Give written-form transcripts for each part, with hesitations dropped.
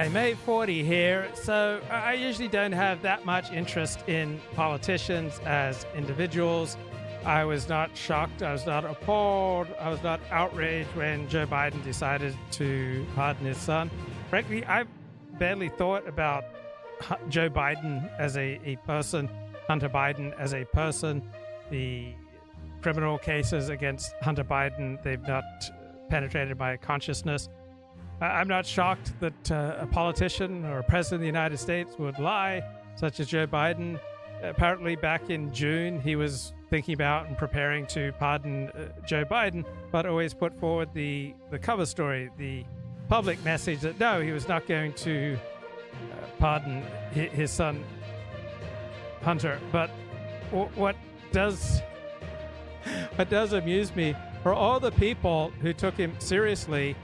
I'm 840 here, so I usually don't have that much interest in politicians as individuals. I was not shocked, I was not appalled, I was not outraged when Joe Biden decided to pardon his son. Frankly, I've barely thought about Joe Biden as a person, Hunter Biden as a person. The criminal cases against Hunter Biden, they've not penetrated my consciousness. I'm not shocked that a politician or a president of the United States would lie, such as Joe Biden. Apparently back in June, he was thinking about and preparing to pardon Joe Biden, but always put forward the cover story, the public message that no, he was not going to pardon his son, Hunter. But what does amuse me are all the people who took him seriously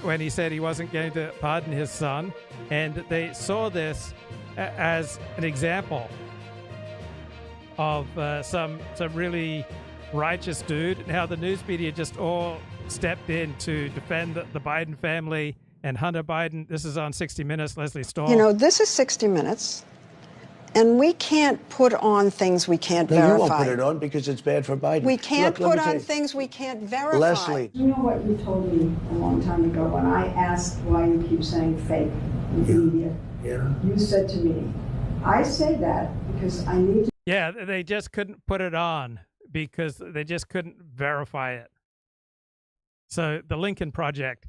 when he said he wasn't going to pardon his son, and they saw this as an example of some really righteous dude, and how the news media just all stepped in to defend the Biden family and Hunter Biden. This is on 60 Minutes, Leslie Stahl. You know, this is 60 Minutes, and we can't put on things we can't verify. You won't put it on because it's bad for Biden. We can't put on things we can't verify. Leslie. You know what you told me a long time ago when I asked why you keep saying fake in the media? Yeah. You said to me, I say that because I need to. Yeah, they just couldn't put it on because they just couldn't verify it. So the Lincoln Project.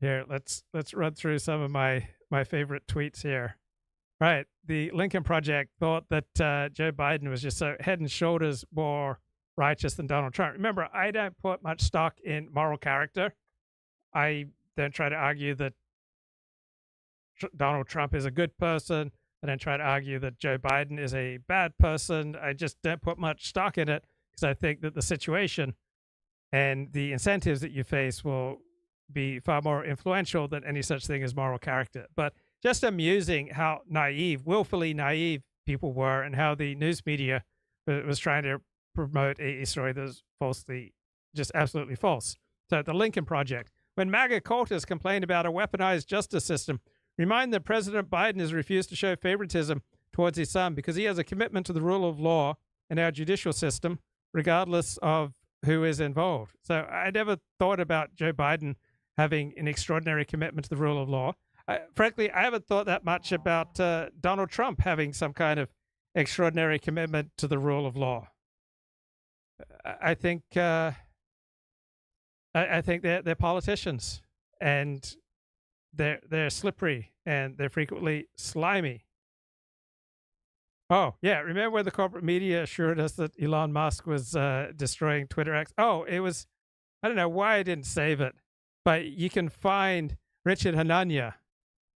Here, let's run through some of my favorite tweets here. Right, the Lincoln Project thought that Joe Biden was just so head and shoulders more righteous than Donald Trump. Remember, I don't put much stock in moral character. I don't try to argue that Donald Trump is a good person. I don't try to argue that Joe Biden is a bad person. I just don't put much stock in it because I think that the situation and the incentives that you face will be far more influential than any such thing as moral character. But just amusing how naive, willfully naive people were, and how the news media was trying to promote a story that was falsely, just absolutely false. So the Lincoln Project. When MAGA cultists complained about a weaponized justice system, remind that President Biden has refused to show favoritism towards his son because he has a commitment to the rule of law in our judicial system, regardless of who is involved. So I never thought about Joe Biden having an extraordinary commitment to the rule of law. Frankly, I haven't thought that much about Donald Trump having some kind of extraordinary commitment to the rule of law. I think they're politicians, and they're slippery, and they're frequently slimy. Oh yeah, remember when the corporate media assured us that Elon Musk was destroying Twitter X? Oh, it was, I don't know why I didn't save it, but you can find Richard Hanania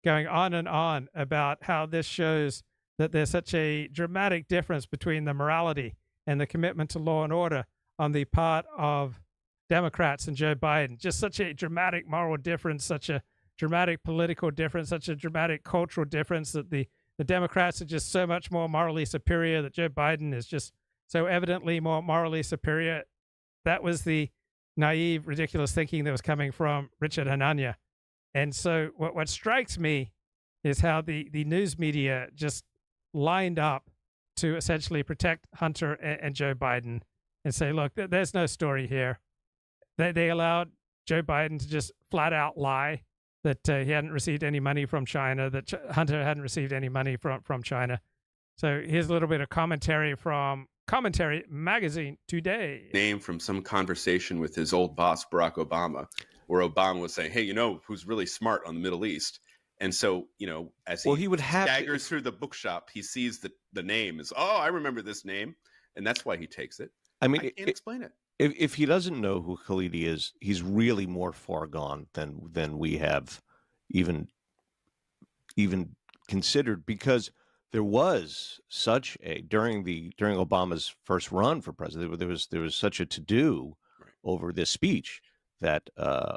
going on and on about how this shows that there's such a dramatic difference between the morality and the commitment to law and order on the part of Democrats and Joe Biden. Just such a dramatic moral difference, such a dramatic political difference, such a dramatic cultural difference, that the Democrats are just so much more morally superior, that Joe Biden is just so evidently more morally superior. That was the naive, ridiculous thinking that was coming from Richard Hanania. And so what strikes me is how the news media just lined up to essentially protect Hunter and Joe Biden and say, look, there's no story here. They allowed Joe Biden to just flat out lie that he hadn't received any money from China, that Hunter hadn't received any money from China. So here's a little bit of commentary from Commentary Magazine today. Name from some conversation with his old boss, Barack Obama, where Obama was saying, hey, you know who's really smart on the Middle East? And so, you know, as he would staggers through the bookshop, he sees the name is, oh, I remember this name. And that's why he takes it. I mean, I can't explain it. If he doesn't know who Khalidi is, he's really more far gone than we have even considered, because there was such a during Obama's first run for president, there was such a to-do over this speech that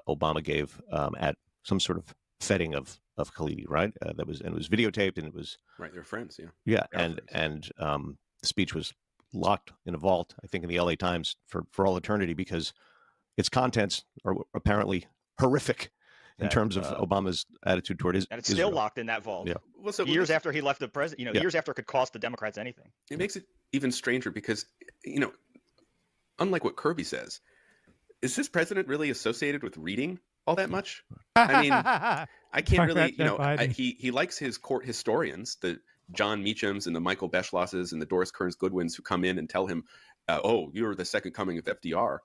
Obama gave at some sort of fetting of Khalidi, right? That was, and it was videotaped, and it was right. They're friends, yeah. And the speech was locked in a vault, I think, in the LA Times for all eternity, because its contents are apparently horrific. in terms of Obama's attitude toward and it's still locked in that vault. Yeah. Well, so years after he left the president, years after it could cost the Democrats anything. It makes it even stranger because, unlike what Kirby says, is this president really associated with reading all that much? I mean, I can't really, he likes his court historians, the John Meachams and the Michael Beschlosses and the Doris Kearns Goodwins who come in and tell him, oh, you're the second coming of FDR.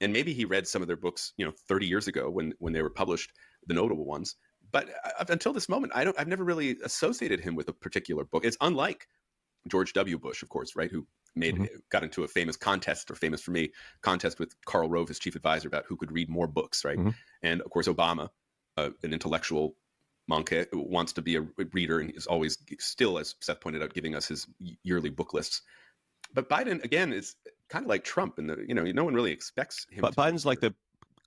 And maybe he read some of their books, 30 years ago when they were published, the notable ones. But until this moment, I've never really associated him with a particular book. It's unlike George W. Bush, of course, right, who got into a famous contest, or famous for me, contest with Karl Rove, his chief advisor, about who could read more books, right? And of course, Obama, an intellectual monk, wants to be a reader, and is always still, as Seth pointed out, giving us his yearly book lists. But Biden, again, is kind of like Trump, and no one really expects him. But Biden's like the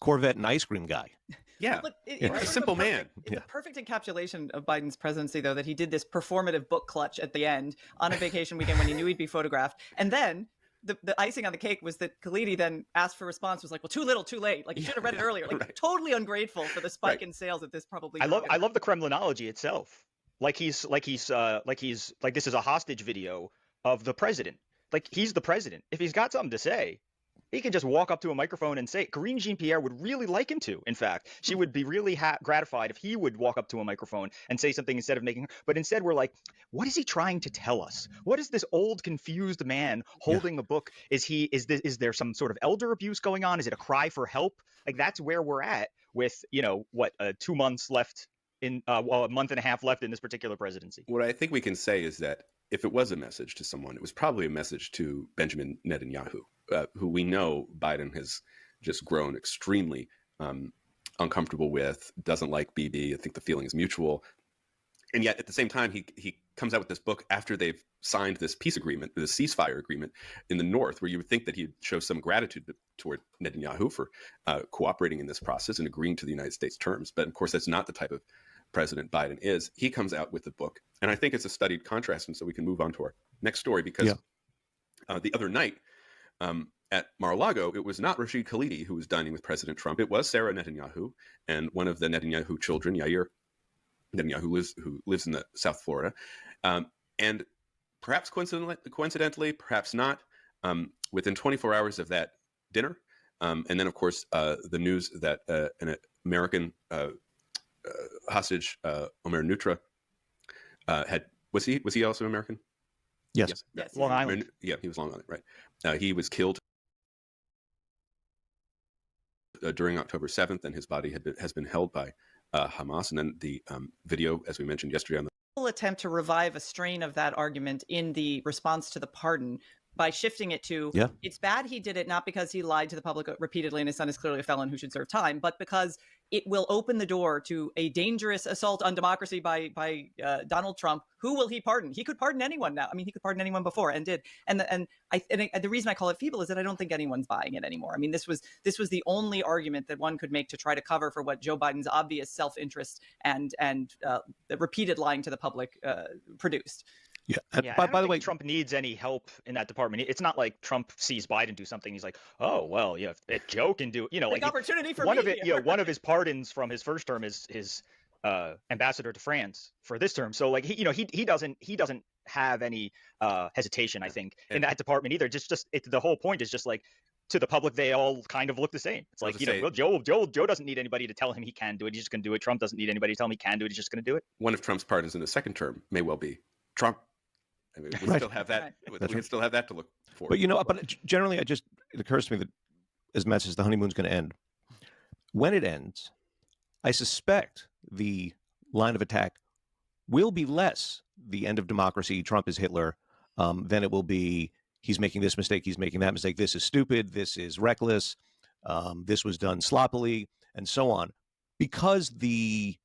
Corvette and ice cream guy. Yeah, well, a simple man. It's a perfect encapsulation of Biden's presidency, though, that he did this performative book clutch at the end on a vacation weekend when he knew he'd be photographed. And then the icing on the cake was that Khalidi then asked for a response, was like, well, too little, too late. Like, you should have read it earlier. Like, totally ungrateful for the spike in sales that this probably. I love the Kremlinology itself. Like this is a hostage video of the president. Like, he's the president. If he's got something to say, he can just walk up to a microphone and say it. Karine Jean-Pierre would really like him to. In fact, she would be really gratified if he would walk up to a microphone and say something instead of making. But instead, we're like, what is he trying to tell us? What is this old, confused man holding a book? Is there some sort of elder abuse going on? Is it a cry for help? Like, that's where we're at with 2 months left in a month and a half left in this particular presidency. What I think we can say is that if it was a message to someone, it was probably a message to Benjamin Netanyahu, who we know Biden has just grown extremely uncomfortable with, doesn't like Bibi. I think the feeling is mutual. And yet at the same time, he comes out with this book after they've signed this peace agreement, this ceasefire agreement in the North, where you would think that he'd show some gratitude toward Netanyahu for cooperating in this process and agreeing to the United States terms. But of course, that's not the type of President Biden is. He comes out with the book. And I think it's a studied contrast. And so we can move on to our next story, because the other night at Mar-a-Lago, it was not Rashid Khalidi who was dining with President Trump. It was Sarah Netanyahu and one of the Netanyahu children, Yair Netanyahu, who lives in South Florida. And perhaps coincidentally, perhaps not, within 24 hours of that dinner, and then, of course, the news that an American hostage, Omer Nutra, was he also American? Yes. Long Island. Yeah, he was Long Island, right? He was killed during October 7th, and his body has been held by Hamas. And then the video, as we mentioned yesterday, on the attempt to revive a strain of that argument in the response to the pardon by shifting it to, it's bad he did it not because he lied to the public repeatedly and his son is clearly a felon who should serve time, but because it will open the door to a dangerous assault on democracy by Donald Trump. Who will he pardon? He could pardon anyone now. I mean, he could pardon anyone before and did. And the reason I call it feeble is that I don't think anyone's buying it anymore. I mean, this was the only argument that one could make to try to cover for what Joe Biden's obvious self-interest and the repeated lying to the public produced. By the way, Trump needs any help in that department. It's not like Trump sees Biden do something. He's like, oh, well, if Joe can do, like opportunity for one of his pardons from his first term is his ambassador to France for this term. So like he doesn't have any hesitation, I think, in that department either. The whole point is just like, to the public, they all kind of look the same. It's like, Joe doesn't need anybody to tell him he can do it. He's just going to do it. Trump doesn't need anybody to tell him he can do it. He's just going to do it. One of Trump's pardons in the second term may well be Trump. I mean, we still have that. We still have that to look for. But generally, it occurs to me that as much as the honeymoon's going to end, when it ends, I suspect the line of attack will be less the end of democracy, Trump is Hitler, than it will be he's making this mistake, he's making that mistake, this is stupid, this is reckless, this was done sloppily, and so on, because the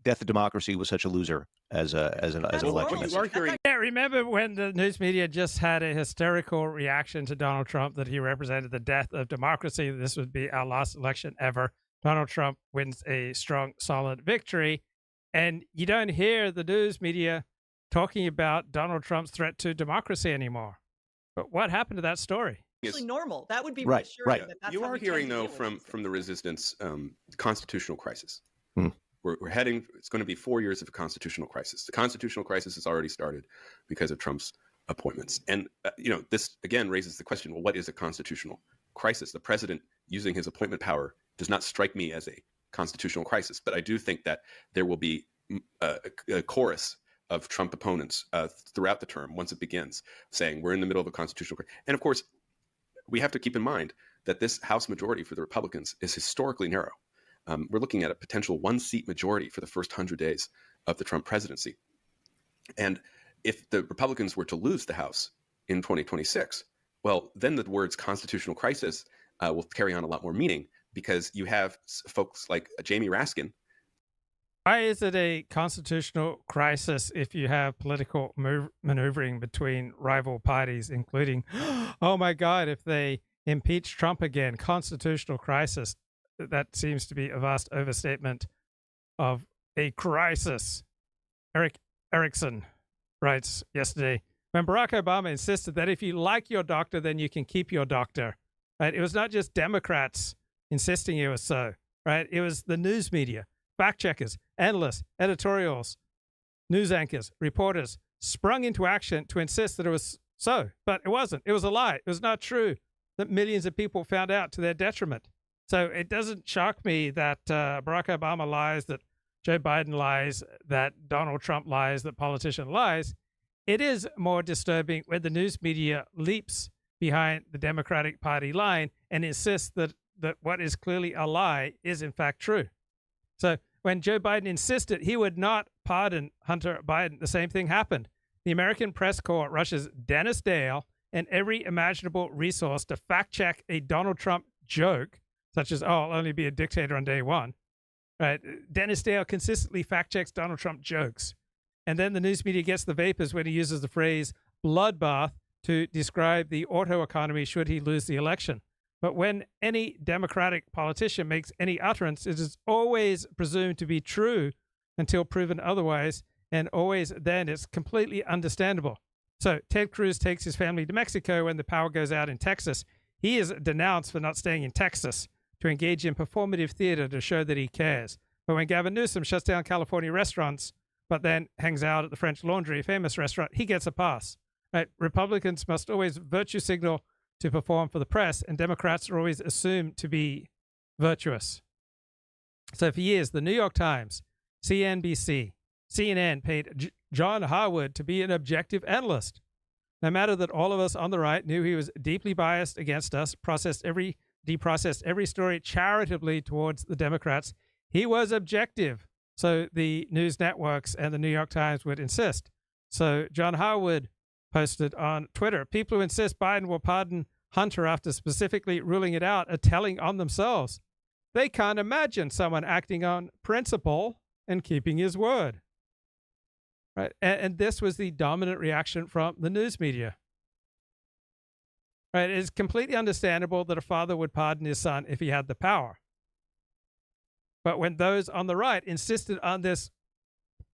death of democracy was such a loser as an election. Yeah, remember when the news media just had a hysterical reaction to Donald Trump that he represented the death of democracy? This would be our last election ever. Donald Trump wins a strong, solid victory. And you don't hear the news media talking about Donald Trump's threat to democracy anymore. But what happened to that story? It's normal. That would be right. That's you are hearing, though, from the resistance, constitutional crisis. We're heading, it's going to be 4 years of a constitutional crisis. The constitutional crisis has already started because of Trump's appointments. And, this again raises the question, well, what is a constitutional crisis? The president using his appointment power does not strike me as a constitutional crisis, but I do think that there will be a chorus of Trump opponents throughout the term, once it begins, saying we're in the middle of a constitutional crisis. And of course, we have to keep in mind that this House majority for the Republicans is historically narrow. We're looking at a potential 1-seat majority for the first 100 days of the Trump presidency. And if the Republicans were to lose the House in 2026, well, then the words constitutional crisis will carry on a lot more meaning, because you have folks like Jamie Raskin. Why is it a constitutional crisis if you have political maneuvering between rival parties, including, oh my God, if they impeach Trump again, constitutional crisis? That seems to be a vast overstatement of a crisis. Eric Erickson writes yesterday, when Barack Obama insisted that if you like your doctor, then you can keep your doctor, right? It was not just Democrats insisting it was so, right? It was the news media, fact checkers, analysts, editorials, news anchors, reporters sprung into action to insist that it was so, but it wasn't. It was a lie. It was not true. That millions of people found out to their detriment. So it doesn't shock me that Barack Obama lies, that Joe Biden lies, that Donald Trump lies, that politician lies. It is more disturbing when the news media leaps behind the Democratic Party line and insists that what is clearly a lie is in fact true. So when Joe Biden insisted he would not pardon Hunter Biden, the same thing happened. The American Press Corps rushes Dennis Dale and every imaginable resource to fact check a Donald Trump joke, such as, I'll only be a dictator on day one. Right? Dennis Dale consistently fact checks Donald Trump jokes. And then the news media gets the vapors when he uses the phrase bloodbath to describe the auto economy should he lose the election. But when any Democratic politician makes any utterance, it is always presumed to be true until proven otherwise, and always then it's completely understandable. So Ted Cruz takes his family to Mexico when the power goes out in Texas. He is denounced for not staying in Texas to engage in performative theater to show that he cares. But when Gavin Newsom shuts down California restaurants, but then hangs out at the French Laundry, a famous restaurant, he gets a pass. Right? Republicans must always virtue signal to perform for the press, and Democrats are always assumed to be virtuous. So for years, the New York Times, CNBC, CNN paid John Harwood to be an objective analyst. No matter that all of us on the right knew he was deeply biased against us, deprocessed every story charitably towards the Democrats, he was objective. So the news networks and the New York Times would insist. So John Harwood posted on Twitter, people who insist Biden will pardon Hunter after specifically ruling it out are telling on themselves. They can't imagine someone acting on principle and keeping his word. Right? And this was the dominant reaction from the news media. Right? It's completely understandable that a father would pardon his son if he had the power. But when those on the right insisted on this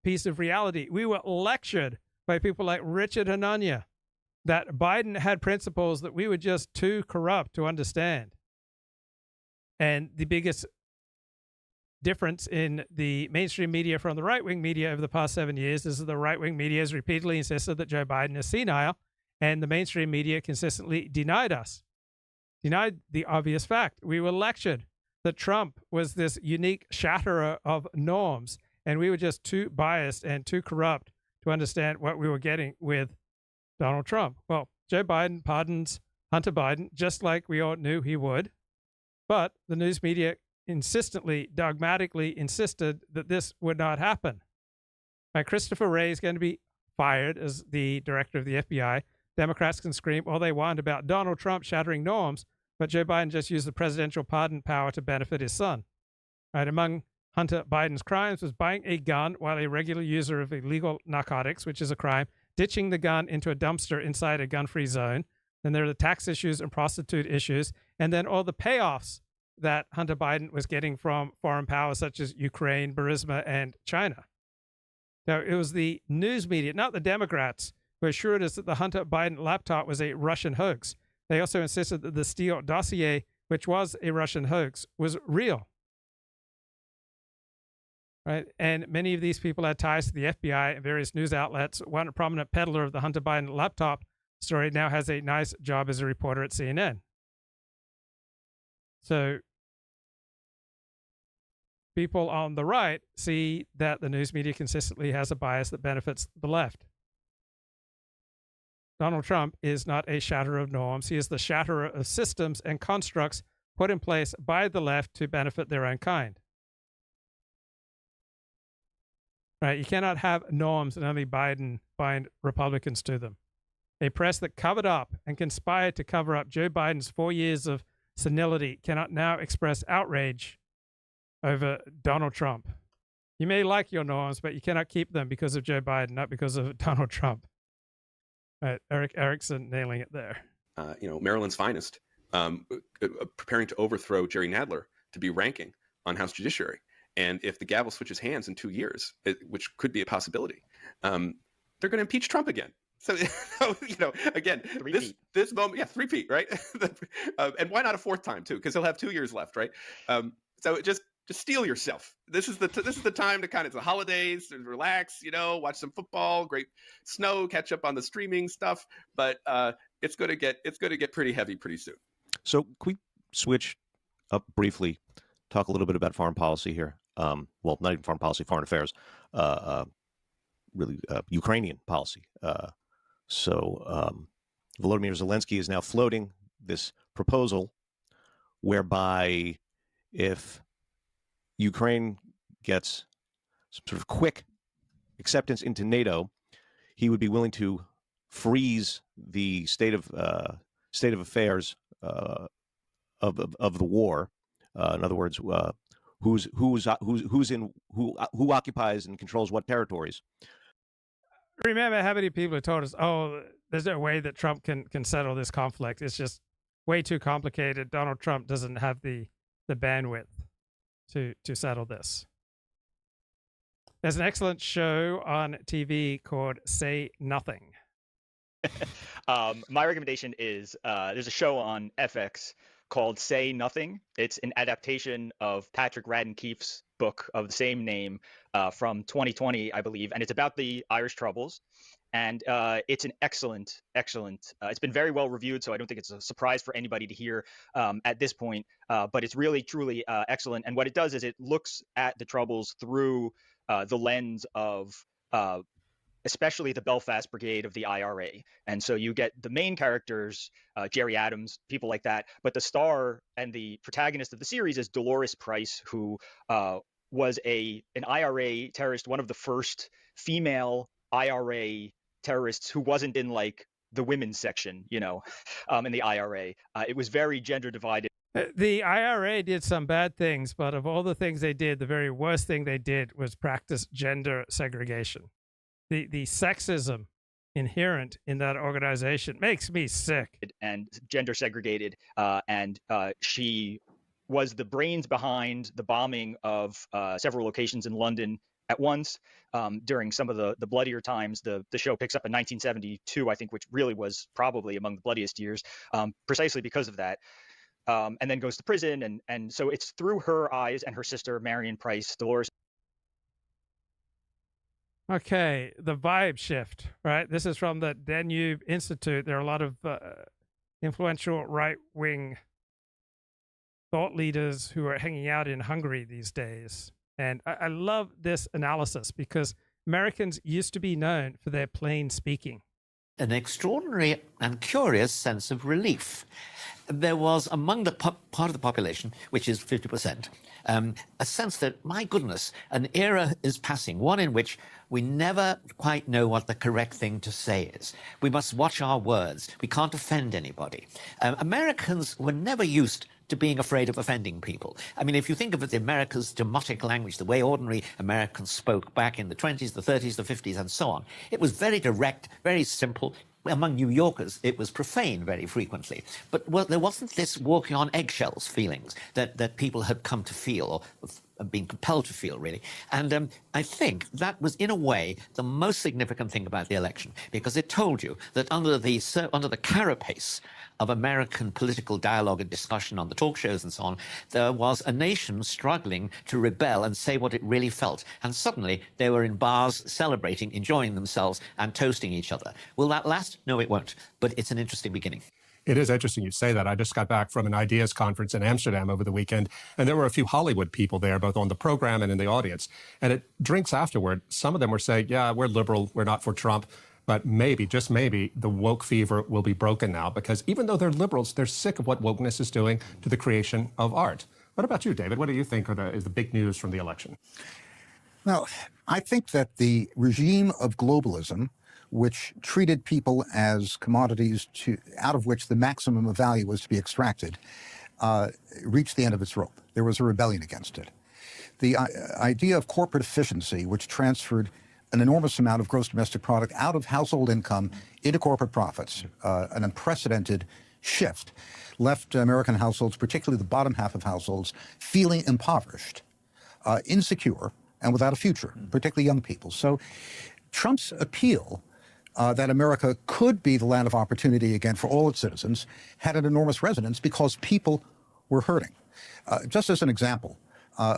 piece of reality, we were lectured by people like Richard Hanania that Biden had principles that we were just too corrupt to understand. And the biggest difference in the mainstream media from the right-wing media over the past 7 years is that the right-wing media has repeatedly insisted that Joe Biden is senile, and the mainstream media consistently denied the obvious fact. We were lectured that Trump was this unique shatterer of norms, and we were just too biased and too corrupt to understand what we were getting with Donald Trump. Well, Joe Biden pardons Hunter Biden, just like we all knew he would, but the news media insistently, dogmatically insisted that this would not happen. Right, Christopher Wray is going to be fired as the director of the FBI. Democrats can scream all they want about Donald Trump shattering norms, but Joe Biden just used the presidential pardon power to benefit his son. Right, among Hunter Biden's crimes was buying a gun while a regular user of illegal narcotics, which is a crime, ditching the gun into a dumpster inside a gun-free zone. Then there are the tax issues and prostitute issues, and then all the payoffs that Hunter Biden was getting from foreign powers such as Ukraine, Burisma, and China. Now, it was the news media, not the Democrats, who assured us that the Hunter Biden laptop was a Russian hoax. They also insisted that the Steele dossier, which was a Russian hoax, was real. right? And many of these people had ties to the FBI and various news outlets. One prominent peddler of the Hunter Biden laptop story now has a nice job as a reporter at CNN. So people on the right see that the news media consistently has a bias that benefits the left. Donald Trump is not a shatterer of norms. He is the shatterer of systems and constructs put in place by the left to benefit their own kind. Right? You cannot have norms and only Biden bind Republicans to them. A press that covered up and conspired to cover up Joe Biden's 4 years of senility cannot now express outrage over Donald Trump. You may like your norms, but you cannot keep them because of Joe Biden, not because of Donald Trump. Right, Eric Erickson nailing it there. Maryland's finest, preparing to overthrow Jerry Nadler to be ranking on House Judiciary. And if the gavel switches hands in 2 years, which could be a possibility, they're going to impeach Trump again. So, again, this moment, three-peat, right? And why not a fourth time too? Because he'll have 2 years left, right? So just steel yourself. This is the time to kind of the holidays and relax, watch some football, great snow, catch up on the streaming stuff. But it's going to get pretty heavy pretty soon. So can we switch up briefly, talk a little bit about foreign policy here? Well, not even foreign policy, foreign affairs, really Ukrainian policy. So Volodymyr Zelensky is now floating this proposal whereby if Ukraine gets some sort of quick acceptance into NATO, he would be willing to freeze the state of affairs of the war. In other words, who occupies and controls what territories. Remember how many people have told us, "Oh, there's no way that Trump can settle this conflict. It's just way too complicated. Donald Trump doesn't have the bandwidth to settle this." There's an excellent show on TV called Say Nothing. My recommendation is there's a show on FX called Say Nothing. It's an adaptation of Patrick Radden Keefe's book of the same name from 2020, I believe, and it's about the Irish Troubles. And it's an excellent. It's been very well reviewed, so I don't think it's a surprise for anybody to hear at this point. But it's really, truly excellent. And what it does is it looks at the Troubles through the lens of especially the Belfast Brigade of the IRA. And so you get the main characters, Jerry Adams, people like that. But the star and the protagonist of the series is Dolores Price, who was an IRA terrorist, one of the first female IRA terrorists who wasn't in like the women's section, in the IRA. It was very gender divided. The IRA did some bad things, but of all the things they did, the very worst thing they did was practice gender segregation. The sexism inherent in that organization makes me sick. And gender segregated. And she was the brains behind the bombing of several locations in London at once during some of the bloodier times. The show picks up in 1972, I think, which really was probably among the bloodiest years, precisely because of that. And then goes to prison. And so it's through her eyes and her sister, Marion Price, Dolores. Okay, the vibe shift, right? This is from the Danube Institute. There are a lot of influential right-wing thought leaders who are hanging out in Hungary these days. And I love this analysis because Americans used to be known for their plain speaking. An extraordinary and curious sense of relief. There was among the part of the population, which is 50%, a sense that, my goodness, an era is passing, one in which we never quite know what the correct thing to say is. We must watch our words. We can't offend anybody. Americans were never used to being afraid of offending people. I mean, if you think of it, the America's demotic language, the way ordinary Americans spoke back in the 20s, the 30s, the 50s, and so on, it was very direct, very simple. Among New Yorkers, it was profane very frequently. But there wasn't this walking on eggshells feelings that people had come to feel been compelled to feel, really. And I think that was, in a way, the most significant thing about the election, because it told you that under the carapace of American political dialogue and discussion on the talk shows and so on, there was a nation struggling to rebel and say what it really felt. And suddenly they were in bars celebrating, enjoying themselves and toasting each other. Will that last? No, it won't. But it's an interesting beginning. It is interesting you say that. I just got back from an ideas conference in Amsterdam over the weekend, and there were a few Hollywood people there, both on the program and in the audience. And at drinks afterward, some of them were saying, yeah, we're liberal, we're not for Trump. But maybe, just maybe, the woke fever will be broken now, because even though they're liberals, they're sick of what wokeness is doing to the creation of art. What about you, David? What do you think is the big news from the election? Well, I think that the regime of globalism, which treated people as commodities out of which the maximum of value was to be extracted, reached the end of its rope. There was a rebellion against it. The idea of corporate efficiency, which transferred an enormous amount of gross domestic product out of household income into corporate profits, an unprecedented shift, left American households, particularly the bottom half of households, feeling impoverished, insecure, and without a future, particularly young people. So Trump's appeal that America could be the land of opportunity again for all its citizens had an enormous resonance because people were hurting. Just as an example,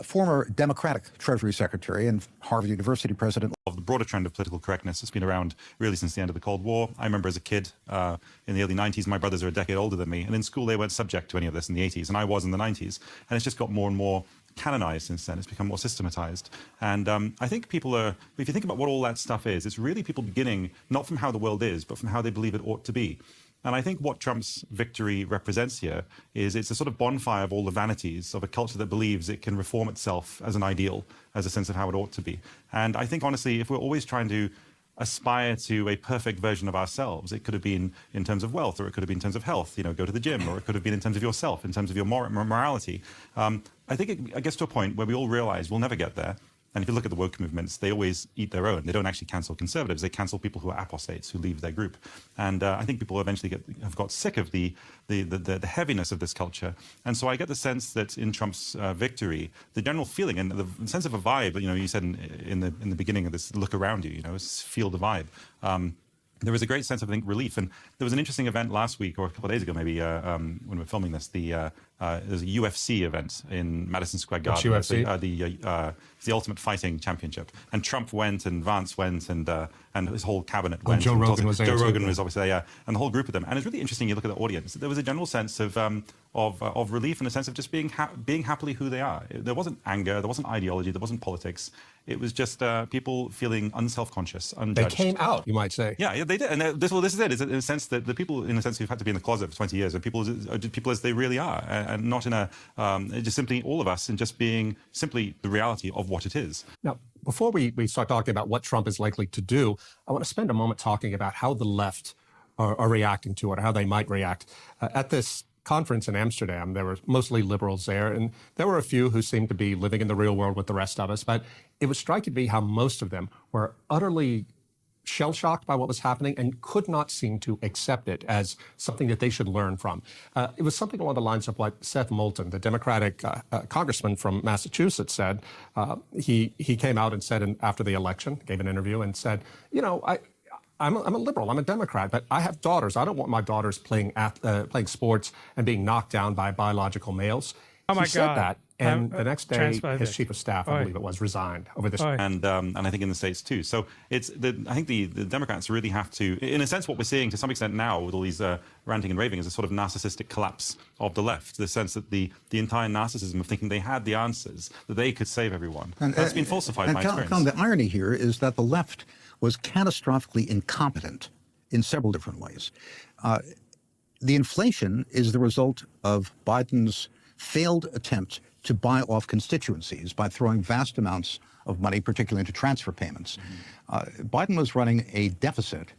former Democratic Treasury Secretary and Harvard University president. Of the broader trend of political correctness has been around really since the end of the Cold War. I remember as a kid in the early 90s, my brothers are a decade older than me, and in school they weren't subject to any of this in the 80s, and I was in the 90s. And it's just got more and more canonized since then. It's become more systematized. And I think people are, if you think about what all that stuff is, it's really people beginning not from how the world is, but from how they believe it ought to be. And I think what Trump's victory represents here is it's a sort of bonfire of all the vanities of a culture that believes it can reform itself as an ideal, as a sense of how it ought to be. And I think, honestly, if we're always trying to aspire to a perfect version of ourselves, it could have been in terms of wealth, or it could have been in terms of health, go to the gym, or it could have been in terms of yourself, in terms of your morality. I think it gets to a point where we all realize we'll never get there. And if you look at the woke movements, they always eat their own. They don't actually cancel conservatives. They cancel people who are apostates, who leave their group. And I think people eventually have got sick of the heaviness of this culture. And so I get the sense that in Trump's victory, the general feeling and the sense of a vibe, you said in the beginning of this, look around you, feel the vibe. There was a great sense of, I think, relief. And there was an interesting event last week, or a couple of days ago maybe, when we were filming this, there's a UFC event in Madison Square Garden. What's UFC? The Ultimate Fighting Championship. And Trump went, and Vance went, and his whole cabinet went. Joe Rogan was there. Joe Rogan was obviously there, and the whole group of them. And it's really interesting, you look at the audience, there was a general sense of relief, and a sense of just being happily who they are. There wasn't anger, there wasn't ideology, there wasn't politics. It was just people feeling unself-conscious, unjudged. They came out, you might say. Yeah, they did. And this is it. It's in a sense that the people, in a sense, who've had to be in the closet for 20 years are people as they really are, and not in a just simply all of us, and just being simply the reality of what it is. Now, before we start talking about what Trump is likely to do, I want to spend a moment talking about how the left are reacting to it, or how they might react. At this conference in Amsterdam, there were mostly liberals there, and there were a few who seemed to be living in the real world with the rest of us, but it was striking to me how most of them were utterly shell-shocked by what was happening and could not seem to accept it as something that they should learn from. It was something along the lines of what Seth Moulton, the Democratic congressman from Massachusetts, said. He came out and said after the election, gave an interview and said, I'm a liberal, I'm a Democrat, but I have daughters. I don't want my daughters playing sports and being knocked down by biological males. Oh my God. He said that, and the next day, his chief of staff, I believe it was, resigned over this. And I think in the States too. So I think the Democrats really have to, in a sense, what we're seeing to some extent now with all these ranting and raving is a sort of narcissistic collapse of the left. The sense that the entire narcissism of thinking they had the answers, that they could save everyone, that's been falsified in my experience. The irony here is that the left was catastrophically incompetent in several different ways. The inflation is the result of Biden's failed attempt to buy off constituencies by throwing vast amounts of money, particularly into transfer payments. Biden was running a deficit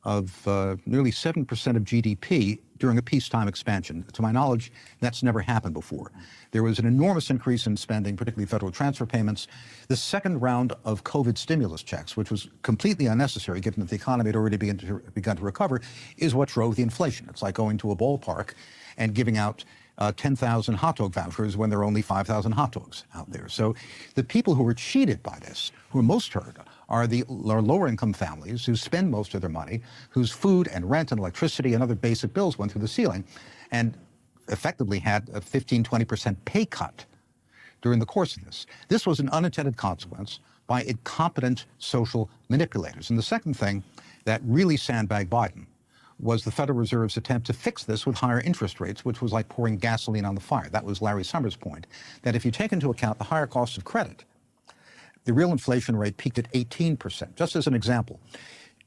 of nearly 7% of GDP during a peacetime expansion. To my knowledge, that's never happened before. There was an enormous increase in spending, particularly federal transfer payments. The second round of COVID stimulus checks, which was completely unnecessary given that the economy had already begun to recover, is what drove the inflation. It's like going to a ballpark and giving out 10,000 hot dog vouchers when there are only 5,000 hot dogs out there. So the people who were cheated by this, who are most hurt, are the lower income families who spend most of their money, whose food and rent and electricity and other basic bills went through the ceiling, and effectively had a 15-20% pay cut during the course of this. This was an unintended consequence by incompetent social manipulators. And the second thing that really sandbagged Biden was the Federal Reserve's attempt to fix this with higher interest rates, which was like pouring gasoline on the fire. That was Larry Summers' point, that if you take into account the higher cost of credit, the real inflation rate peaked at 18%. Just as an example,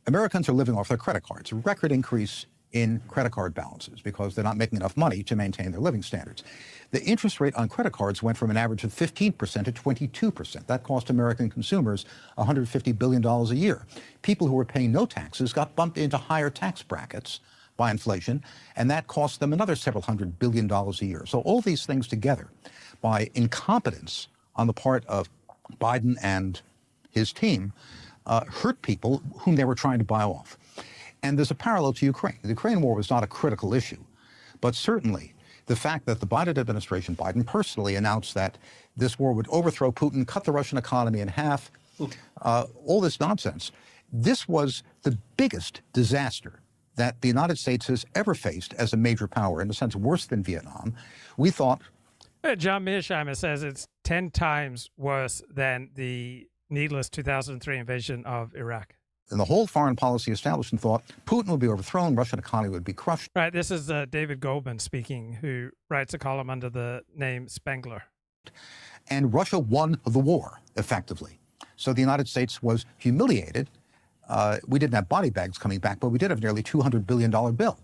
Americans are living off their credit cards, a record increase in credit card balances because they're not making enough money to maintain their living standards. The interest rate on credit cards went from an average of 15% to 22%. That cost American consumers $150 billion a year. People who were paying no taxes got bumped into higher tax brackets by inflation, and that cost them another several $100 billion a year. So all these things together, by incompetence on the part of Biden and his team, hurt people whom they were trying to buy off. And there's a parallel to Ukraine. The Ukraine war was not a critical issue, but certainly the fact that the Biden administration, Biden personally announced that this war would overthrow Putin, cut the Russian economy in half, all this nonsense. This was the biggest disaster that the United States has ever faced as a major power, in a sense worse than Vietnam. We thought... John Mearsheimer says it's 10 times worse than the needless 2003 invasion of Iraq. And the whole foreign policy establishment thought Putin would be overthrown, Russian economy would be crushed. Right, this is David Goldman speaking, who writes a column under the name Spengler. And Russia won the war, effectively. So the United States was humiliated. We didn't have body bags coming back, but we did have nearly $200 billion bill.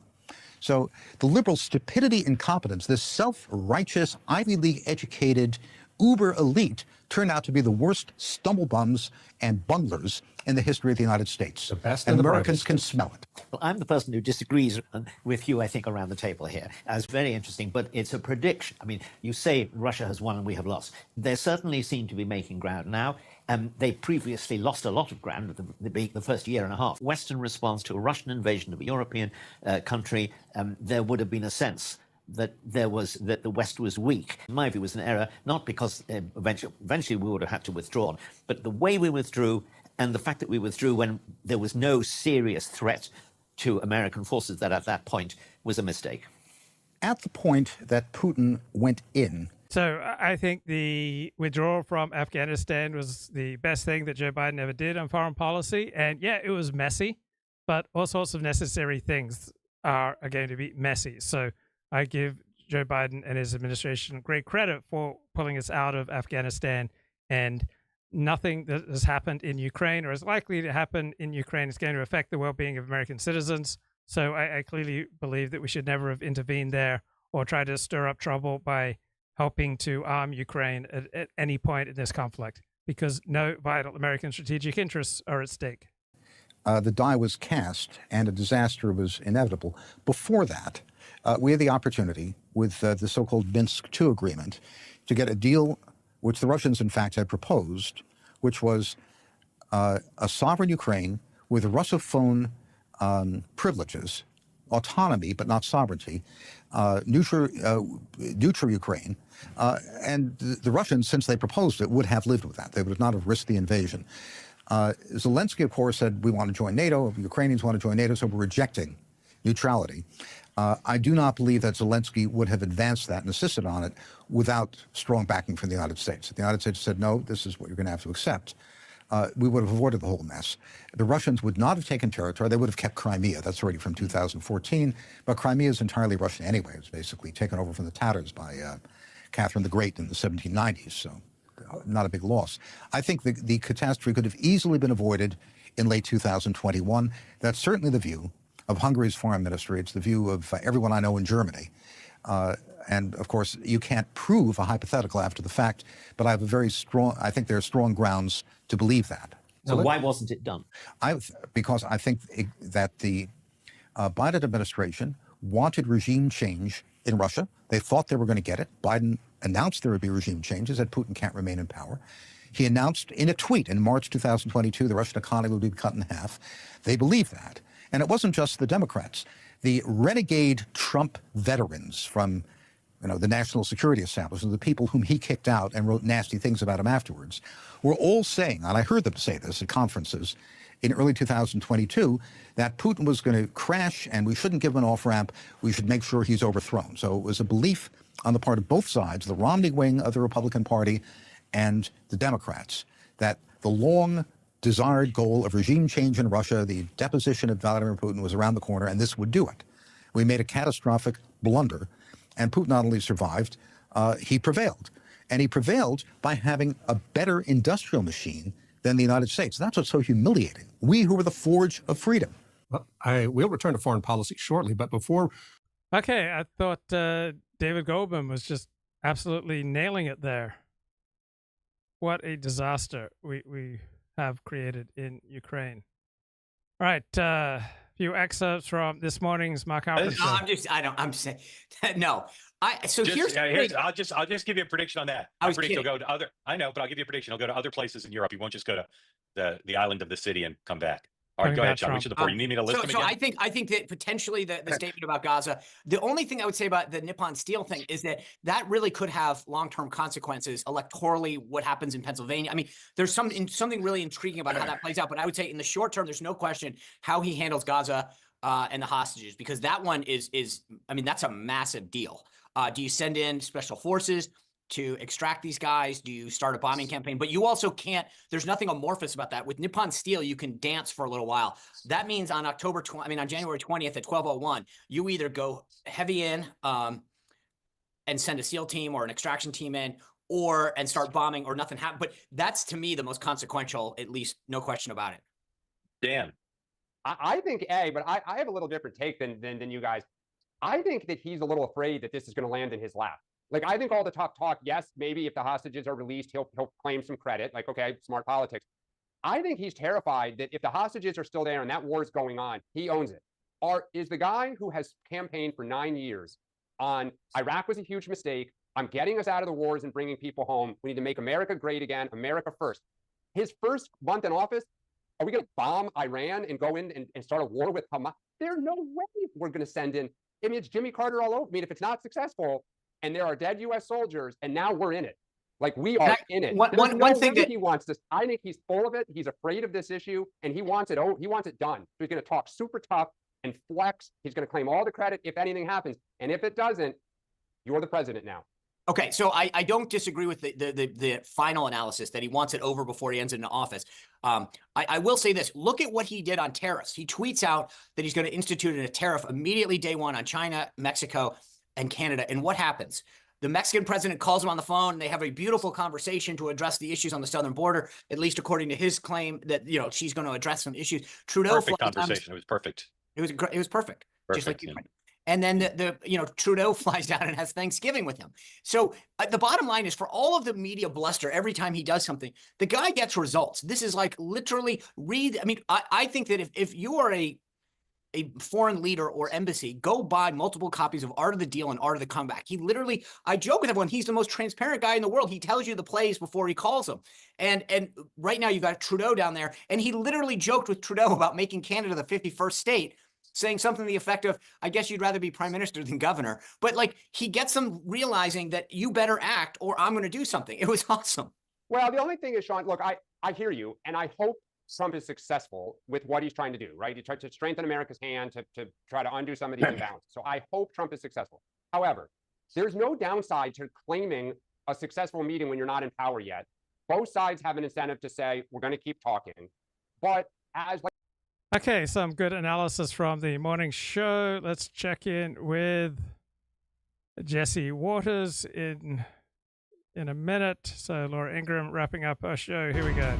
So the liberal stupidity, incompetence, this self-righteous, Ivy League-educated uber elite turned out to be the worst stumblebums and bunglers in the history of the United States. The best and and Americans the can smell it. Well, I'm the person who disagrees with you, I think, around the table here. That's very interesting, but it's a prediction. I mean, you say Russia has won and we have lost. They certainly seem to be making ground now. They previously lost a lot of ground the first year and a half. Western response to a Russian invasion of a European country, there would have been a sense that the West was weak. In my view, it was an error, not because eventually we would have had to withdraw, but the way we withdrew and the fact that we withdrew when there was no serious threat to American forces that at that point was a mistake. At the point that Putin went in. So I think the withdrawal from Afghanistan was the best thing that Joe Biden ever did on foreign policy. And yeah, it was messy, but all sorts of necessary things are going to be messy. So I give Joe Biden and his administration great credit for pulling us out of Afghanistan, and nothing that has happened in Ukraine or is likely to happen in Ukraine is going to affect the well-being of American citizens. So I clearly believe that we should never have intervened there or tried to stir up trouble by helping to arm Ukraine at any point in this conflict, because no vital American strategic interests are at stake. The die was cast and a disaster was inevitable. Before that, we had the opportunity with the so-called Minsk II agreement to get a deal which the Russians, in fact, had proposed, which was a sovereign Ukraine with Russophone privileges, autonomy but not sovereignty, neutral Ukraine, and the Russians, since they proposed it, would have lived with that. They would not have risked the invasion. Zelensky, of course, said we want to join NATO, Ukrainians want to join NATO, so we're rejecting neutrality. I do not believe that Zelensky would have advanced that and insisted on it without strong backing from the United States. If the United States said, no, this is what you're going to have to accept, we would have avoided the whole mess. The Russians would not have taken territory. They would have kept Crimea. That's already from 2014. But Crimea is entirely Russian anyway. It was basically taken over from the Tatars by Catherine the Great in the 1790s, so not a big loss. I think the catastrophe could have easily been avoided in late 2021. That's certainly the view of Hungary's foreign ministry. It's the view of everyone I know in Germany. And of course, you can't prove a hypothetical after the fact, but I think there are strong grounds to believe that. So why wasn't it done? Because I think that the Biden administration wanted regime change in Russia. They thought they were going to get it. Biden announced there would be regime changes, that Putin can't remain in power. He announced in a tweet in March 2022 the Russian economy would be cut in half. They believed that. And it wasn't just the Democrats. The renegade Trump veterans from the national security establishment, the people whom he kicked out and wrote nasty things about him afterwards, were all saying, and I heard them say this at conferences in early 2022, that Putin was going to crash and we shouldn't give him an off-ramp. We should make sure he's overthrown. So it was a belief on the part of both sides, the Romney wing of the Republican Party and the Democrats, that the long desired goal of regime change in Russia, the deposition of Vladimir Putin, was around the corner, and this would do it. We made a catastrophic blunder, and Putin not only survived, he prevailed. And he prevailed by having a better industrial machine than the United States. That's what's so humiliating. We who were the forge of freedom. Well, we'll return to foreign policy shortly, but before... Okay, I thought David Goldman was just absolutely nailing it there. What a disaster we have created in Ukraine. All right, a few excerpts from this morning's Mark Alfred show. I'm saying, no. I'll just give you a prediction on that. I predict he'll go to other. I know, but I'll give you a prediction. He'll go to other places in Europe. He won't just go to the island of the city and come back. All right, go ahead, John. Reach to the point. You need me to list them again? I think that potentially the statement about Gaza, the only thing I would say about the Nippon Steel thing is that really could have long-term consequences electorally, what happens in Pennsylvania. I mean, there's something really intriguing about how that plays out. But I would say in the short term, there's no question how he handles Gaza and the hostages, because that one is that's a massive deal. Do you send in special forces to extract these guys? Do you start a bombing campaign? But you also can't, there's nothing amorphous about that. With Nippon Steel, you can dance for a little while. That means on January 20th at 12:01, you either go heavy in and send a SEAL team or an extraction team in, and start bombing, or nothing happens. But that's, to me, the most consequential, at least, no question about it. Dan. I think, but I have a little different take than you guys. I think that he's a little afraid that this is going to land in his lap. Like, I think all the tough talk, yes, maybe if the hostages are released, he'll claim some credit. Like, okay, smart politics. I think he's terrified that if the hostages are still there and that war is going on, he owns it. Is the guy who has campaigned for 9 years on Iraq was a huge mistake, I'm getting us out of the wars and bringing people home, we need to make America great again, America first. His first month in office, are we going to bomb Iran and go in and start a war with Hamas? There's no way we're going to send in. I mean, it's Jimmy Carter all over. I mean, if it's not successful and there are dead U.S. soldiers and now we're in it, like we are in it. One thing that he wants to, I think he's full of it. He's afraid of this issue and he wants it. He wants it done. So he's going to talk super tough and flex. He's going to claim all the credit if anything happens. And if it doesn't, you're the president now. Okay, so I don't disagree with the final analysis that he wants it over before he ends it in office. I will say this. Look at what he did on tariffs. He tweets out that he's going to institute a tariff immediately day one on China, Mexico, and Canada. And what happens? The Mexican president calls him on the phone, and they have a beautiful conversation to address the issues on the southern border, at least according to his claim that, she's going to address some issues. Trudeau. Perfect conversation. It was perfect. It was perfect. Just like Ukraine. And then Trudeau flies down and has Thanksgiving with him. So the bottom line is, for all of the media bluster every time he does something, the guy gets results. This is like literally I think that if you are a foreign leader or embassy, go buy multiple copies of Art of the Deal and Art of the Comeback. He literally, I joke with everyone, he's the most transparent guy in the world. He tells you the plays before he calls them. And right now you've got Trudeau down there, and he literally joked with Trudeau about making Canada the 51st state, saying something to the effect of, I guess you'd rather be prime minister than governor. But he gets them realizing that you better act or I'm going to do something. It was awesome. Well, the only thing is, Sean, look, I hear you, and I hope Trump is successful with what he's trying to do, right? He tried to strengthen America's hand to try to undo some of these imbalances. So I hope Trump is successful. However, there's no downside to claiming a successful meeting when you're not in power yet. Both sides have an incentive to say, we're going to keep talking. But Okay, some good analysis from the morning show. Let's check in with Jesse Waters in a minute. So Laura Ingraham wrapping up our show. Here we go.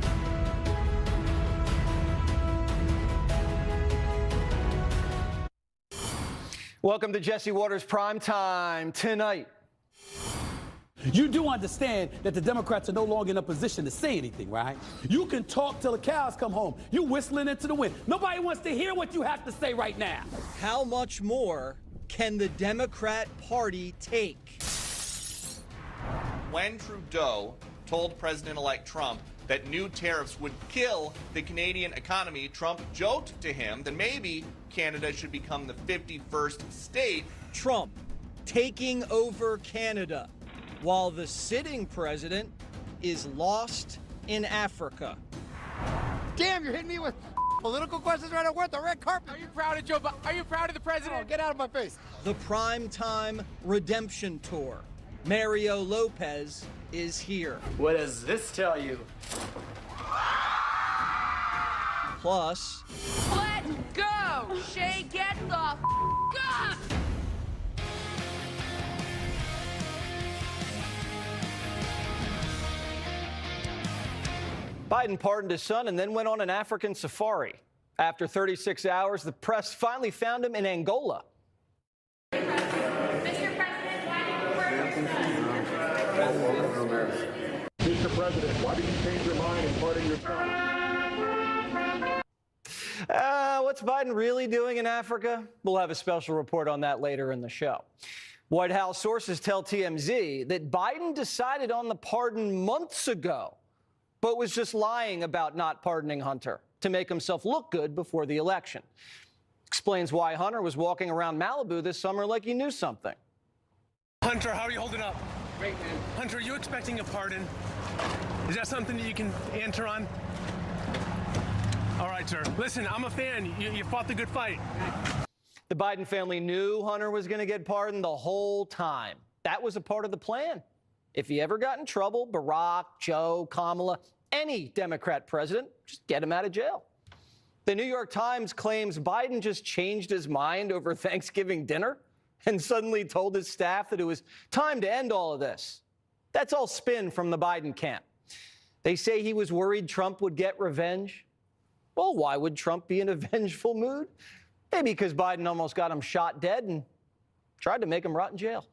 Welcome to Jesse Waters Prime Time tonight. You do understand that the Democrats are no longer in a position to say anything, right? You can talk till the cows come home. You're whistling into the wind. Nobody wants to hear what you have to say right now. How much more can the Democrat Party take? When Trudeau told President-elect Trump that new tariffs would kill the Canadian economy, Trump joked to him that maybe Canada should become the 51st state. Trump taking over Canada, while the sitting president is lost in Africa. Damn, you're hitting me with political questions right away. The red carpet. Are you proud of Joe Biden? Are you proud of the president? Oh, get out of my face. The primetime redemption tour. Mario Lopez is here. What does this tell you? Plus, let's go! Shay, get the up! Biden pardoned his son and then went on an African safari. After 36 hours, the press finally found him in Angola. Mr. President, why did you Mr. President, why did you change your mind in pardoning your son? What's Biden really doing in Africa? We'll have a special report on that later in the show. White House sources tell TMZ that Biden decided on the pardon months ago, but was just lying about not pardoning Hunter to make himself look good before the election. Explains why Hunter was walking around Malibu this summer like he knew something. Hunter, how are you holding up? Great, man. Hunter, are you expecting a pardon? Is that something that you can answer on? All right, sir. Listen, I'm a fan. You fought the good fight. The Biden family knew Hunter was going to get pardoned the whole time. That was a part of the plan. If he ever got in trouble, Barack, Joe, Kamala, any Democrat president, just get him out of jail. The New York Times claims Biden just changed his mind over Thanksgiving dinner and suddenly told his staff that it was time to end all of this. That's all spin from the Biden camp. They say he was worried Trump would get revenge. Well, why would Trump be in a vengeful mood? Maybe because Biden almost got him shot dead and tried to make him rot in jail.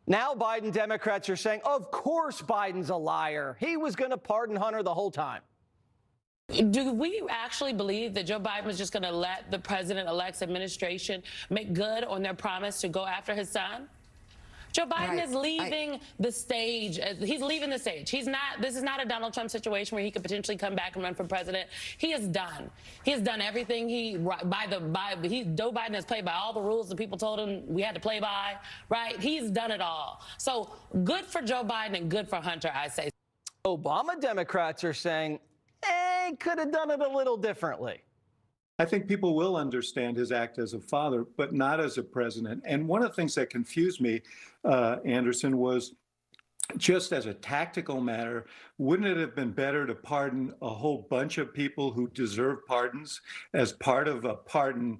Now Biden Democrats are saying, of course Biden's a liar. He was going to pardon Hunter the whole time. Do we actually believe that Joe Biden was just going to let the president-elect's administration make good on their promise to go after his son? Joe Biden is leaving the stage. He's leaving the stage. This is not a Donald Trump situation where he could potentially come back and run for president. He is done. He has done everything Joe Biden has played by all the rules that people told him we had to play by, right? He's done it all. So good for Joe Biden and good for Hunter, I say. Obama Democrats are saying, could have done it a little differently. I think people will understand his act as a father, but not as a president. And one of the things that confused me, Anderson, was just as a tactical matter, wouldn't it have been better to pardon a whole bunch of people who deserve pardons as part of a pardon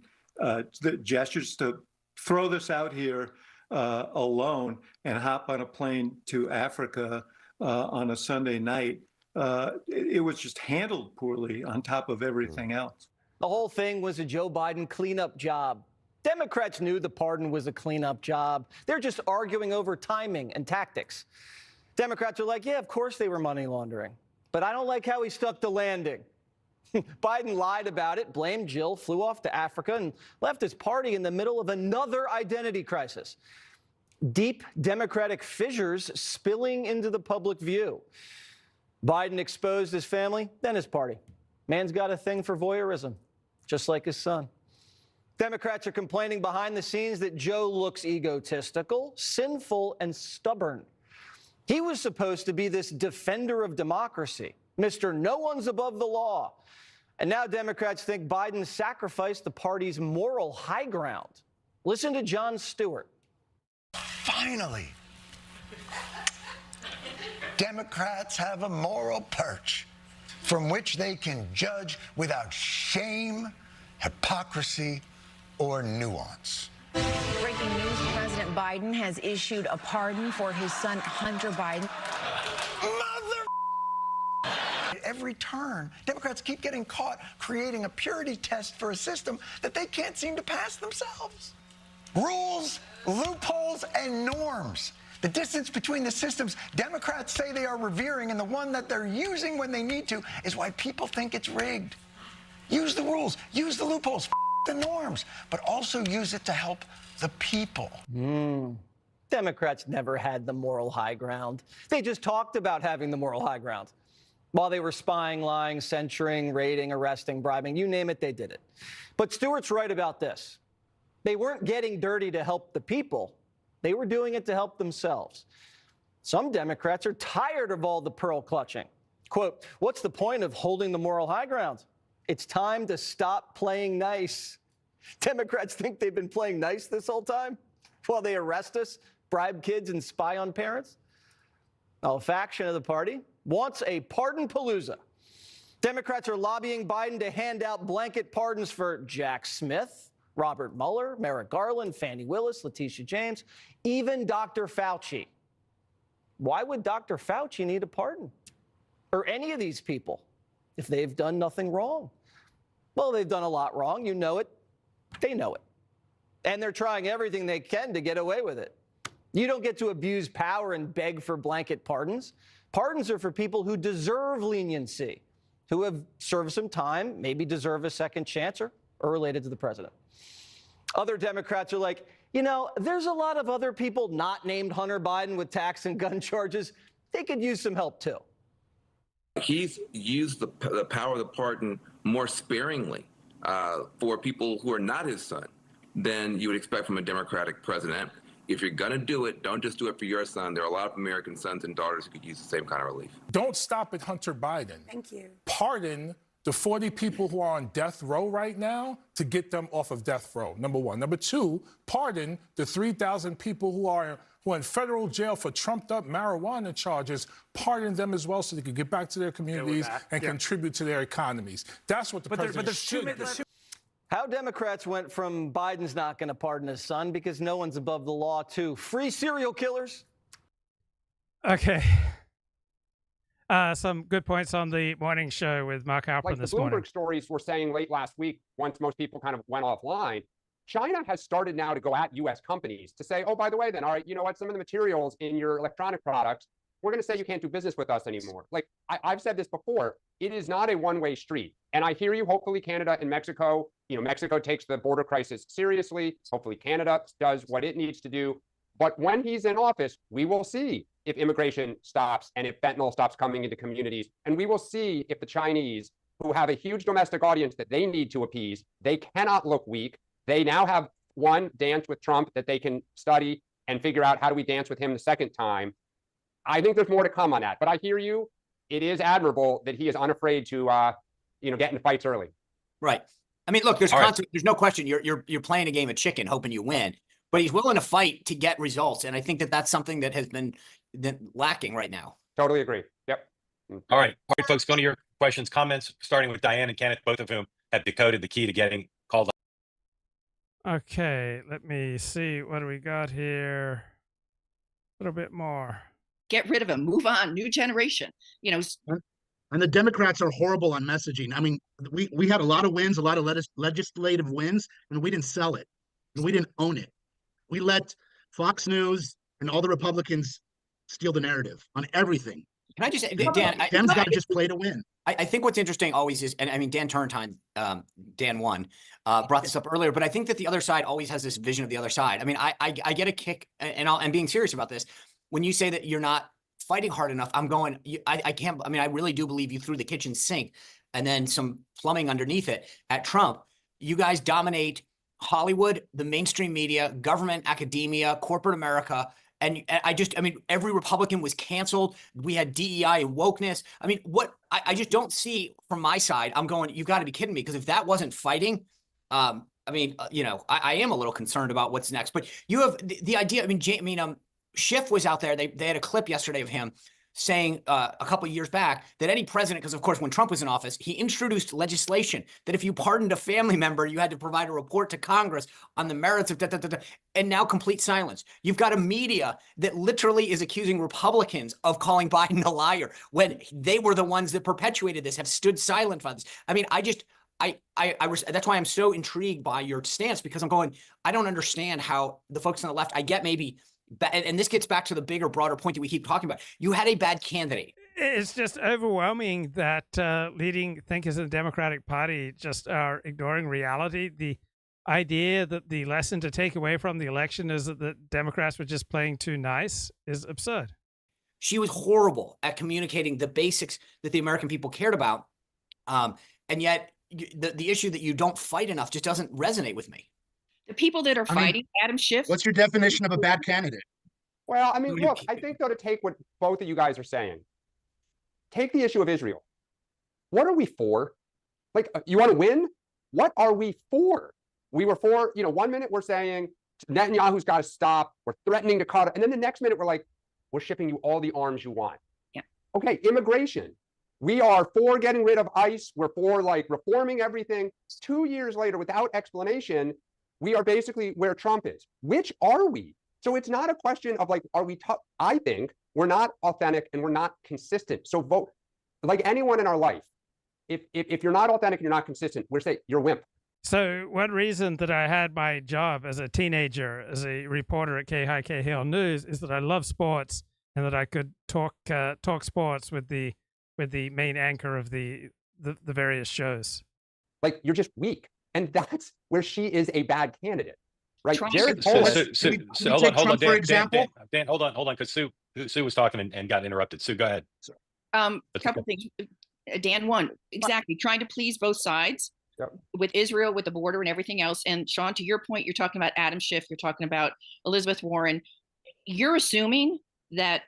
gestures, to throw this out here alone and hop on a plane to Africa on a Sunday night? It was just handled poorly on top of everything else. The whole thing was a Joe Biden cleanup job. Democrats knew the pardon was a cleanup job. They're just arguing over timing and tactics. Democrats are like, yeah, of course they were money laundering, but I don't like how he stuck the landing. Biden lied about it, blamed Jill, flew off to Africa, and left his party in the middle of another identity crisis. Deep Democratic fissures spilling into the public view. Biden exposed his family, then his party. Man's got a thing for voyeurism, just like his son. Democrats are complaining behind the scenes that Joe looks egotistical, sinful, and stubborn. He was supposed to be this defender of democracy, Mr. No one's above the law. And now Democrats think Biden sacrificed the party's moral high ground. Listen to Jon Stewart. Finally, Democrats have a moral perch from which they can judge without shame, hypocrisy, or nuance. Breaking news, President Biden has issued a pardon for his son, Hunter Biden. At every turn, Democrats keep getting caught creating a purity test for a system that they can't seem to pass themselves. Rules, loopholes, and norms. The distance between the systems Democrats say they are revering and the one that they're using when they need to is why people think it's rigged. Use the rules, use the loopholes, the norms, but also use it to help the people. Democrats never had the moral high ground. They just talked about having the moral high ground. While they were spying, lying, censuring, raiding, arresting, bribing, you name it, they did it. But Stewart's right about this. They weren't getting dirty to help the people. They were doing it to help themselves. Some Democrats are tired of all the pearl clutching. Quote, what's the point of holding the moral high ground? It's time to stop playing nice. Democrats think they've been playing nice this whole time while they arrest us, bribe kids, and spy on parents? Now, a faction of the party wants a pardon palooza. Democrats are lobbying Biden to hand out blanket pardons for Jack Smith, Robert Mueller, Merrick Garland, Fani Willis, Letitia James, even Dr. Fauci. Why would Dr. Fauci need a pardon? Or any of these people, if they've done nothing wrong? Well, they've done a lot wrong. You know it. They know it. And they're trying everything they can to get away with it. You don't get to abuse power and beg for blanket pardons. Pardons are for people who deserve leniency, who have served some time, maybe deserve a second chance, or are related to the president. Other Democrats are like, you know, there's a lot of other people not named Hunter Biden with tax and gun charges. They could use some help, too. He's used the power of the pardon more sparingly for people who are not his son than you would expect from a Democratic president. If you're going to do it, don't just do it for your son. There are a lot of American sons and daughters who could use the same kind of relief. Don't stop at Hunter Biden. Thank you. Pardon the 40 people who are on death row right now to get them off of death row, number one. Number two, pardon the 3,000 people who are in federal jail for trumped-up marijuana charges. Pardon them as well so they can get back to their communities and contribute to their economies. That's what the president should do. How Democrats went from Biden's not going to pardon his son because no one's above the law to free serial killers. Okay. Some good points on the morning show with Mark Halpern this morning. The Bloomberg stories were saying late last week, once most people kind of went offline, China has started now to go at U.S. companies to say, oh, by the way, then, all right, you know what, some of the materials in your electronic products, we're going to say you can't do business with us anymore. Like, I've said this before, it is not a one-way street. And I hear you, hopefully Canada and Mexico, Mexico takes the border crisis seriously. Hopefully Canada does what it needs to do. But when he's in office, we will see if immigration stops and if fentanyl stops coming into communities. And we will see if the Chinese, who have a huge domestic audience that they need to appease, they cannot look weak. They now have one dance with Trump that they can study and figure out how do we dance with him the second time. I think there's more to come on that. But I hear you. It is admirable that he is unafraid to, get in fights early. Right. I mean, look, there's no question. You're playing a game of chicken, hoping you win. But he's willing to fight to get results, and I think that that's something that has been lacking right now. Totally agree. Yep. All right, folks, go to your questions, comments, starting with Diane and Kenneth, both of whom have decoded the key to getting called. Okay, let me see. What do we got here? A little bit more. Get rid of him. Move on. New generation. And the Democrats are horrible on messaging. I mean, we had a lot of wins, a lot of legislative wins, and we didn't sell it, and we didn't own it. We let Fox News and all the Republicans steal the narrative on everything. Can I just say, Dan, Dem's got to just play to win. I think what's interesting always is, and I mean, Dan Turrentine, Dan won, brought this up earlier, but I think that the other side always has this vision of the other side. I mean, I get a kick, and I'm being serious about this. When you say that you're not fighting hard enough, I'm going, I can't, I mean, I really do believe you threw the kitchen sink and then some plumbing underneath it at Trump. You guys dominate Hollywood, the mainstream media, government, academia, corporate America. And I mean, every Republican was canceled. We had DEI and wokeness. I mean, I just don't see from my side. I'm going, you got to be kidding me. Because if that wasn't fighting, I mean, I am a little concerned about what's next. But you have the idea. I mean, Schiff was out there. They had a clip yesterday of him saying a couple of years back that any president, because of course when Trump was in office, he introduced legislation that if you pardoned a family member, you had to provide a report to Congress on the merits of and now complete silence. You've got a media that literally is accusing Republicans of calling Biden a liar when they were the ones that perpetuated this, have stood silent on this. I mean, that's why I'm so intrigued by your stance, because I'm going, I don't understand how the folks on the left, I get maybe, and this gets back to the bigger, broader point that we keep talking about. You had a bad candidate. It's just overwhelming that leading thinkers in the Democratic Party just are ignoring reality. The idea that the lesson to take away from the election is that the Democrats were just playing too nice is absurd. She was horrible at communicating the basics that the American people cared about. And yet the issue that you don't fight enough just doesn't resonate with me. The people that are fighting Adam Schiff. What's your definition of a bad candidate? Well, I mean, look, I think though, to take what both of you guys are saying, take the issue of Israel. What are we for? Like, you want to win? What are we for? We were for, 1 minute we're saying Netanyahu's got to stop. We're threatening to cut it. And then the next minute we're like, we're shipping you all the arms you want. Yeah. Okay, immigration. We are for getting rid of ICE. We're for reforming everything. 2 years later, without explanation, we are basically where Trump is. Which are we? So it's not a question of are we tough? I think we're not authentic and we're not consistent. So vote like anyone in our life. If you're not authentic and you're not consistent, we're saying you're a wimp. So one reason that I had my job as a teenager as a reporter at Cahill News is that I love sports and that I could talk sports with the main anchor of the various shows. You're just weak, and that's where she is a bad candidate, right? Jared Polis. So hold on, Dan, for example. Dan, hold on, because Sue was talking and got interrupted. Sue, go ahead. A couple things. Dan, one, exactly, trying to please both sides. Yep. With Israel, with the border and everything else. And Sean, to your point, you're talking about Adam Schiff, you're talking about Elizabeth Warren. You're assuming that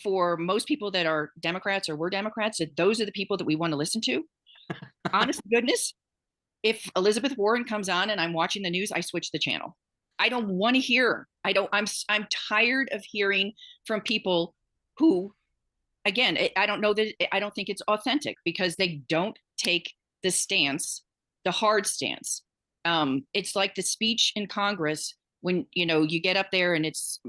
for most people that are Democrats or were Democrats, that those are the people that we want to listen to. Honest to goodness, if Elizabeth Warren comes on and I'm watching the news, I switch the channel. I don't want to hear. I'm tired of hearing from people who, again, I don't think it's authentic because they don't take the stance, the hard stance. It's like the speech in Congress when, you get up there and it's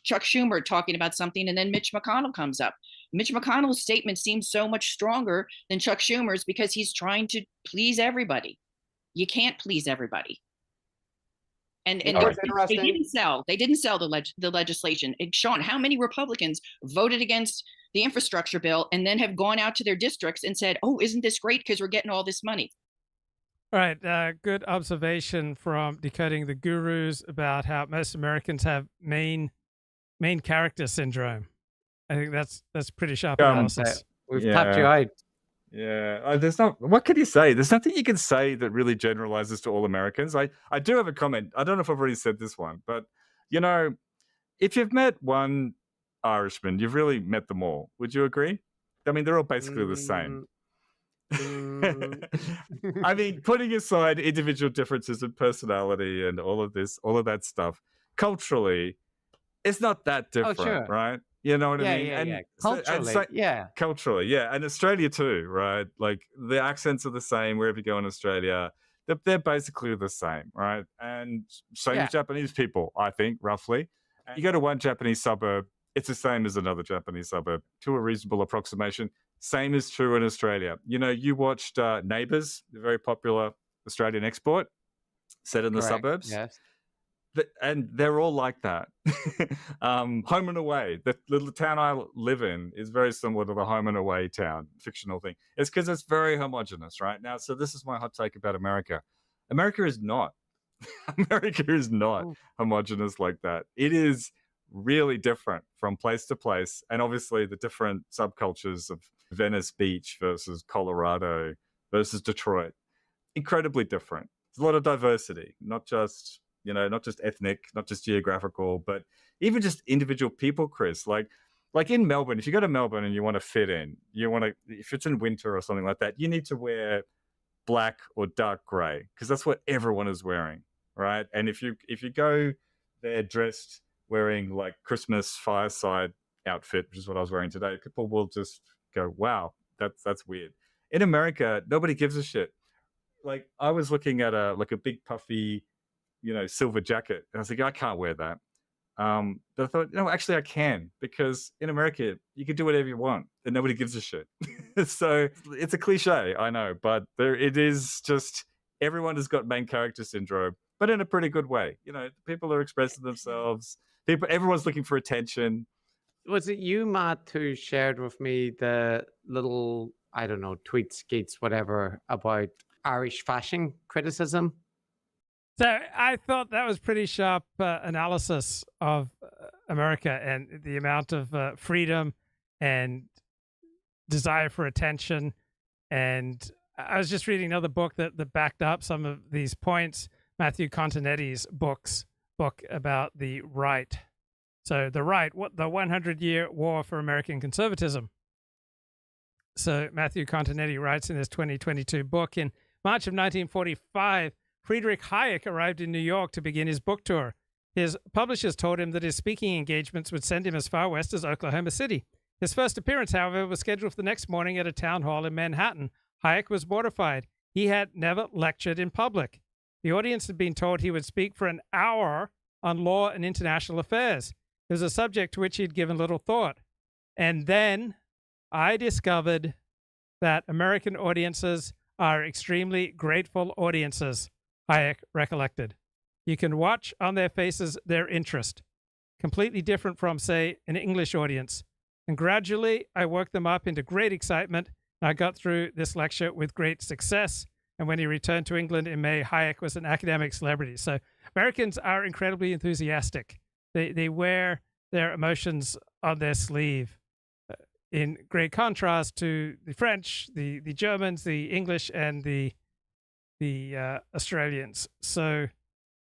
Chuck Schumer talking about something and then Mitch McConnell comes up. Mitch McConnell's statement seems so much stronger than Chuck Schumer's because he's trying to please everybody. You can't please everybody. And they didn't sell the legislation. And Sean, how many Republicans voted against the infrastructure bill and then have gone out to their districts and said, oh, isn't this great because we're getting all this money? All right. Good observation from Decoding the Gurus about how most Americans have main character syndrome. I think that's pretty sharp analysis. We've tapped you out. Yeah, there's not. What can you say? There's nothing you can say that really generalizes to all Americans. I do have a comment. I don't know if I've already said this one, but if you've met one Irishman, you've really met them all. Would you agree? I mean, they're all basically the same. I mean, putting aside individual differences in personality and all of that stuff, culturally, it's not that different, right? You know what I mean? Yeah. Culturally, yeah. And Australia too, right? Like the accents are the same wherever you go in Australia. They're basically the same, right? And same as Japanese people, I think, roughly. You go to one Japanese suburb, it's the same as another Japanese suburb, to a reasonable approximation. Same is true in Australia. You watched Neighbours, the very popular Australian export, set in the suburbs. Yes. And they're all like that. Home and Away, the little town I live in, is very similar to the Home and Away town, fictional thing. It's because it's very homogenous, right? Now, so this is my hot take about America. America is not. America is not homogenous like that. It is really different from place to place. And obviously the different subcultures of Venice Beach versus Colorado versus Detroit, incredibly different. There's a lot of diversity, not just ethnic, not just geographical, but even just individual people, Chris. Like in Melbourne, if you go to Melbourne and you want to fit in, if it's in winter or something like that, you need to wear black or dark gray because that's what everyone is wearing, right? And if you go there dressed wearing like Christmas fireside outfit, which is what I was wearing today, people will just go, wow, that's weird. In America, nobody gives a shit. Like I was looking at a big puffy, silver jacket. And I was like, I can't wear that. But I thought, actually I can, because in America, you can do whatever you want and nobody gives a shit. So it's a cliche, I know, but it is just, everyone has got main character syndrome, but in a pretty good way. People are expressing themselves. Everyone's looking for attention. Was it you, Matt, who shared with me the little, I don't know, tweets, skeets, whatever, about Irish fashion criticism? So I thought that was pretty sharp analysis of America and the amount of freedom and desire for attention. And I was just reading another book that backed up some of these points. Matthew Continetti's book about the right. So the right, the 100-year war for American conservatism. So Matthew Continetti writes in his 2022 book, in March of 1945, Friedrich Hayek arrived in New York to begin his book tour. His publishers told him that his speaking engagements would send him as far west as Oklahoma City. His first appearance, however, was scheduled for the next morning at a town hall in Manhattan. Hayek was mortified. He had never lectured in public. The audience had been told he would speak for an hour on law and international affairs. It was a subject to which he had given little thought. And then I discovered that American audiences are extremely grateful audiences, Hayek recollected. You can watch on their faces their interest, completely different from, say, an English audience. And gradually, I worked them up into great excitement, and I got through this lecture with great success. And when he returned to England in May, Hayek was an academic celebrity. So Americans are incredibly enthusiastic. They wear their emotions on their sleeve, in great contrast to the French, the Germans, the English, and the Australians. So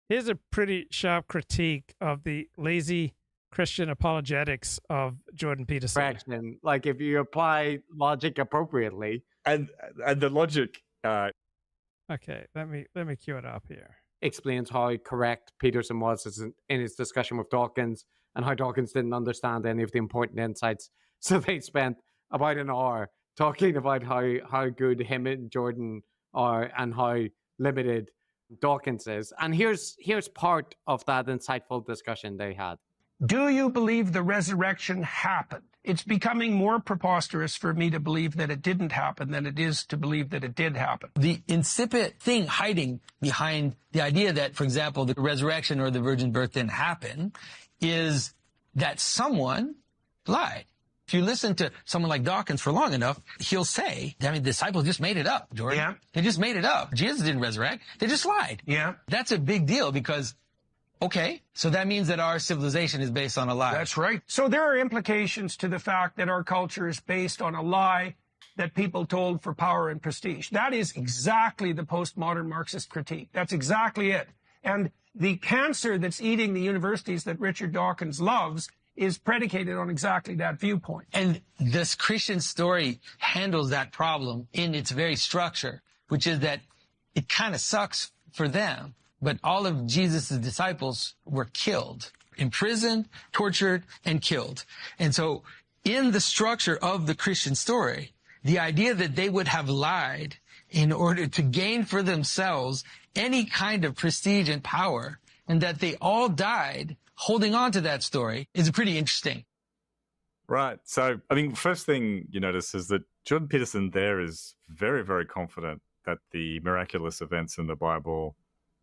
here's a pretty sharp critique of the lazy Christian apologetics of Jordan Peterson. Fraction, like if you apply logic appropriately, and the logic. Okay, let me cue it up here. Explains how correct Peterson was in his discussion with Dawkins, and how Dawkins didn't understand any of the important insights. So they spent about an hour talking about how good him and Jordan are and how limited Dawkins is. And here's part of that insightful discussion they had. Do you believe the resurrection happened? It's becoming more preposterous for me to believe that it didn't happen than it is to believe that it did happen. The incipient thing hiding behind the idea that, for example, the resurrection or the virgin birth didn't happen is that someone lied. If you listen to someone like Dawkins for long enough, he'll say, I mean, the disciples just made it up, Jordan. Yeah. They just made it up. Jesus didn't resurrect. They just lied. Yeah. That's a big deal because, okay, so that means that our civilization is based on a lie. That's right. So there are implications to the fact that our culture is based on a lie that people told for power and prestige. That is exactly the postmodern Marxist critique. That's exactly it. And the cancer that's eating the universities that Richard Dawkins loves is predicated on exactly that viewpoint. And this Christian story handles that problem in its very structure, which is that it kind of sucks for them, but all of Jesus' disciples were killed, imprisoned, tortured, and killed. And so in the structure of the Christian story, the idea that they would have lied in order to gain for themselves any kind of prestige and power, and that they all died holding on to that story is pretty interesting. Right. So, I mean, first thing you notice is that Jordan Peterson there is very, very confident that the miraculous events in the Bible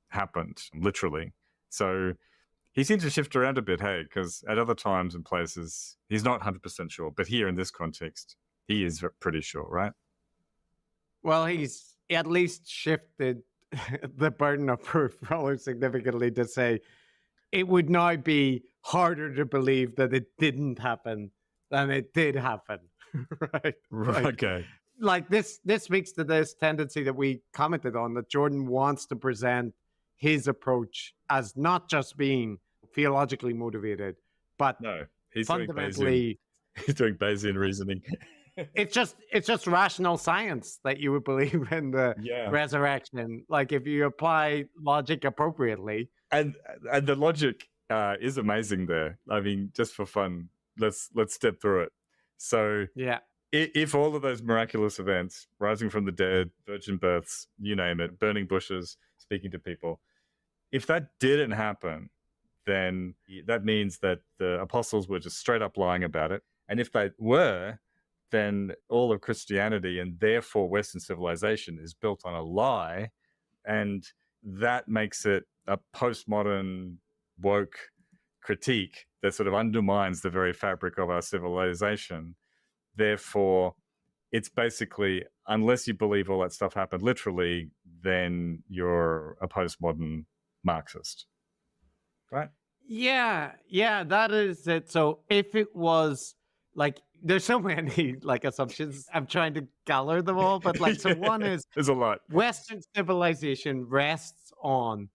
happened, literally. So he seems to shift around a bit, hey, because at other times and places, he's not 100% sure. But here in this context, he is pretty sure, right? Well, he's at least shifted the burden of proof rather significantly to say it would now be harder to believe that it didn't happen than it did happen. Right. Okay. Like this speaks to this tendency that we commented on, that Jordan wants to present his approach as not just being theologically motivated, but no, he's fundamentally doing Bayesian reasoning. It's just rational science that you would believe in the resurrection. Like if you apply logic appropriately. And the logic is amazing there. I mean, just for fun, let's step through it. So if all of those miraculous events, rising from the dead, virgin births, you name it, burning bushes, speaking to people, if that didn't happen, then that means that the apostles were just straight up lying about it. And if they were, then all of Christianity and therefore Western civilization is built on a lie. And that makes it a postmodern woke critique that sort of undermines the very fabric of our civilization. Therefore, it's basically, unless you believe all that stuff happened literally, then you're a postmodern Marxist, right? Yeah, that is it. So if it was like, there's so many like assumptions. I'm trying to gather them all, but like, so one is there's a lot. Western civilization rests on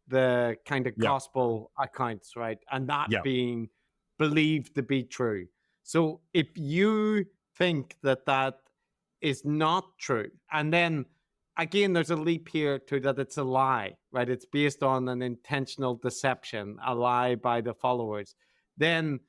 the kind of gospel accounts, right? And that being believed to be true. So if you think that that is not true, and then again, there's a leap here to that it's a lie, right? It's based on an intentional deception, a lie by the followers. Then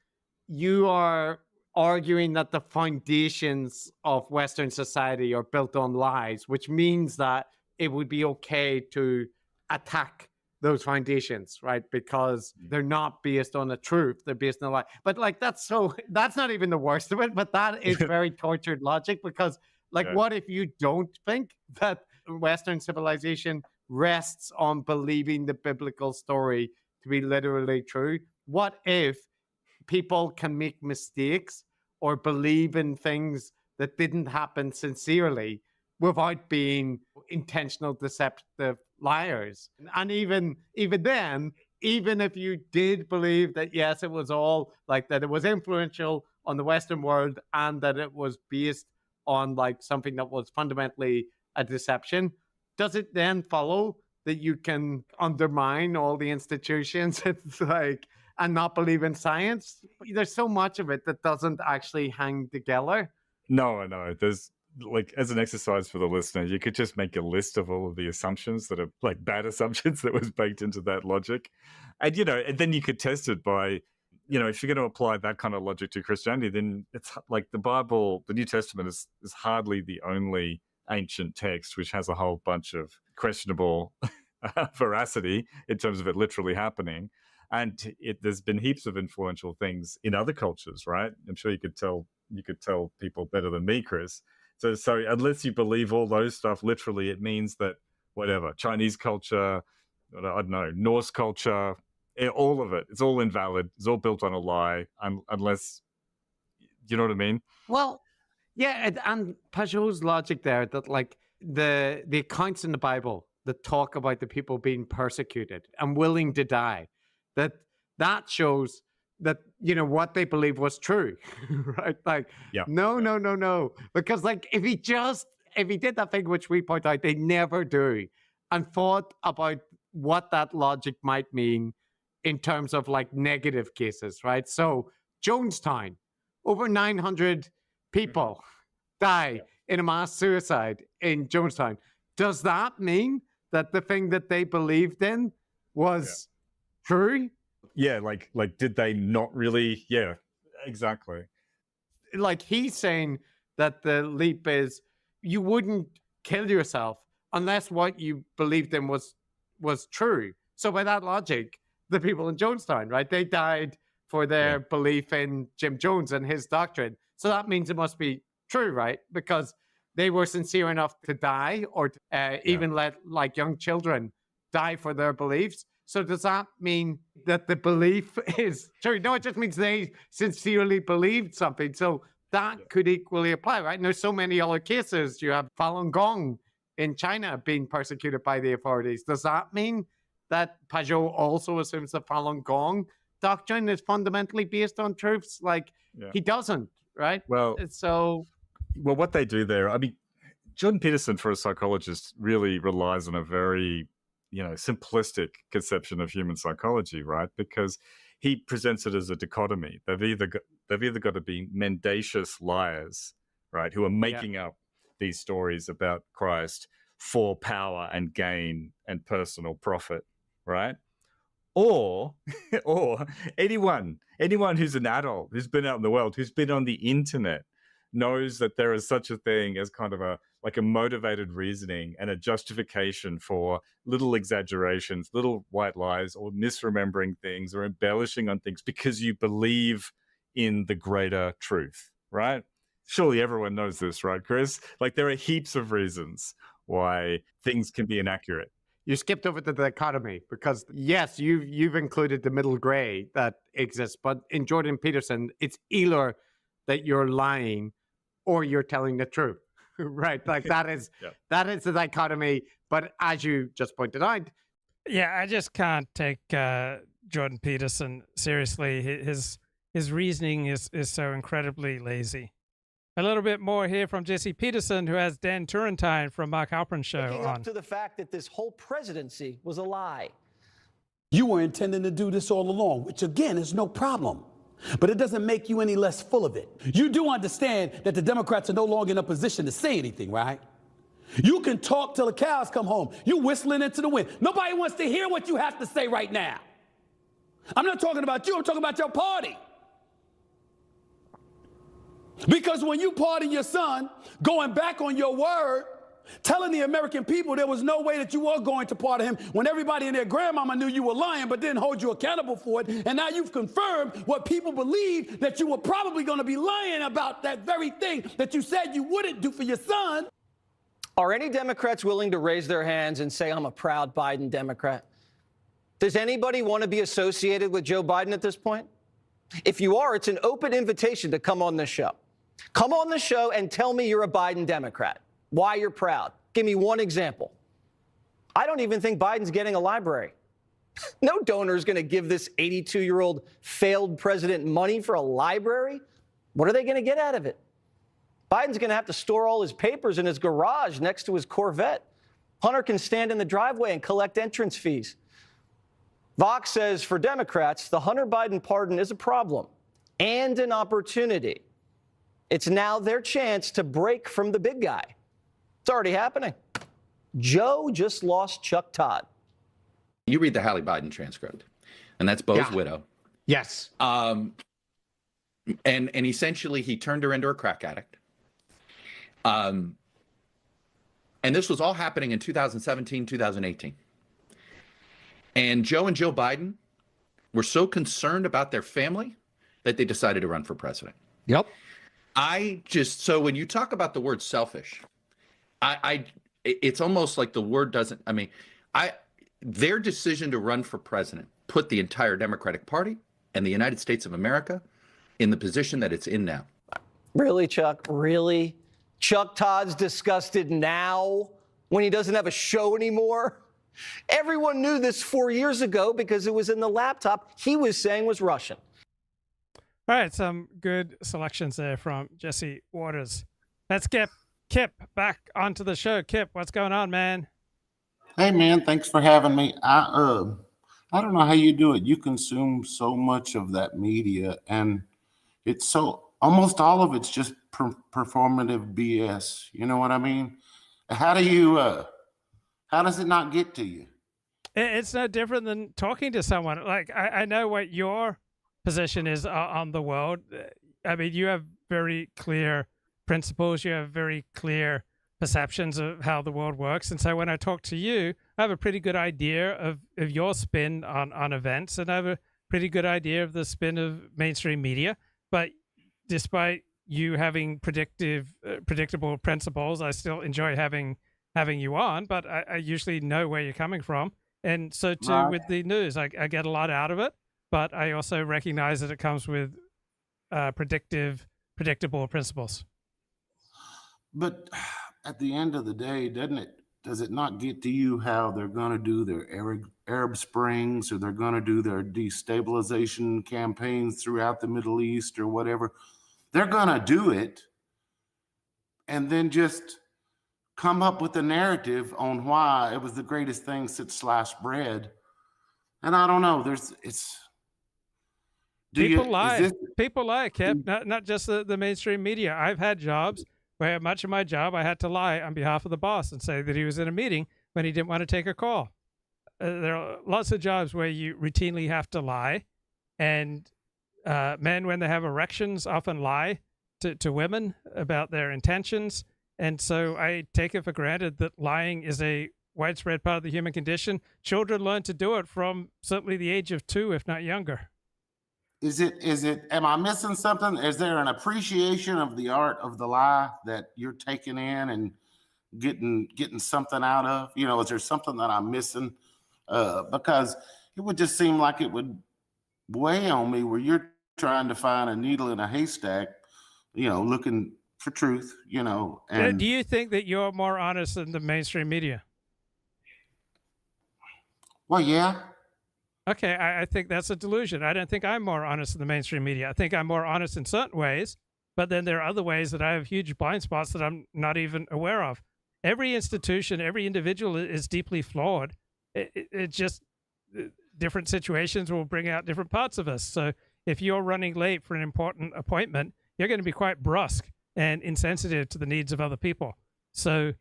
you are arguing that the foundations of Western society are built on lies, which means that it would be okay to attack those foundations, right? Because they're not based on the truth, they're based on a lie. But like, that's not even the worst of it, but that is very tortured logic, because like, what if you don't think that Western civilization rests on believing the biblical story to be literally true? What if people can make mistakes or believe in things that didn't happen sincerely without being intentional, deceptive liars? And even then, even if you did believe that, yes, it was all like that, it was influential on the Western world and that it was based on like something that was fundamentally a deception, does it then follow that you can undermine all the institutions it's like and not believe in science? There's so much of it that doesn't actually hang together. No, there's like, as an exercise for the listener, you could just make a list of all of the assumptions that are like bad assumptions that was baked into that logic. And, and then you could test it by, if you're going to apply that kind of logic to Christianity, then it's like the Bible, the New Testament is hardly the only ancient text which has a whole bunch of questionable veracity in terms of it literally happening. And there's been heaps of influential things in other cultures, right? I'm sure you could tell people better than me, Chris. So unless you believe all those stuff literally, it means that whatever, Chinese culture, I don't know, Norse culture, all of it, it's all invalid. It's all built on a lie, unless, you know what I mean? Well, yeah, and Pajot's logic there, that like the accounts in the Bible that talk about the people being persecuted and willing to die, that shows that, what they believe was true, right? Like, no. Because like, if he did that thing, which we point out, they never do, and thought about what that logic might mean in terms of like negative cases, right? So Jonestown, over 900 people die in a mass suicide in Jonestown. Does that mean that the thing that they believed in was true? Yeah, like did they not really? Yeah, exactly. Like, he's saying that the leap is you wouldn't kill yourself unless what you believed in was true. So by that logic, the people in Jonestown, right, they died for their belief in Jim Jones and his doctrine. So that means it must be true, right? Because they were sincere enough to die, or even let like young children die for their beliefs. So does that mean that the belief is true? No, it just means they sincerely believed something. So that could equally apply, right? And there's so many other cases. You have Falun Gong in China being persecuted by the authorities. Does that mean that Pajot also assumes the Falun Gong doctrine is fundamentally based on truths? Like, he doesn't, right? Well, what they do there, I mean, Jordan Peterson, for a psychologist, really relies on a very simplistic conception of human psychology, right? Because he presents it as a dichotomy. They've either got to be mendacious liars, right, who are making up these stories about Christ for power and gain and personal profit, right? Or anyone who's an adult, who's been out in the world, who's been on the internet, knows that there is such a thing as kind of a motivated reasoning and a justification for little exaggerations, little white lies, or misremembering things or embellishing on things because you believe in the greater truth, right? Surely everyone knows this, right, Chris? Like, there are heaps of reasons why things can be inaccurate. You skipped over the dichotomy because, yes, you've included the middle gray that exists, but in Jordan Peterson, it's either that you're lying or you're telling the truth, right? Like, that is the dichotomy. But as you just pointed out, I just can't take Jordan Peterson seriously. His reasoning is so incredibly lazy. A little bit more here from Jesse Peterson, who has Dan Turrentine from Mark Halperin's show Picking on. up to the fact that this whole presidency was a lie. You were intending to do this all along, which again is no problem. But it doesn't make you any less full of it. You do understand that the Democrats are no longer in a position to say anything, right? You can talk till the cows come home. You're whistling into the wind. Nobody wants to hear what you have to say right now. I'm not talking about you, I'm talking about your party. Because when you pardon your son, going back on your word, telling the American people there was no way that you were going to pardon him when everybody and their grandmama knew you were lying but didn't hold you accountable for it, and now you've confirmed what people believed, that you were probably going to be lying about that very thing that you said you wouldn't do for your son. Are any Democrats willing to raise their hands and say, I'm a proud Biden Democrat? Does anybody want to be associated with Joe Biden at this point? If you are, it's an open invitation to come on this show. Come on the show and tell me you're a Biden Democrat, why you're proud. Give me one example. I don't even think Biden's getting a library. No donor is going to give this 82-year-old failed president money for a library. What are they going to get out of it? Biden's going to have to store all his papers in his garage next to his Corvette. Hunter can stand in the driveway and collect entrance fees. Vox says for Democrats, the Hunter Biden pardon is a problem and an opportunity. It's now their chance to break from the big guy. It's already happening. Joe just lost Chuck Todd. You read the Hallie Biden transcript, and that's Bo's widow. Yes. And essentially he turned her into a crack addict. And this was all happening in 2017, 2018. And Joe and Joe Biden were so concerned about their family that they decided to run for president. Yep. So when you talk about the word selfish, it's almost like the word doesn't, their decision to run for president put the entire Democratic Party and the United States of America in the position that it's in now. Really, Chuck? Really? Chuck Todd's disgusted now when he doesn't have a show anymore? Everyone knew this 4 years ago because it was in the laptop he was saying was Russian. All right, some good selections there from Jesse Waters. Let's get Kip back onto the show. Kip, what's going on, man? Hey, man, thanks for having me. I don't know how you do it. You consume so much of that media, and it's so almost all of it's just performative BS. You know what I mean? How do you? How does it not get to you? It's no different than talking to someone. Like I know what your position is on the world. I mean, you have very clear principles. You have very clear perceptions of how the world works. And so when I talk to you, I have a pretty good idea of your spin on events, and I have a pretty good idea of the spin of mainstream media. But despite you having predictable principles, I still enjoy having you on, but I usually know where you're coming from. And so too with the news, I get a lot out of it, but I also recognize that it comes with predictable principles. But at the end of the day, does it not get to you how they're going to do their Arab Springs, or they're going to do their destabilization campaigns throughout the Middle East or whatever? They're going to do it and then just come up with a narrative on why it was the greatest thing since sliced bread. And I don't know, People lie, Kip, not just the mainstream media. I've had jobs where much of my job I had to lie on behalf of the boss and say that he was in a meeting when he didn't want to take a call. There are lots of jobs where you routinely have to lie, and men, when they have erections, often lie to women about their intentions. And so I take it for granted that lying is a widespread part of the human condition. Children learn to do it from certainly the age of 2, if not younger. Am I missing something? Is there an appreciation of the art of the lie that you're taking in and getting something out of? You know, is there something that I'm missing? Because it would just seem like it would weigh on me where you're trying to find a needle in a haystack, looking for truth, And do you think that you're more honest than the mainstream media? Well, yeah. Okay, I think that's a delusion. I don't think I'm more honest than the mainstream media. I think I'm more honest in certain ways, but then there are other ways that I have huge blind spots that I'm not even aware of. Every institution, every individual is deeply flawed. It just different situations will bring out different parts of us. So if you're running late for an important appointment, you're going to be quite brusque and insensitive to the needs of other people. So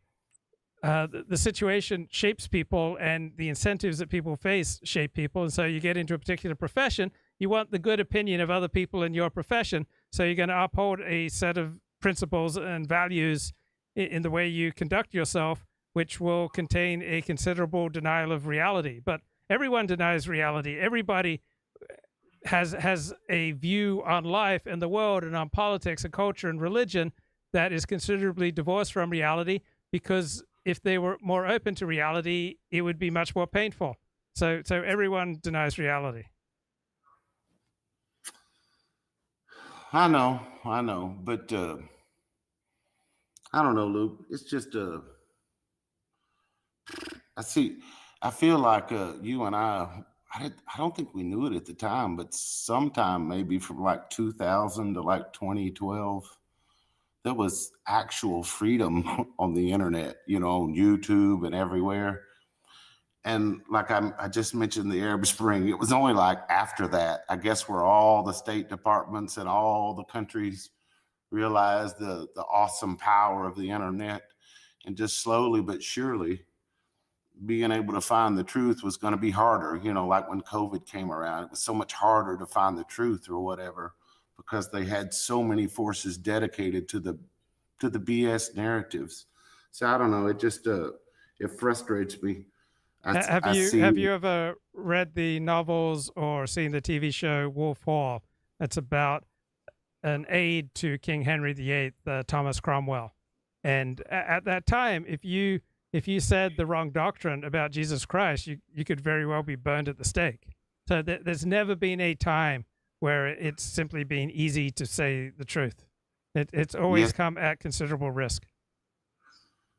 the situation shapes people, and the incentives that people face shape people. And so you get into a particular profession, you want the good opinion of other people in your profession. So you're going to uphold a set of principles and values in the way you conduct yourself, which will contain a considerable denial of reality. But everyone denies reality. Everybody has a view on life and the world and on politics and culture and religion that is considerably divorced from reality, because if they were more open to reality, it would be much more painful. So everyone denies reality. I know, but I don't know, Luke. It's just I feel like you and I don't think we knew it at the time, but sometime maybe from like 2000 to like 2012, there was actual freedom on the internet, on YouTube and everywhere. And like I just mentioned the Arab Spring, it was only like after that, I guess, where all the state departments and all the countries realized the awesome power of the internet, and just slowly but surely being able to find the truth was going to be harder. Like when COVID came around, it was so much harder to find the truth or whatever, because they had so many forces dedicated to the BS narratives. So I don't know. It just it frustrates me. Have you ever read the novels or seen the TV show Wolf Hall? It's about an aide to King Henry VIII, Thomas Cromwell. And at that time, if you said the wrong doctrine about Jesus Christ, you could very well be burned at the stake. So there's never been a time where it's simply been easy to say the truth. It's always come at considerable risk.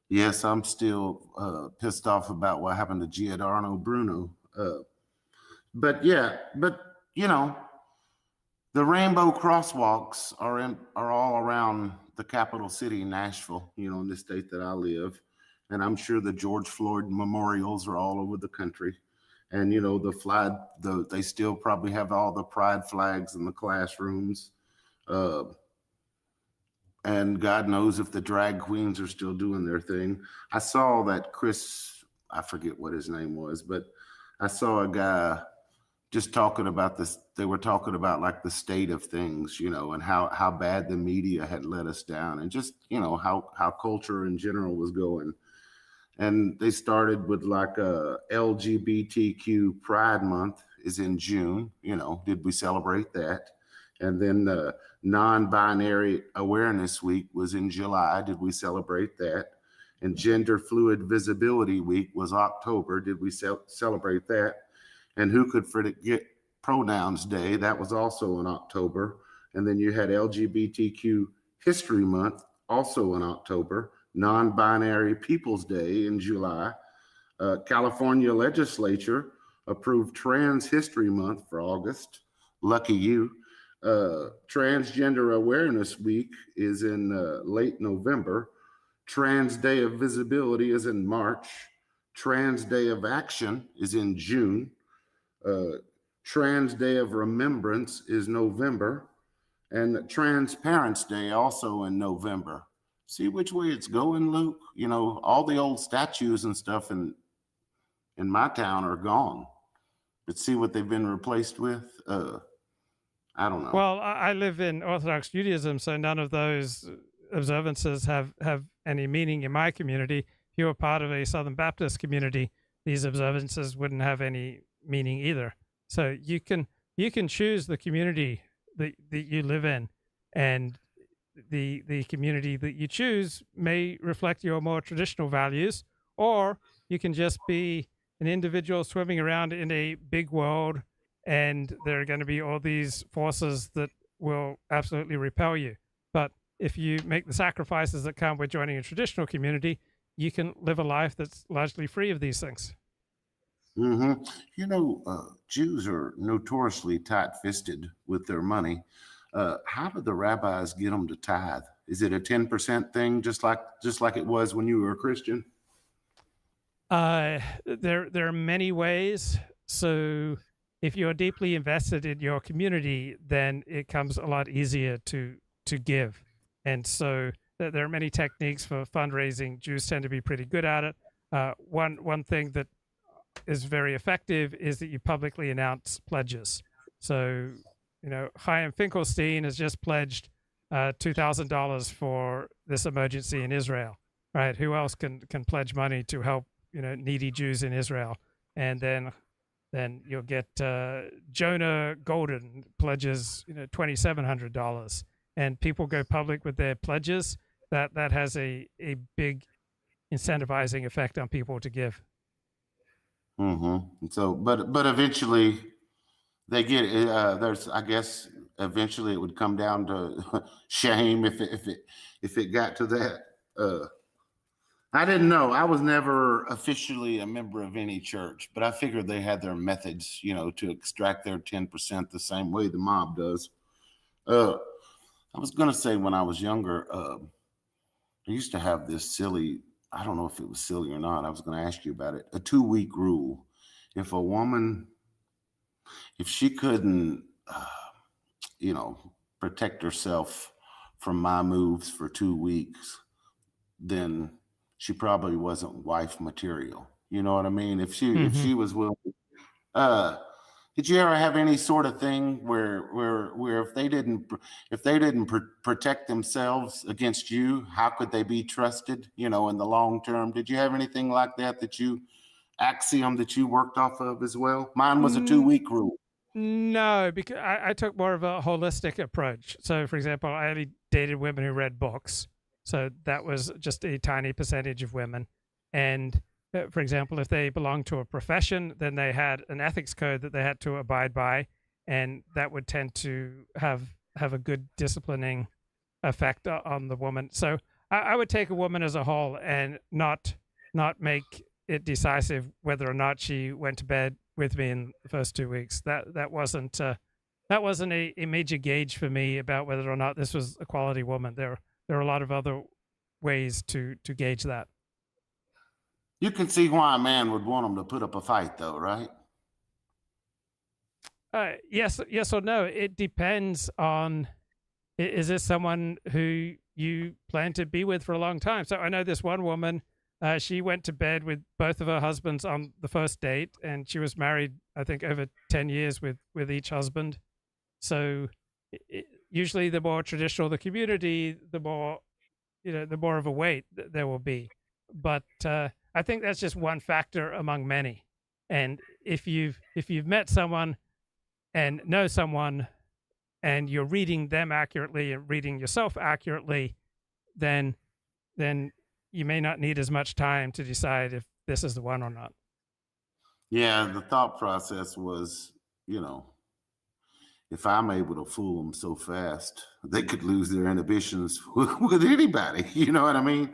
Yes, I'm still pissed off about what happened to Giordano Bruno. But the rainbow crosswalks are all around the capital city, Nashville, in the state that I live. And I'm sure the George Floyd memorials are all over the country. And, they still probably have all the pride flags in the classrooms. And God knows if the drag queens are still doing their thing. I saw that I forget what his name was, but I saw a guy just talking about this. They were talking about like the state of things, and how bad the media had let us down, and just, how culture in general was going. And they started with like LGBTQ Pride Month is in June. Did we celebrate that? And then Non-Binary Awareness Week was in July. Did we celebrate that? And Gender Fluid Visibility Week was October. Did we celebrate that? And Who Could Forget Pronouns Day, that was also in October. And then you had LGBTQ History Month, also in October. Non-Binary Peoples Day in July. California Legislature approved Trans History Month for August. Lucky you. Transgender Awareness Week is in late November. Trans Day of Visibility is in March. Trans Day of Action is in June. Trans Day of Remembrance is November. And Transparence Day also in November. See which way it's going, Luke? All the old statues and stuff in my town are gone. But see what they've been replaced with? I don't know. Well, I live in Orthodox Judaism, so none of those observances have any meaning in my community. If you were part of a Southern Baptist community, these observances wouldn't have any meaning either. So you can choose the community that you live in, and the community that you choose may reflect your more traditional values, or you can just be an individual swimming around in a big world, and there are going to be all these forces that will absolutely repel you. But if you make the sacrifices that come with joining a traditional community, you can live a life that's largely free of these things. Mm-hmm. Jews are notoriously tight-fisted with their money. How do the rabbis get them to tithe? Is it a 10% thing, just like it was when you were a Christian? There are many ways. So if you're deeply invested in your community, then it comes a lot easier to give. And so there are many techniques for fundraising. Jews tend to be pretty good at it. One thing that is very effective is that you publicly announce pledges. So, Chaim Finkelstein has just pledged $2,000 for this emergency in Israel, right? Who else can pledge money to help, needy Jews in Israel? And then you'll get Jonah Golden pledges, $2,700, and people go public with their pledges. That has a big incentivizing effect on people to give. Mm-hmm. So, but eventually they get there's, I guess, eventually it would come down to shame if it got to that. I didn't know. I was never officially a member of any church, but I figured they had their methods, to extract their 10% the same way the mob does. I was gonna say when I was younger, I used to have this silly, I don't know if it was silly or not, I was going to ask you about it, a 2-week rule. If a woman, if she couldn't, protect herself from my moves for 2 weeks, then she probably wasn't wife material. You know what I mean? If she was willing, did you ever have any sort of thing where if they didn't protect themselves against you, how could they be trusted, in the long term? Did you have anything like that axiom that you worked off of as well? Mine was a 2-week rule. No, because I took more of a holistic approach. So, for example, I only dated women who read books. So that was just a tiny percentage of women. And for example, if they belonged to a profession, then they had an ethics code that they had to abide by, and that would tend to have a good disciplining effect on the woman. So I would take a woman as a whole and not make it decisive whether or not she went to bed with me in the first 2 weeks. That wasn't a major gauge for me about whether or not this was a quality woman. There are a lot of other ways to gauge that. You can see why a man would want them to put up a fight, though, right? Yes or no. It depends on, is this someone who you plan to be with for a long time? So I know this one woman, she went to bed with both of her husbands on the first date, and she was married, I think, over 10 years with each husband. So usually the more traditional the community, the more of a weight there will be. But I think that's just one factor among many. And if you've met someone and know someone, and you're reading them accurately and reading yourself accurately, then you may not need as much time to decide if this is the one or not. Yeah, the thought process was, if I'm able to fool them so fast, they could lose their inhibitions with anybody. You know what I mean?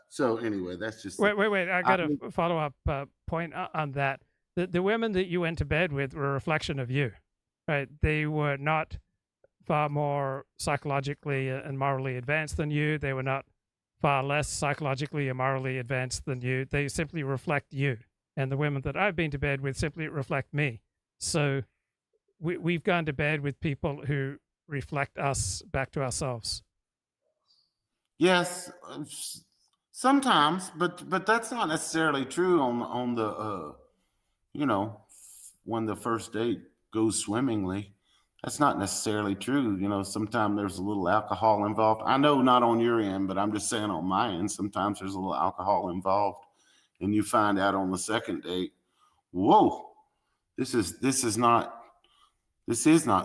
So anyway, that's just... Wait. I got a follow-up point on that. The women that you went to bed with were a reflection of you, right? They were not far more psychologically and morally advanced than you. They were not far less psychologically and morally advanced than you. They simply reflect you. And the women that I've been to bed with simply reflect me. So we've gone to bed with people who reflect us back to ourselves. Yes, sometimes, but that's not necessarily true on the when the first date goes swimmingly. That's not necessarily true. Sometimes there's a little alcohol involved. I know not on your end, but I'm just saying on my end, sometimes there's a little alcohol involved, and you find out on the second date, whoa, this is not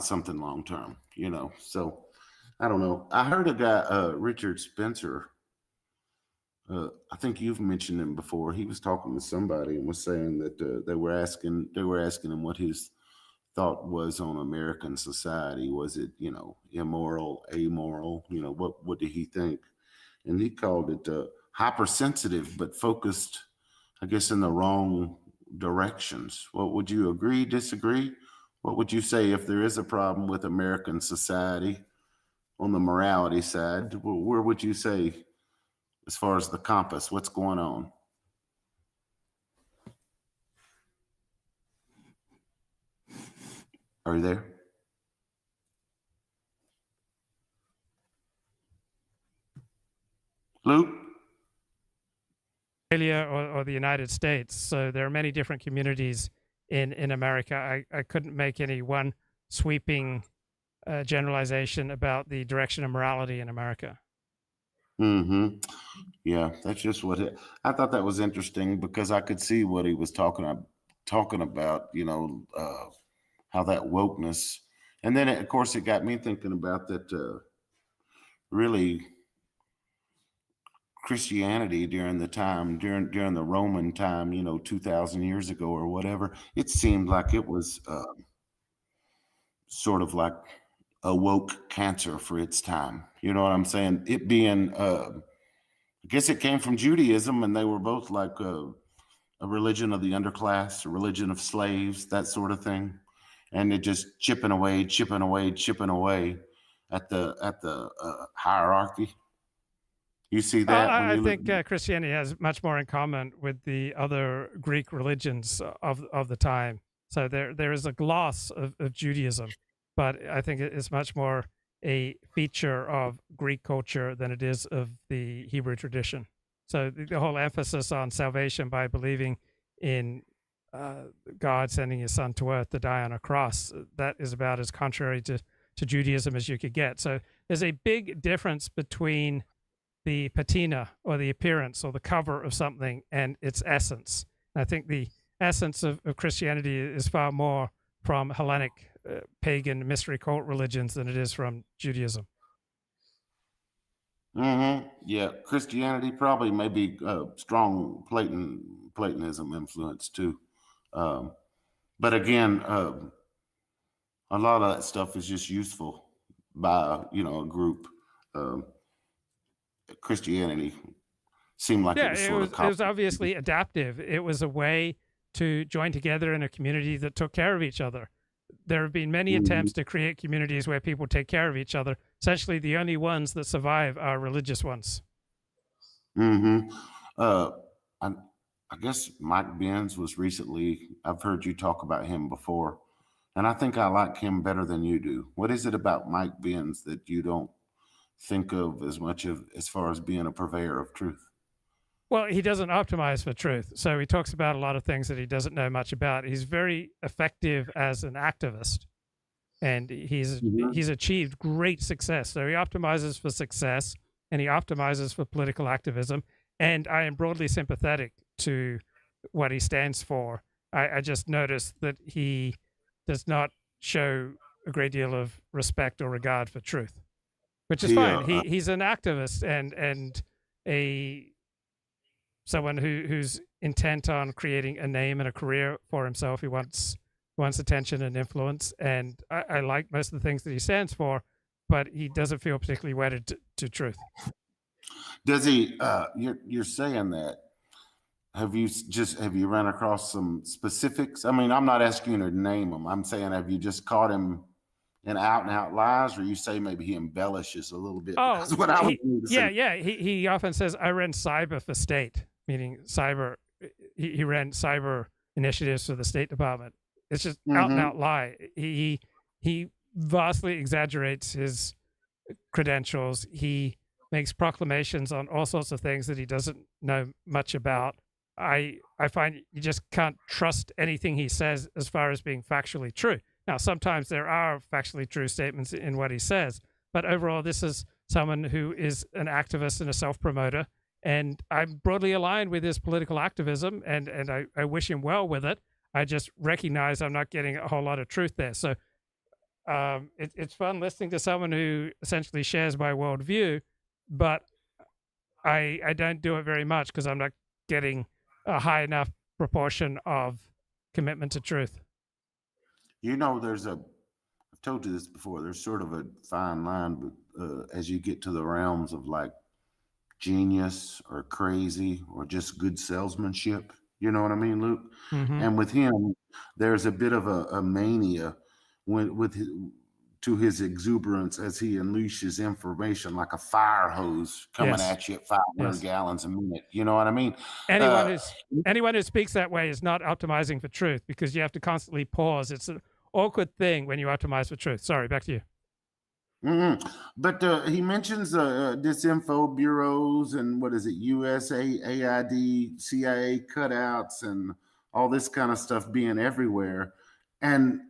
something long term. So I don't know. I heard a guy, Richard Spencer. I think you've mentioned him before. He was talking to somebody and was saying that they were asking him what his thought was on American society. Was it, immoral, amoral? What did he think? And he called it hypersensitive, but focused, I guess, in the wrong directions. What would you agree, disagree? What would you say if there is a problem with American society on the morality side? Where would you say, as far as the compass, what's going on? Are you there? Luke? Australia or the United States. So there are many different communities in America. I couldn't make any one sweeping generalization about the direction of morality in America. Mm-hmm. Yeah, that's just what I thought that was interesting because I could see what he was talking about, how that wokeness. And then, of course, it got me thinking about that really Christianity during the Roman time, 2,000 years ago or whatever, it seemed like it was sort of like a woke cancer for its time. You know what I'm saying? It being, I guess it came from Judaism, and they were both like a religion of the underclass, a religion of slaves, that sort of thing. And it just chipping away at the hierarchy. You see that? I think Christianity has much more in common with the other Greek religions of the time. So there is a gloss of Judaism, but I think it's much more a feature of Greek culture than it is of the Hebrew tradition. So the whole emphasis on salvation by believing in God sending his son to earth to die on a cross, that is about as contrary to Judaism as you could get. So there's a big difference between the patina or the appearance or the cover of something and its essence. And I think the essence of Christianity is far more from Hellenic pagan mystery cult religions than it is from Judaism. Mm-hmm. Yeah, Christianity probably maybe strong Platonism influence too. But again, a lot of that stuff is just useful by a group. Christianity seemed like it was sort of it was obviously adaptive. It was a way to join together in a community that took care of each other. There have been many attempts to create communities where people take care of each other. Essentially, the only ones that survive are religious ones. Mm-hmm. I guess Mike Benz was recently, I've heard you talk about him before, and I think I like him better than you do. What is it about Mike Benz that you don't think of as much of as far as being a purveyor of truth? Well, he doesn't optimize for truth. So he talks about a lot of things that he doesn't know much about. He's very effective as an activist, and he's achieved great success. So he optimizes for success, and he optimizes for political activism. And I am broadly sympathetic to what he stands for. I just noticed that he does not show a great deal of respect or regard for truth, which is fine. He's an activist and someone who's intent on creating a name and a career for himself. He wants attention and influence, and I like most of the things that he stands for, but he doesn't feel particularly wedded to truth. Does he? You're saying that. Have you run across some specifics? I mean, I'm not asking you to name them. I'm saying, have you just caught him in out and out lies, or you say maybe he embellishes a little bit? Oh, yeah. He often says, "I ran cyber for state," meaning cyber. He ran cyber initiatives for the State Department. It's just out and out lie. He vastly exaggerates his credentials. He makes proclamations on all sorts of things that he doesn't know much about. I find you just can't trust anything he says as far as being factually true. Now, sometimes there are factually true statements in what he says, but overall, this is someone who is an activist and a self-promoter, and I'm broadly aligned with his political activism, and I wish him well with it. I just recognize I'm not getting a whole lot of truth there. So it's fun listening to someone who essentially shares my worldview, but I don't do it very much because I'm not getting a high enough proportion of commitment to truth. I've told you this before, there's sort of a fine line as you get to the realms of like genius or crazy or just good salesmanship. You know what I mean, Luke? Mm-hmm. And with him, there's a bit of a mania to his exuberance as he unleashes information like a fire hose coming at you at 500 gallons a minute. You know what I mean? Anyone who speaks that way is not optimizing for truth, because you have to constantly pause. It's awkward thing when you optimize for truth. Sorry, back to you. But he mentions disinfo bureaus and what is it, USAID, CIA cutouts and all this kind of stuff being everywhere. And,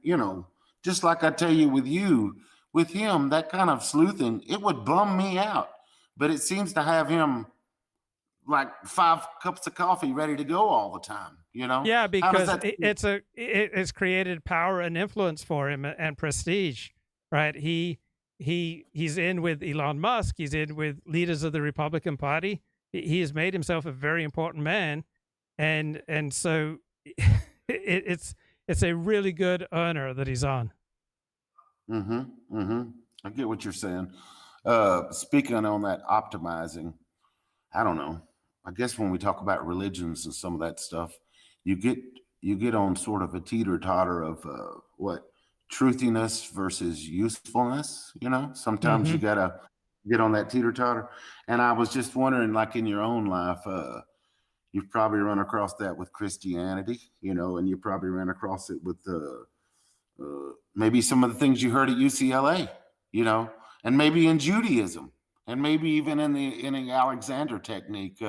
just like I tell you with him, that kind of sleuthing, it would bum me out. But it seems to have him like 5 cups of coffee ready to go all the time, Yeah, because it's created power and influence for him and prestige, right? He's in with Elon Musk. He's in with leaders of the Republican Party. He has made himself a very important man, and so it's a really good earner that he's on. I get what you're saying. Speaking on that optimizing, I don't know. I guess when we talk about religions and some of that stuff, you get on sort of a teeter-totter of truthiness versus usefulness. Sometimes you gotta get on that teeter-totter. And I was just wondering, like in your own life, you've probably run across that with Christianity, and you probably ran across it with maybe some of the things you heard at UCLA, and maybe in Judaism, and maybe even in the Alexander technique.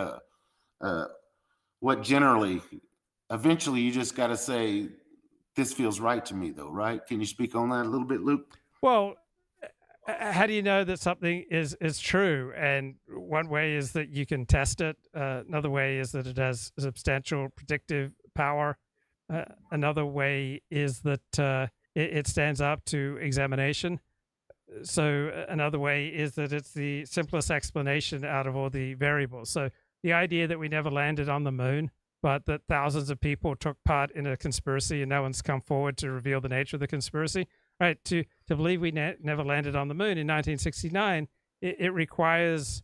What generally, eventually, you just got to say, this feels right to me, though, right? Can you speak on that a little bit, Luke? Well, how do you know that something is true? And one way is that you can test it. Another way is that it has substantial predictive power. Another way is that it stands up to examination. So another way is that it's the simplest explanation out of all the variables. So the idea that we never landed on the moon, but that thousands of people took part in a conspiracy and no one's come forward to reveal the nature of the conspiracy. Right, to believe we never landed on the moon in 1969, it requires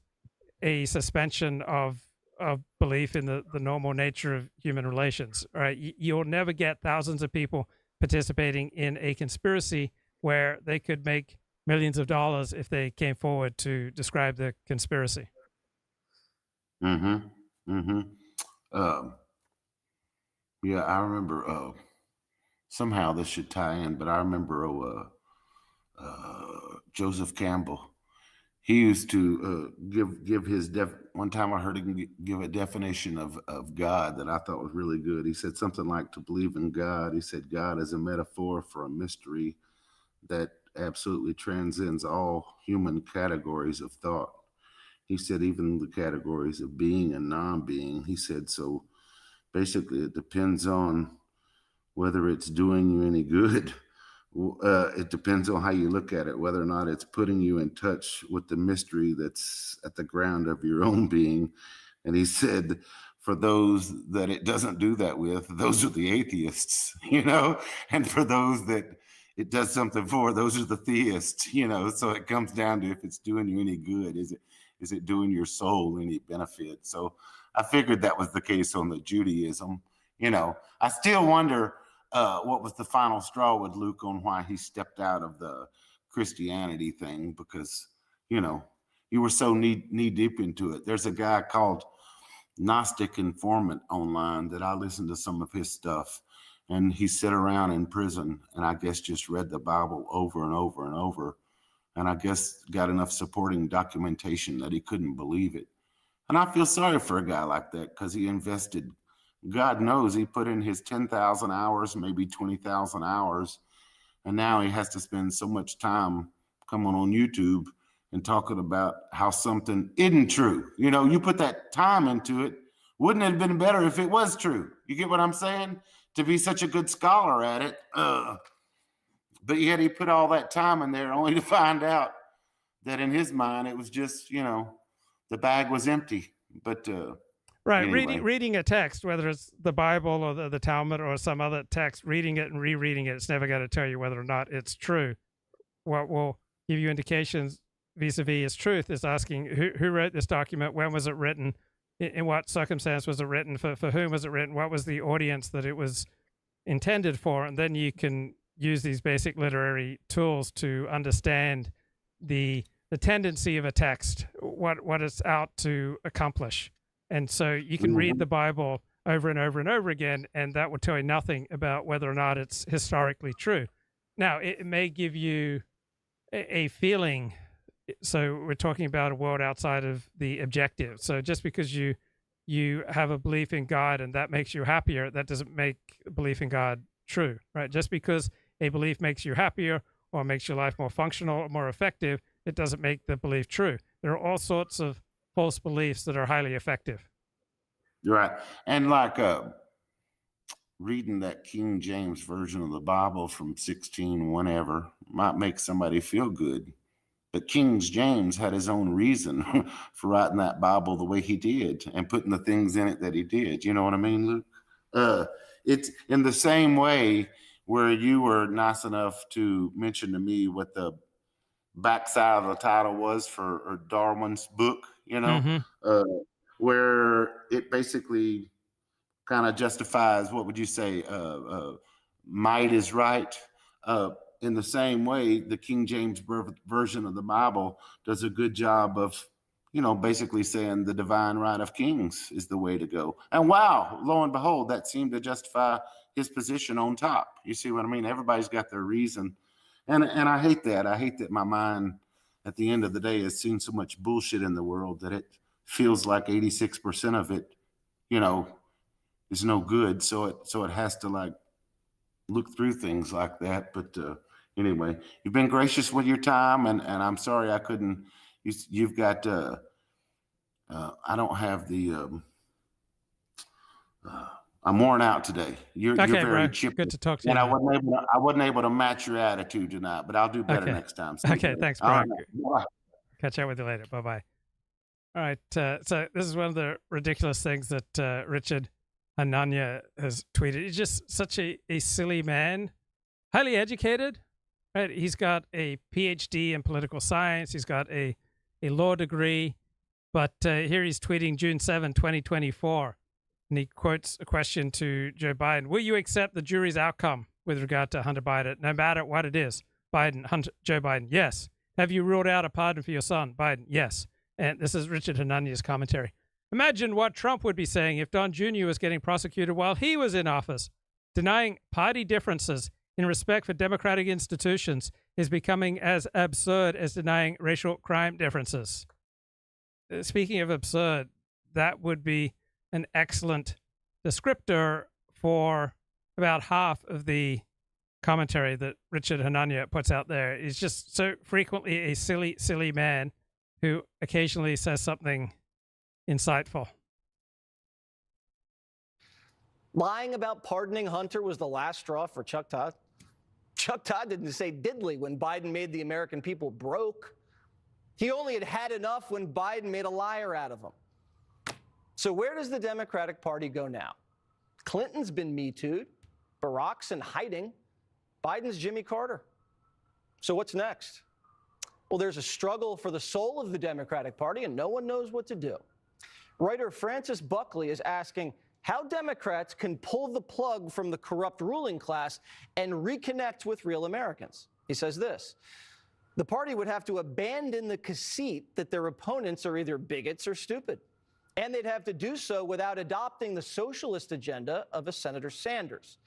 a suspension of belief in the normal nature of human relations. Right, you'll never get thousands of people participating in a conspiracy where they could make millions of dollars if they came forward to describe the conspiracy. Yeah, I remember. Somehow this should tie in, but I remember Joseph Campbell. He used to give his one time I heard him give a definition of God that I thought was really good. He said something like, to believe in God, he said, God is a metaphor for a mystery that absolutely transcends all human categories of thought. He said even the categories of being and non-being. He said, so basically it depends on whether it's doing you any good. It depends on how you look at it, whether or not it's putting you in touch with the mystery that's at the ground of your own being. And he said, for those that it doesn't do that with, those are the atheists, and for those that it does something for, those are the theists, so it comes down to if it's doing you any good, is it doing your soul any benefit? So I figured that was the case on the Judaism. I still wonder what was the final straw with Luke on why he stepped out of the Christianity thing, because, you were so knee deep into it. There's a guy called Gnostic Informant online that I listened to some of his stuff, and he sat around in prison and I guess just read the Bible over and over and over. And I guess got enough supporting documentation that he couldn't believe it. And I feel sorry for a guy like that because he invested, God knows he put in his 10,000 hours, maybe 20,000 hours. And now he has to spend so much time coming on YouTube and talking about how something isn't true. You put that time into it. Wouldn't it have been better if it was true? You get what I'm saying? To be such a good scholar at it. But yet he put all that time in there only to find out that in his mind, it was just, the bag was empty. But right, anyway. reading a text, whether it's the Bible or the Talmud or some other text, reading it and rereading it, it's never going to tell you whether or not it's true. What will give you indications vis-a-vis its truth is asking who wrote this document, when was it written, in what circumstance was it written, for whom was it written, what was the audience that it was intended for, and then you can use these basic literary tools to understand the tendency of a text, what it's out to accomplish. And so you can read the Bible over and over and over again, and that will tell you nothing about whether or not it's historically true. now, it may give you a feeling. So we're talking about a world outside of the objective. So just because you have a belief in God and that makes you happier, that doesn't make belief in God true, right? Just because a belief makes you happier or makes your life more functional or more effective, it doesn't make the belief true. There are all sorts of false beliefs that are highly effective. Right. And like reading that King James version of the Bible from 16 whenever might make somebody feel good. But King James had his own reason for writing that Bible the way he did and putting the things in it that he did. You know what I mean, Luke? It's in the same way where you were nice enough to mention to me what the backside of the title was for Darwin's book, you know, where it basically kind of justifies, what would you say, might is right. In the same way, the King James version of the Bible does a good job of, you know, basically saying the divine right of kings is the way to go. And wow, lo and behold, that seemed to justify his position on top. You see what I mean? Everybody's got their reason. And I hate that. I hate that my mind at the end of the day has seen so much bullshit in the world that it feels like 86% of it, you know, is no good. So it has to like look through things like that. But anyway, you've been gracious with your time, and I'm sorry I couldn't. You've got. I don't have the. I'm worn out today. You're very chippy. Good to talk to you. And I wasn't able to match your attitude tonight, but I'll do better next time. Okay, thanks, Brian. Catch up with you later. Bye-bye. All right, so this is one of the ridiculous things that Richard Hanania has tweeted. He's just such a silly man, highly educated, right? He's got a PhD in political science. He's got a law degree, but here he's tweeting June 7, 2024. And he quotes a question to Joe Biden. Will you accept the jury's outcome with regard to Hunter Biden, no matter what it is? Joe Biden, yes. Have you ruled out a pardon for your son? Biden, yes. And this is Richard Hanania's commentary. Imagine what Trump would be saying if Don Jr. was getting prosecuted while he was in office. Denying party differences in respect for democratic institutions is becoming as absurd as denying racial crime differences. Speaking of absurd, that would be an excellent descriptor for about half of the commentary that Richard Hanania puts out there. He's just so frequently a silly, silly man who occasionally says something insightful. Lying about pardoning Hunter was the last straw for Chuck Todd. Chuck Todd didn't say diddly when Biden made the American people broke. He only had enough when Biden made a liar out of him. So where does the Democratic Party go now? Clinton's been Me Too'd. Barack's in hiding. Biden's Jimmy Carter. So what's next? Well, there's a struggle for the soul of the Democratic Party, and no one knows what to do. Writer Francis Buckley is asking how Democrats can pull the plug from the corrupt ruling class and reconnect with real Americans. He says this: the party would have to abandon the conceit that their opponents are either bigots or stupid. And they'd have to do so without adopting the socialist agenda of a Senator Sanders.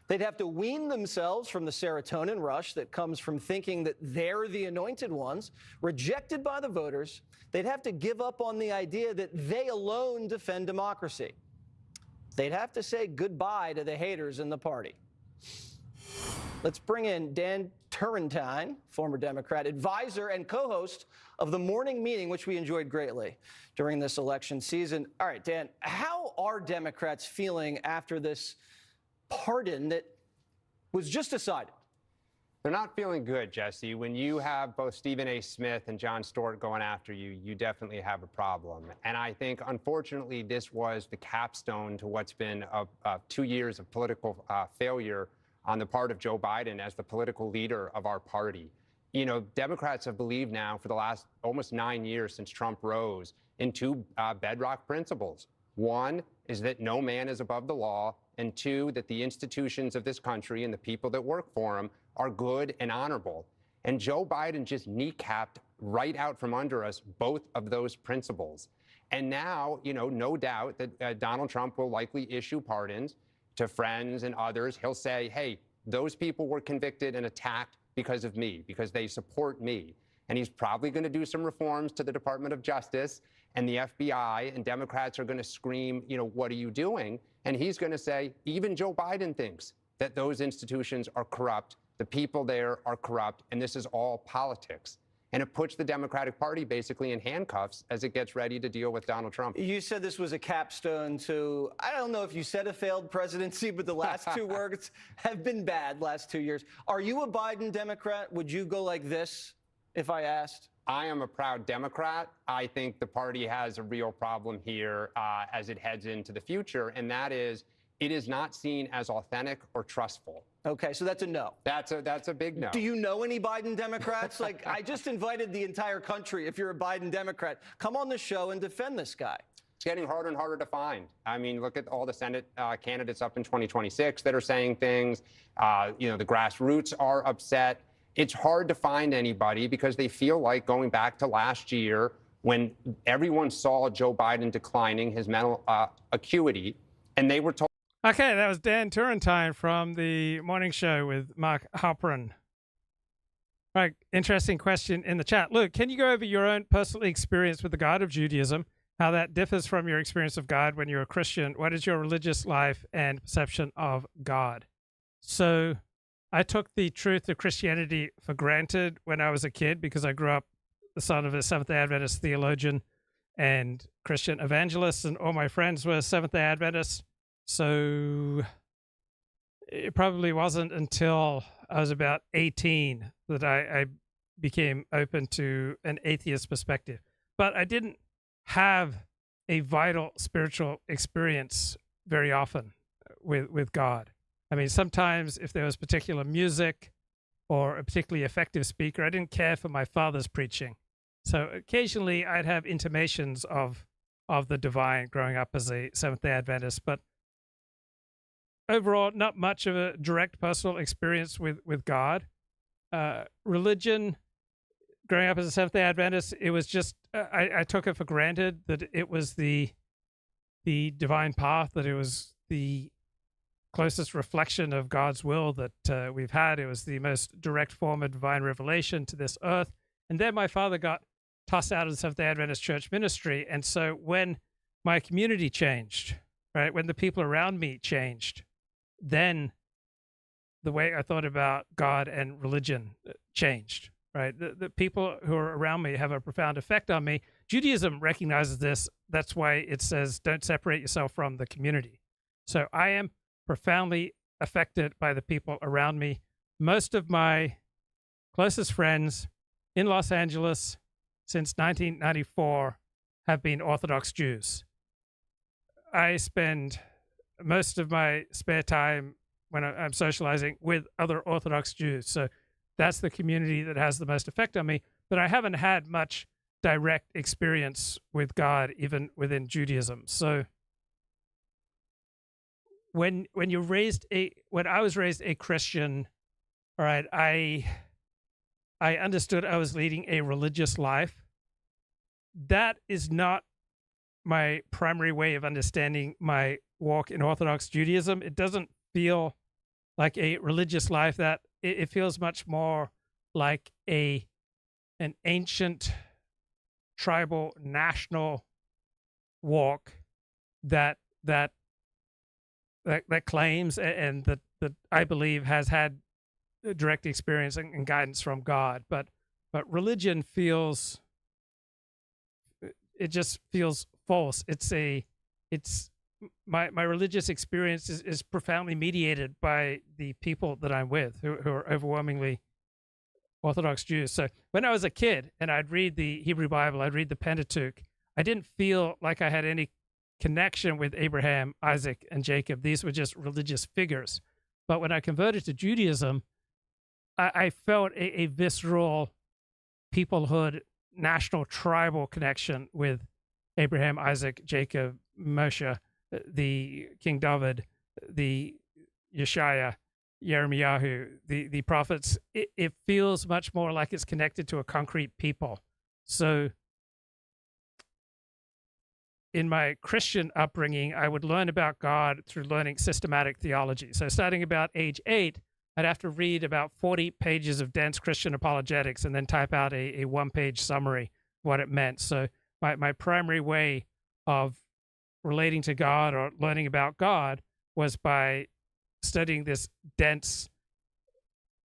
They'd have to wean themselves from the serotonin rush that comes from thinking that they're the anointed ones, rejected by the voters. They'd have to give up on the idea that they alone defend democracy. They'd have to say goodbye to the haters in the party. Let's bring in Dan Turrentine, former Democrat, advisor and co-host of the morning meeting, which we enjoyed greatly during this election season. All right, Dan, how are Democrats feeling after this pardon that was just decided? They're not feeling good, Jesse. When you have both Stephen A. Smith and Jon Stewart going after you, you definitely have a problem. And I think, unfortunately, this was the capstone to what's been 2 years of political failure on the part of Joe Biden as the political leader of our party. You know, Democrats have believed now for the last almost 9 years since Trump rose in two bedrock principles. One is that no man is above the law, and two, that the institutions of this country and the people that work for them are good and honorable. And Joe Biden just kneecapped right out from under us both of those principles. And now, you know, no doubt that Donald Trump will likely issue pardons to friends and others. He'll say, hey, those people were convicted and attacked because of me, because they support me. And he's probably going to do some reforms to the Department of Justice and the FBI, and Democrats are going to scream, you know, what are you doing? And he's going to say, even Joe Biden thinks that those institutions are corrupt, the people there are corrupt, and this is all politics. And it puts the Democratic Party basically in handcuffs as it gets ready to deal with Donald Trump. You said this was a capstone to, I don't know if you said a failed presidency, but the last 2 words have been bad last 2 years. Are you a Biden Democrat? Would you go like this if I asked? I am a proud Democrat. I think the party has a real problem here as it heads into the future, and that is it is not seen as authentic or trustful. Okay, so that's a no. That's a big no. Do you know any Biden Democrats? Like, I just invited the entire country, if you're a Biden Democrat, come on the show and defend this guy. It's getting harder and harder to find. I mean, look at all the Senate candidates up in 2026 that are saying things. You know, the grassroots are upset. It's hard to find anybody because they feel like going back to last year when everyone saw Joe Biden declining his mental acuity, and they were told. Okay, that was Dan Turrentine from the morning show with Mark Halperin. Right, interesting question in the chat. Luke, can you go over your own personal experience with the God of Judaism, how that differs from your experience of God when you're a Christian? What is your religious life and perception of God? So I took the truth of Christianity for granted when I was a kid because I grew up the son of a Seventh-day Adventist theologian and Christian evangelist, and all my friends were Seventh-day Adventists. So it probably wasn't until I was about 18 that I became open to an atheist perspective. But I didn't have a vital spiritual experience very often with God. I mean, sometimes if there was particular music or a particularly effective speaker, I didn't care for my father's preaching. So occasionally I'd have intimations of the divine growing up as a Seventh-day Adventist, but overall, not much of a direct personal experience with God. Religion, growing up as a Seventh-day Adventist, it was just, I took it for granted that it was the divine path, that it was the closest reflection of God's will that we've had. It was the most direct form of divine revelation to this earth. And then my father got tossed out of the Seventh-day Adventist church ministry. And so when my community changed, right, when the people around me changed, then the way I thought about God and religion changed, right? The people who are around me have a profound effect on me. Judaism recognizes this. That's why it says, don't separate yourself from the community. So I am profoundly affected by the people around me. Most of my closest friends in Los Angeles since 1994 have been Orthodox Jews. I spend most of my spare time when I'm socializing with other Orthodox Jews. So that's the community that has the most effect on me. But I haven't had much direct experience with God, even within Judaism. So when I was raised a Christian, all right, I understood I was leading a religious life. That is not my primary way of understanding my walk in Orthodox Judaism. It doesn't feel like a religious life. That it feels much more like an ancient tribal national walk that claims and that I believe has had direct experience and guidance from God. But religion just feels false. My religious experience is profoundly mediated by the people that I'm with, who are overwhelmingly Orthodox Jews. So when I was a kid and I'd read the Hebrew Bible, I'd read the Pentateuch, I didn't feel like I had any connection with Abraham, Isaac, and Jacob. These were just religious figures. But when I converted to Judaism, I felt a visceral peoplehood, national tribal connection with Abraham, Isaac, Jacob, Moshe, the King David, the Yeshaya, Yirmiyahu, the prophets. It feels much more like it's connected to a concrete people. So in my Christian upbringing, I would learn about God through learning systematic theology. So starting about age 8, I'd have to read about 40 pages of dense Christian apologetics and then type out a one-page summary of what it meant. So my primary way of relating to God or learning about God was by studying this dense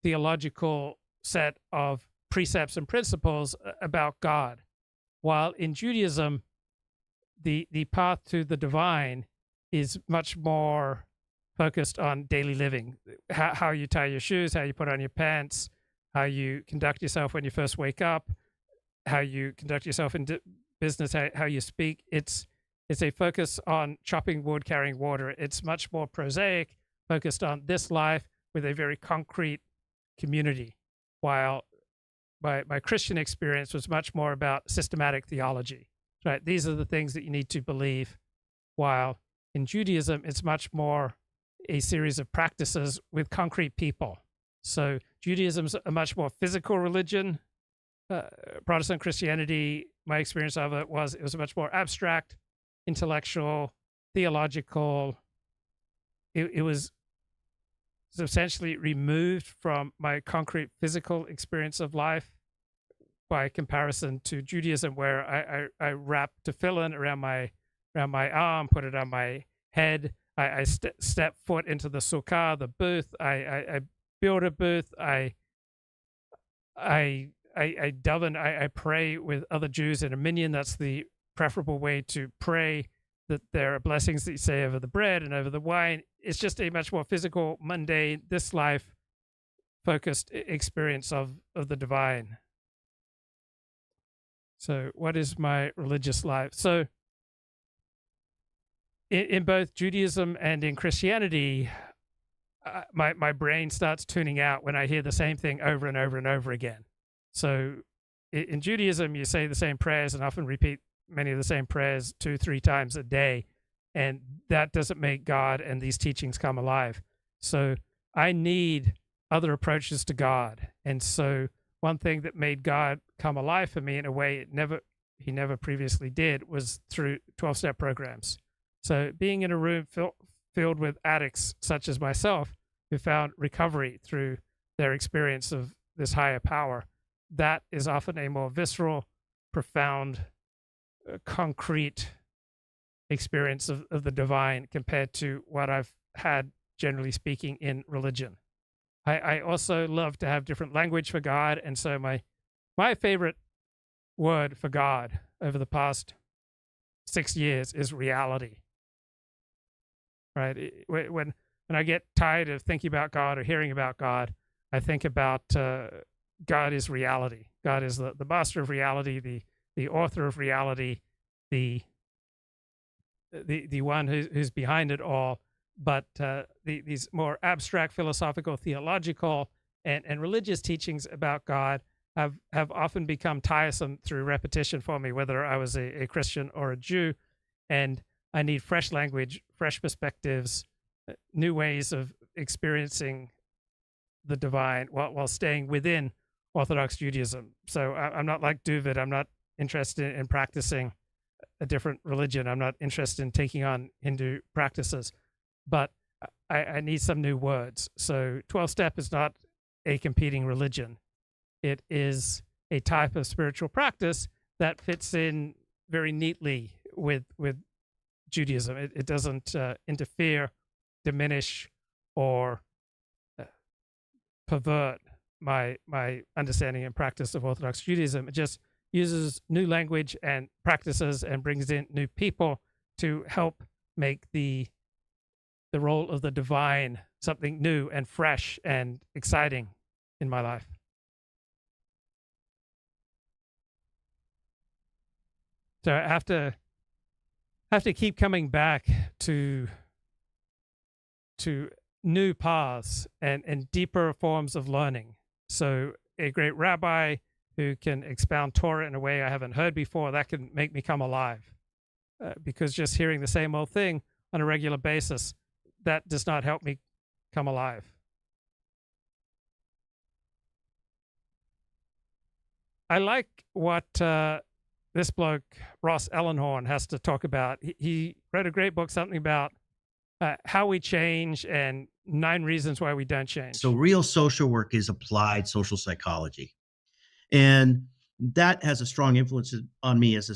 theological set of precepts and principles about God. While in Judaism, the path to the divine is much more focused on daily living, how you tie your shoes, how you put on your pants, how you conduct yourself when you first wake up, how you conduct yourself in business, how you speak. It's a focus on chopping wood, carrying water. It's much more prosaic, focused on this life with a very concrete community, while my Christian experience was much more about systematic theology. Right? These are the things that you need to believe, while in Judaism, it's much more a series of practices with concrete people. So Judaism's a much more physical religion. Protestant Christianity, my experience of it was a much more abstract, intellectual, theological. It was substantially removed from my concrete physical experience of life by comparison to Judaism, where I wrap tefillin around my arm, put it on my head. I step foot into the sukkah, the booth. I build a booth. I daven. I pray with other Jews in a minyan. That's the preferable way to pray, that there are blessings that you say over the bread and over the wine. It's just a much more physical, mundane, this life focused experience of the divine. So what is my religious life? So in both Judaism and in Christianity, my brain starts tuning out when I hear the same thing over and over and over again. So in Judaism, you say the same prayers and often repeat many of the same prayers 2-3 times a day, and that doesn't make God and these teachings come alive. So I need other approaches to God. And so one thing that made God come alive for me in a way he never previously did was through 12-step programs. So being in a room filled with addicts such as myself who found recovery through their experience of this higher power, that is often a more visceral, profound, concrete experience of the divine compared to what I've had, generally speaking, in religion. I also love to have different language for God, and so my favorite word for God over the past 6 years is reality. Right? When I get tired of thinking about God or hearing about God, I think about God is reality. God is the master of reality, the author of reality, the one who's behind it all. But these more abstract, philosophical, theological, and religious teachings about God have often become tiresome through repetition for me, whether I was a Christian or a Jew. And I need fresh language, fresh perspectives, new ways of experiencing the divine while staying within Orthodox Judaism. So I'm not like Duvid. I'm not interested in practicing a different religion. I'm not interested in taking on Hindu practices. But I need some new words. So 12-step is not a competing religion. It is a type of spiritual practice that fits in very neatly with Judaism. It doesn't interfere, diminish, or pervert my understanding and practice of Orthodox Judaism. It just uses new language and practices and brings in new people to help make the role of the divine something new and fresh and exciting in my life. So I have to keep coming back to new paths and deeper forms of learning. So a great rabbi who can expound Torah in a way I haven't heard before, that can make me come alive. Because just hearing the same old thing on a regular basis, that does not help me come alive. I like what this bloke, Ross Ellenhorn, has to talk about. He wrote a great book, something about how we change and 9 reasons why we don't change. So real social work is applied social psychology. And that has a strong influence on me as a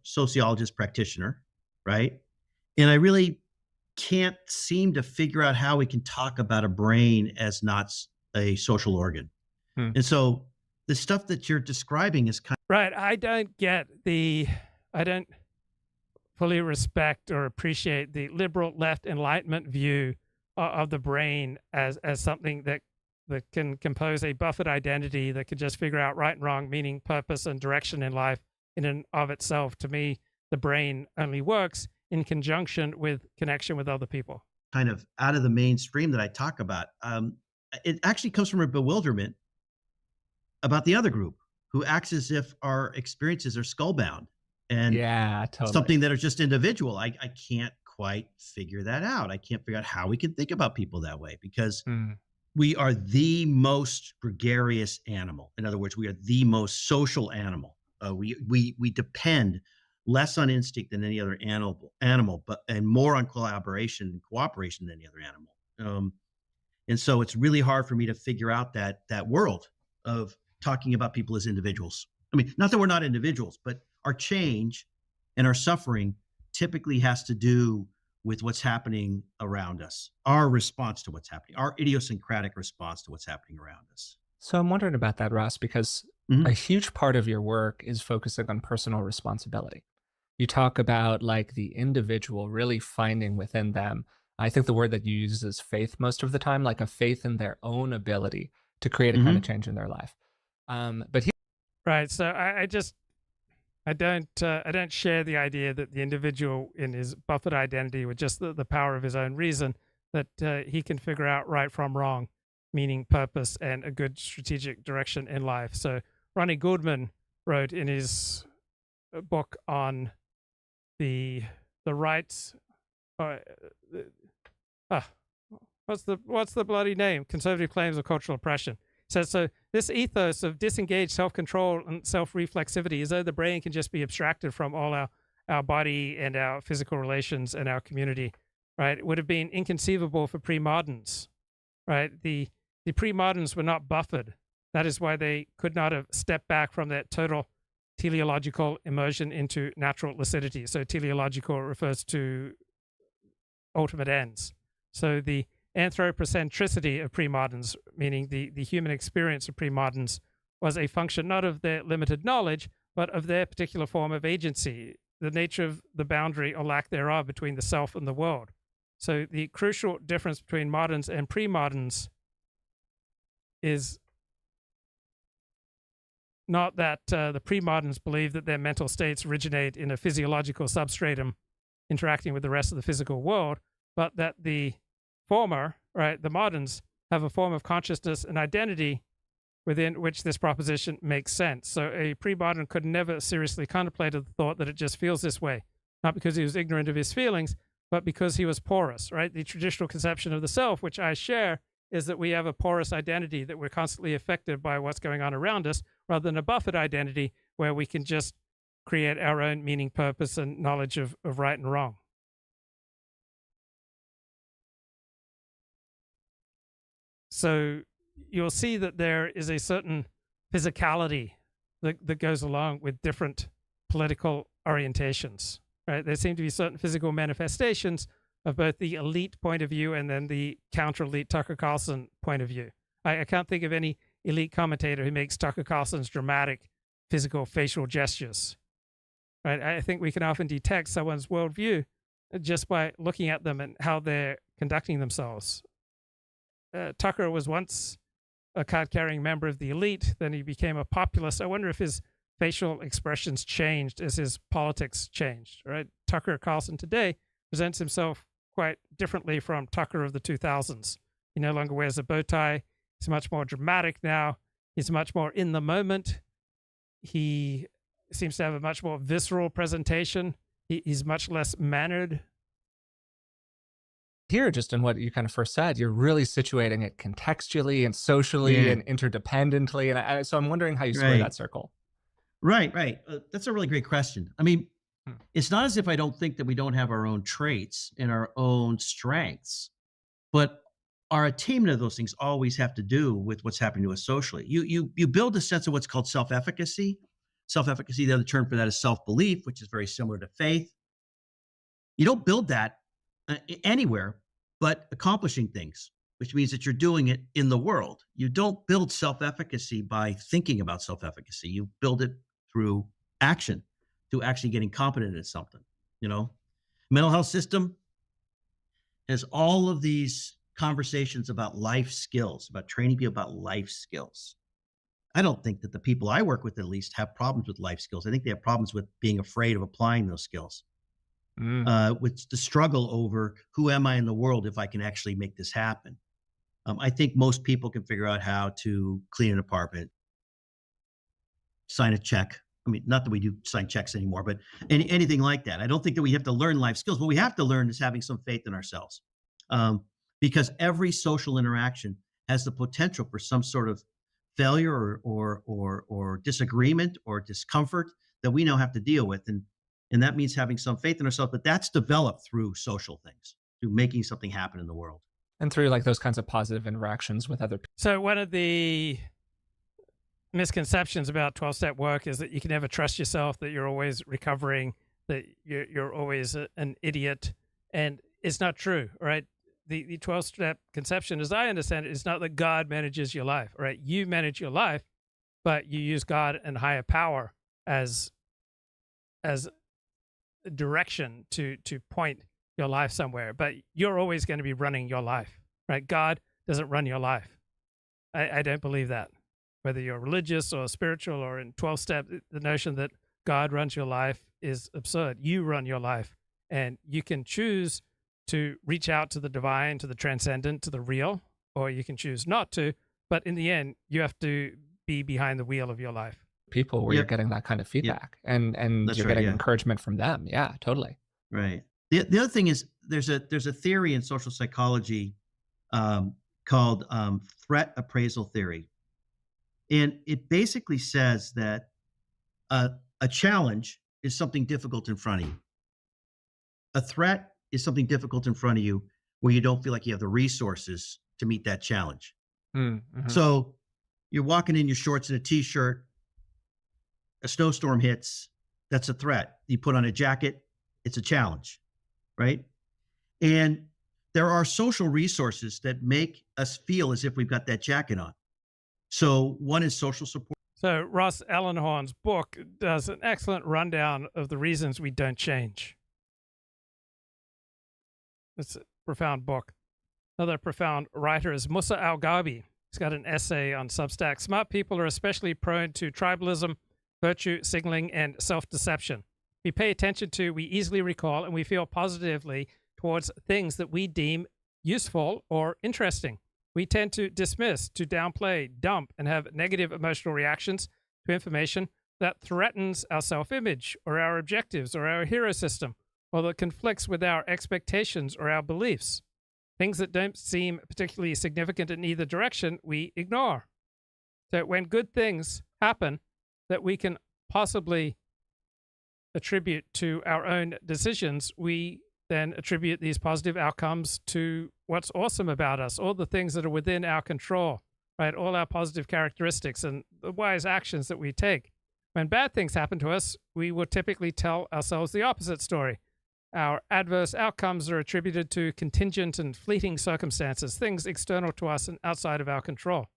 sociologist practitioner, right? And I really can't seem to figure out how we can talk about a brain as not a social organ. And so the stuff that you're describing is kind of... Right. I don't fully respect or appreciate the liberal left Enlightenment view of the brain as something that can compose a buffered identity that can just figure out right and wrong, meaning, purpose, and direction in life in and of itself. To me, the brain only works in conjunction with connection with other people. Kind of out of the mainstream that I talk about. It actually comes from a bewilderment about the other group who acts as if our experiences are skull-bound and something that are just individual. I can't quite figure that out. I can't figure out how we can think about people that way, because we are the most gregarious animal. In other words, we are the most social animal. We depend less on instinct than any other animal, and more on collaboration and cooperation than any other animal. And so it's really hard for me to figure out that world of talking about people as individuals. I mean, not that we're not individuals, but our change and our suffering typically has to do with what's happening around us, our response to what's happening, our idiosyncratic response to what's happening around us. So I'm wondering about that, Ross, because a huge part of your work is focusing on personal responsibility. You talk about like the individual really finding within them, I think the word that you use is faith most of the time, like a faith in their own ability to create a kind of change in their life. Right. So I don't share the idea that the individual in his buffered identity with just the power of his own reason, that he can figure out right from wrong, meaning, purpose, and a good strategic direction in life. So Ronnie Goodman wrote in his book on the rights. What's the bloody name? Conservative Claims of Cultural Oppression. So this ethos of disengaged self-control and self-reflexivity, as though the brain can just be abstracted from all our body and our physical relations and our community, right? It would have been inconceivable for pre-moderns, right? The pre-moderns were not buffered. That is why they could not have stepped back from that total teleological immersion into natural lucidity. So teleological refers to ultimate ends. So the anthropocentricity of pre-moderns, meaning the human experience of pre-moderns, was a function not of their limited knowledge, but of their particular form of agency, the nature of the boundary or lack thereof between the self and the world. So the crucial difference between moderns and pre-moderns is not that the pre-moderns believe that their mental states originate in a physiological substratum interacting with the rest of the physical world, but that the former, right, the moderns, have a form of consciousness and identity within which this proposition makes sense. So a pre-modern could never seriously contemplate the thought that it just feels this way, not because he was ignorant of his feelings, but because he was porous, right? The traditional conception of the self, which I share, is that we have a porous identity, that we're constantly affected by what's going on around us, rather than a buffered identity where we can just create our own meaning, purpose, and knowledge of right and wrong. So you'll see that there is a certain physicality that goes along with different political orientations, right? There seem to be certain physical manifestations of both the elite point of view and then the counter-elite Tucker Carlson point of view. I can't think of any elite commentator who makes Tucker Carlson's dramatic physical facial gestures, right? I think we can often detect someone's worldview just by looking at them and how they're conducting themselves. Tucker was once a card-carrying member of the elite, then he became a populist. I wonder if his facial expressions changed as his politics changed, right? Tucker Carlson today presents himself quite differently from Tucker of the 2000s. He no longer wears a bow tie. He's much more dramatic now. He's much more in the moment. He seems to have a much more visceral presentation. He's much less mannered. Here, just in what you kind of first said, you're really situating it contextually and socially and interdependently. And so I'm wondering how you square that circle. Right. That's a really great question. I mean, it's not as if I don't think that we don't have our own traits and our own strengths, but our attainment of those things always have to do with what's happening to us socially. You build a sense of what's called self-efficacy. Self-efficacy, the other term for that is self-belief, which is very similar to faith. You don't build that anywhere but accomplishing things, which means that you're doing it in the world. You don't build self-efficacy by thinking about self-efficacy. You build it through action, through actually getting competent at something. Mental health system has all of these conversations about life skills, about training people about life skills. I don't think that the people I work with, at least, have problems with life skills. I think they have problems with being afraid of applying those skills. With the struggle over who am I in the world if I can actually make this happen. I think most people can figure out how to clean an apartment, sign a check. I mean, not that we do sign checks anymore, but anything like that. I don't think that we have to learn life skills. What we have to learn is having some faith in ourselves, because every social interaction has the potential for some sort of failure or disagreement or discomfort that we now have to deal with. And that means having some faith in ourselves, but that's developed through social things, through making something happen in the world. And through like those kinds of positive interactions with other people. So one of the misconceptions about 12-step work is that you can never trust yourself, that you're always recovering, that you're always an idiot. And it's not true, right? The 12-step conception, as I understand it, is not that God manages your life, right? You manage your life, but you use God and higher power as direction to point your life somewhere, but you're always going to be running your life, right? God doesn't run your life. I don't believe that. Whether you're religious or spiritual or in 12-step, the notion that God runs your life is absurd. You run your life, and you can choose to reach out to the divine, to the transcendent, to the real, or you can choose not to. But in the end, you have to be behind the wheel of your life. People where you're getting that kind of feedback and That's you're right, getting yeah. encouragement from them. Yeah, totally. Right. The other thing is there's a theory in social psychology called threat appraisal theory. And it basically says that a challenge is something difficult in front of you. A threat is something difficult in front of you where you don't feel like you have the resources to meet that challenge. Mm-hmm. So you're walking in your shorts and a t-shirt, a snowstorm hits, that's a threat. You put on a jacket, it's a challenge, right? And there are social resources that make us feel as if we've got that jacket on. So one is social support. So Ross Ellenhorn's book does an excellent rundown of the reasons we don't change. It's a profound book. Another profound writer is Musa Al-Ghabi. He's got an essay on Substack. Smart people are especially prone to tribalism, virtue signaling, and self-deception. We pay attention to, we easily recall, and we feel positively towards things that we deem useful or interesting. We tend to dismiss, to downplay, dump, and have negative emotional reactions to information that threatens our self-image or our objectives or our hero system, or that conflicts with our expectations or our beliefs. Things that don't seem particularly significant in either direction, we ignore. So when good things happen that we can possibly attribute to our own decisions, we then attribute these positive outcomes to what's awesome about us, all the things that are within our control, right? All our positive characteristics and the wise actions that we take. When bad things happen to us, we will typically tell ourselves the opposite story. Our adverse outcomes are attributed to contingent and fleeting circumstances, things external to us and outside of our control.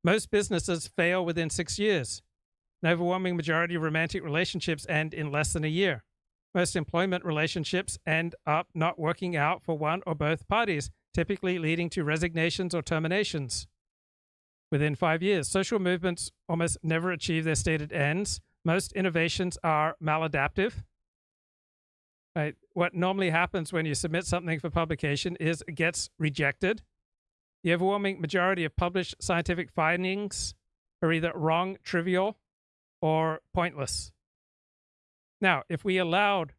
Most businesses fail within 6 years. An overwhelming majority of romantic relationships end in less than a year. Most employment relationships end up not working out for one or both parties, typically leading to resignations or terminations within 5 years. Social movements almost never achieve their stated ends. Most innovations are maladaptive. Right? What normally happens when you submit something for publication is it gets rejected. The overwhelming majority of published scientific findings are either wrong, trivial, or pointless. Now, if we allowed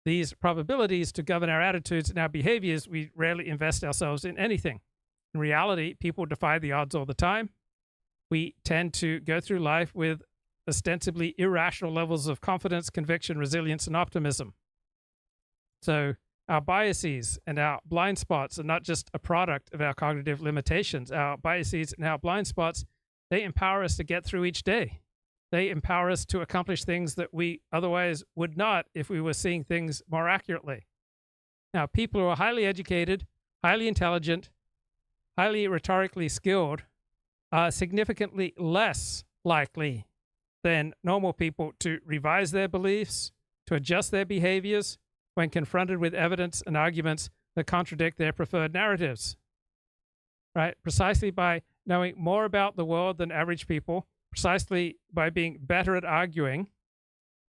these probabilities to govern our attitudes and our behaviors, we rarely invest ourselves in anything. In reality, people defy the odds all the time. We tend to go through life with ostensibly irrational levels of confidence, conviction, resilience, and optimism. So Our biases and our blind spots are not just a product of our cognitive limitations. Our biases and our blind spots, they empower us to get through each day. They empower us to accomplish things that we otherwise would not if we were seeing things more accurately. Now, people who are highly educated, highly intelligent, highly rhetorically skilled are significantly less likely than normal people to revise their beliefs, to adjust their behaviors when confronted with evidence and arguments that contradict their preferred narratives. Right? Precisely by knowing more about the world than average people, precisely by being better at arguing,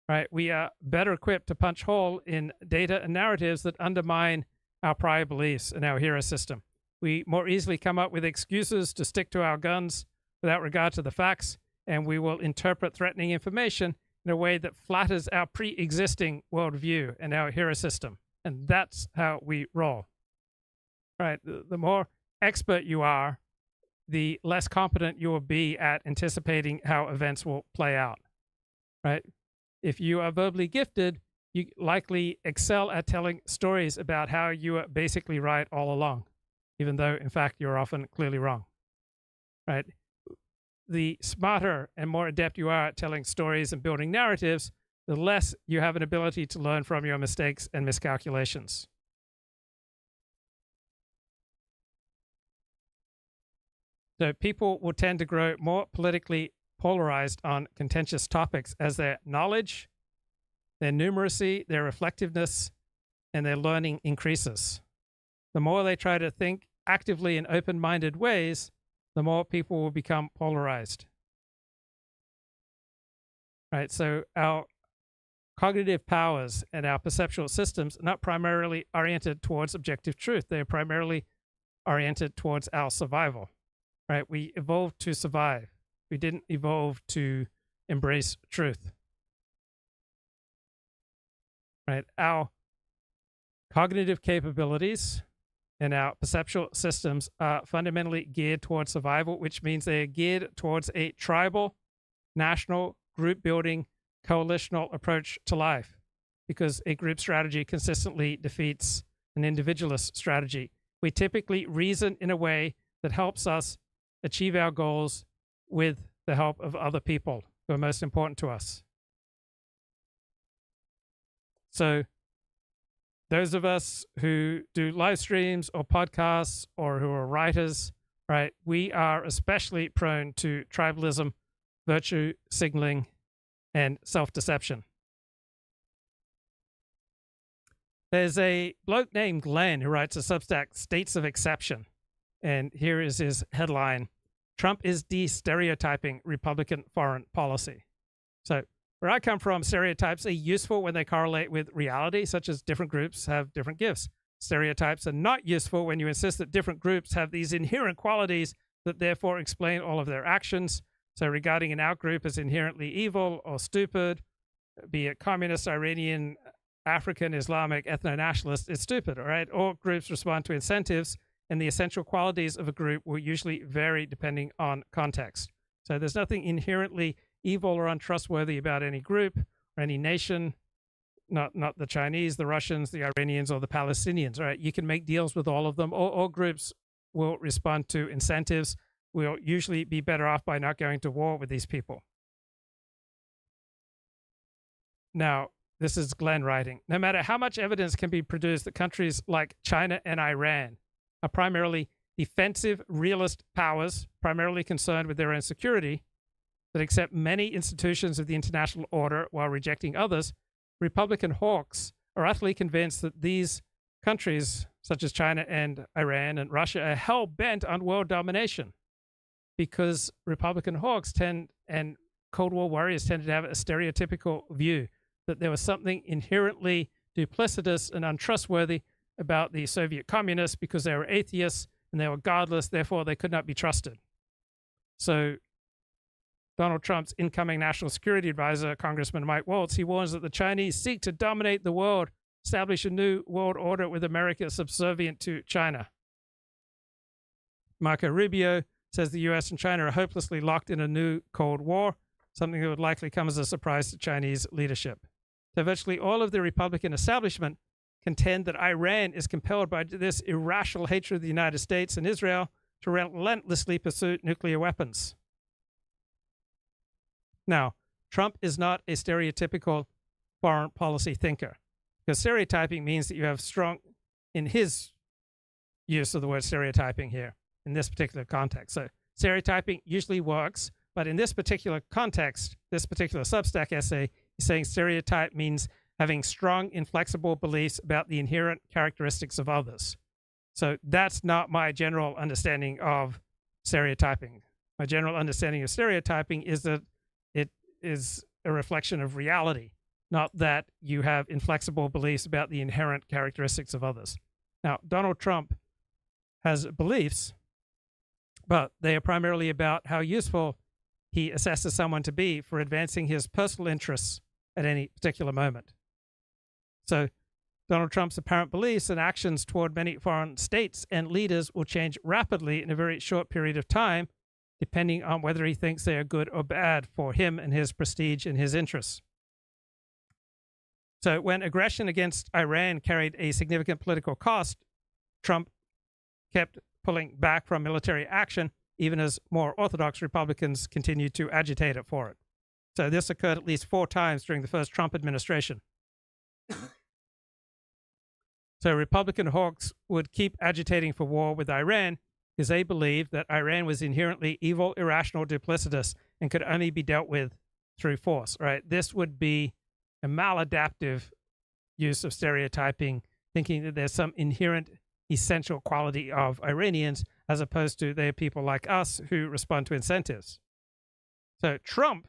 right, we are better equipped to punch hole in data and narratives that undermine our prior beliefs and our hero system. We more easily come up with excuses to stick to our guns without regard to the facts, and we will interpret threatening information in a way that flatters our pre-existing worldview and our hero system. And that's how we roll. Right? The more expert you are, the less competent you will be at anticipating how events will play out. Right? If you are verbally gifted, you likely excel at telling stories about how you were basically right all along, even though, in fact, you're often clearly wrong. Right? The smarter and more adept you are at telling stories and building narratives, the less you have an ability to learn from your mistakes and miscalculations. So people will tend to grow more politically polarized on contentious topics as their knowledge, their numeracy, their reflectiveness, and their learning increases. The more they try to think actively in open-minded ways, the more people will become polarized. Right? So our cognitive powers and our perceptual systems are not primarily oriented towards objective truth. They are primarily oriented towards our survival. Right? We evolved to survive. We didn't evolve to embrace truth. Right? Our cognitive capabilities and our perceptual systems are fundamentally geared towards survival, which means they are geared towards a tribal, national, group-building, coalitional approach to life, because a group strategy consistently defeats an individualist strategy. We typically reason in a way that helps us achieve our goals with the help of other people who are most important to us. So those of us who do live streams or podcasts or who are writers, right, we are especially prone to tribalism, virtue signaling, and self-deception. There's a bloke named Glenn who writes a Substack, States of Exception. And here is his headline: Trump is de-stereotyping Republican foreign policy. So where I come from, stereotypes are useful when they correlate with reality, such as different groups have different gifts. Stereotypes are not useful when you insist that different groups have these inherent qualities that therefore explain all of their actions. So regarding an out-group as inherently evil or stupid, be it communist, Iranian, African, Islamic, ethno-nationalist, it's stupid, all right? All groups respond to incentives, and the essential qualities of a group will usually vary depending on context. So there's nothing inherently evil or untrustworthy about any group or any nation, not the Chinese, the Russians, the Iranians, or the Palestinians, right? You can make deals with all of them. All groups will respond to incentives. We'll usually be better off by not going to war with these people. Now, this is Glenn writing. No matter how much evidence can be produced that countries like China and Iran are primarily defensive realist powers, primarily concerned with their own security, that accept many institutions of the international order while rejecting others, Republican hawks are utterly convinced that these countries, such as China and Iran and Russia, are hell-bent on world domination, because Republican hawks and Cold War warriors tended to have a stereotypical view that there was something inherently duplicitous and untrustworthy about the Soviet communists because they were atheists and they were godless, therefore they could not be trusted. So Donald Trump's incoming national security advisor, Congressman Mike Waltz, he warns that the Chinese seek to dominate the world, establish a new world order with America subservient to China. Marco Rubio says the U.S. and China are hopelessly locked in a new Cold War, something that would likely come as a surprise to Chinese leadership. So virtually all of the Republican establishment contend that Iran is compelled by this irrational hatred of the United States and Israel to relentlessly pursue nuclear weapons. Now, Trump is not a stereotypical foreign policy thinker, because stereotyping means that you have strong, in his use of the word stereotyping here, in this particular context. So stereotyping usually works, but in this particular context, this particular Substack essay, he's saying stereotype means having strong, inflexible beliefs about the inherent characteristics of others. So that's not my general understanding of stereotyping. My general understanding of stereotyping is that it is a reflection of reality, not that you have inflexible beliefs about the inherent characteristics of others. Now, Donald Trump has beliefs, but they are primarily about how useful he assesses someone to be for advancing his personal interests at any particular moment. So Donald Trump's apparent beliefs and actions toward many foreign states and leaders will change rapidly in a very short period of time, depending on whether he thinks they are good or bad for him and his prestige and his interests. So when aggression against Iran carried a significant political cost, Trump kept pulling back from military action, even as more orthodox Republicans continued to agitate it for it. So this occurred at least 4 times during the first Trump administration. So Republican hawks would keep agitating for war with Iran because they believed that Iran was inherently evil, irrational, duplicitous, and could only be dealt with through force, right? This would be a maladaptive use of stereotyping, thinking that there's some inherent essential quality of Iranians as opposed to they're people like us who respond to incentives. So Trump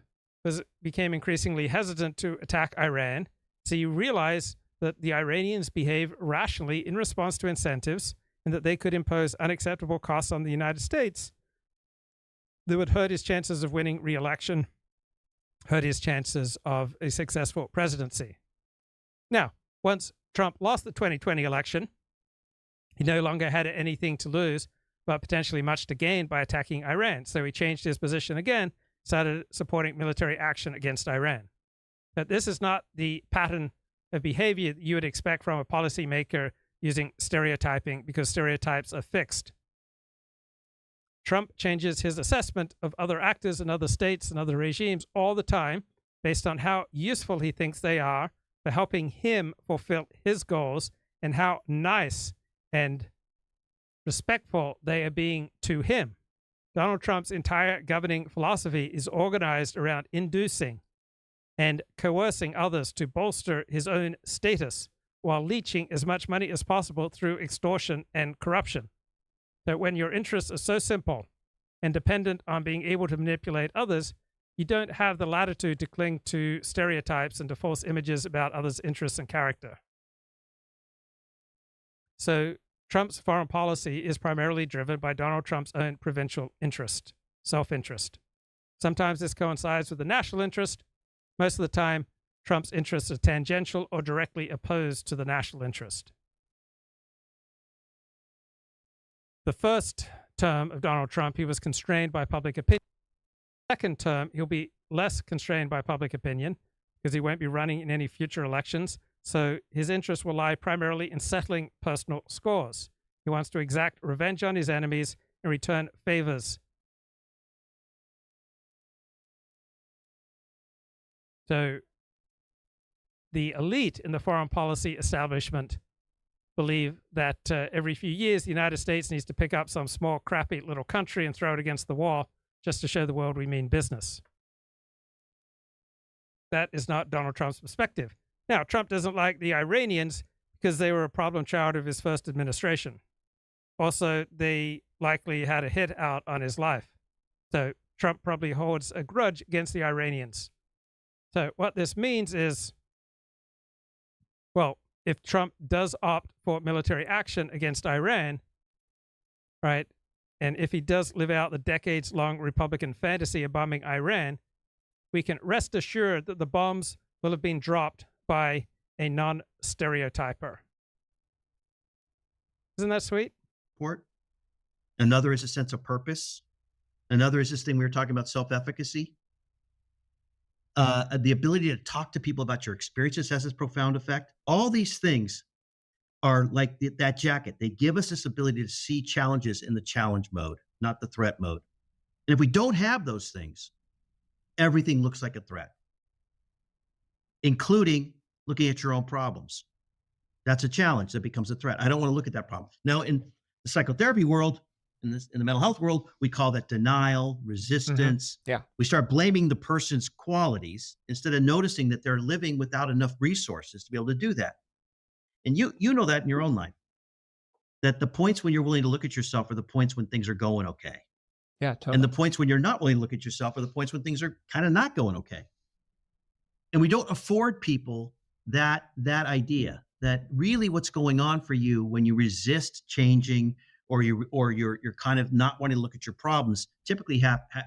became increasingly hesitant to attack Iran, so you realize that the Iranians behave rationally in response to incentives and that they could impose unacceptable costs on the United States that would hurt his chances of winning re-election, hurt his chances of a successful presidency. Now, once Trump lost the 2020 election, he no longer had anything to lose, but potentially much to gain by attacking Iran. So he changed his position again, started supporting military action against Iran. But this is not the pattern of behavior you would expect from a policymaker using stereotyping, because stereotypes are fixed. Trump changes his assessment of other actors and other states and other regimes all the time based on how useful he thinks they are for helping him fulfill his goals and how nice and respectful they are being to him. Donald Trump's entire governing philosophy is organized around inducing and coercing others to bolster his own status while leeching as much money as possible through extortion and corruption. So when your interests are so simple and dependent on being able to manipulate others, you don't have the latitude to cling to stereotypes and to false images about others' interests and character. So Trump's foreign policy is primarily driven by Donald Trump's own provincial interest, self-interest. Sometimes this coincides with the national interest. Most of the time, Trump's interests are tangential or directly opposed to the national interest. The first term of Donald Trump, he was constrained by public opinion. Second term, he'll be less constrained by public opinion because he won't be running in any future elections. So his interests will lie primarily in settling personal scores. He wants to exact revenge on his enemies and return favors. So the elite in the foreign policy establishment believe that every few years the United States needs to pick up some small, crappy little country and throw it against the wall just to show the world we mean business. That is not Donald Trump's perspective. Now, Trump doesn't like the Iranians because they were a problem child of his first administration. Also, they likely had a hit out on his life. So Trump probably holds a grudge against the Iranians. So what this means is, well, if Trump does opt for military action against Iran, right, and if he does live out the decades-long Republican fantasy of bombing Iran, we can rest assured that the bombs will have been dropped by a non-stereotyper. Isn't that sweet? Another is a sense of purpose. Another is this thing we were talking about, self-efficacy. The ability to talk to people about your experiences has this profound effect. All these things are like that jacket. They give us this ability to see challenges in the challenge mode, not the threat mode. And if we don't have those things, everything looks like a threat, including looking at your own problems. That's a challenge that becomes a threat. I don't want to look at that problem. Now, in the psychotherapy world, in the mental health world, we call that denial, resistance. Yeah. We start blaming the person's qualities instead of noticing that they're living without enough resources to be able to do that. And you know that in your own life, that the points when you're willing to look at yourself are the points when things are going okay. Yeah, totally. And the points when you're not willing to look at yourself are the points when things are kind of not going okay. And we don't afford people that idea that really what's going on for you when you resist changing or you're kind of not wanting to look at your problems typically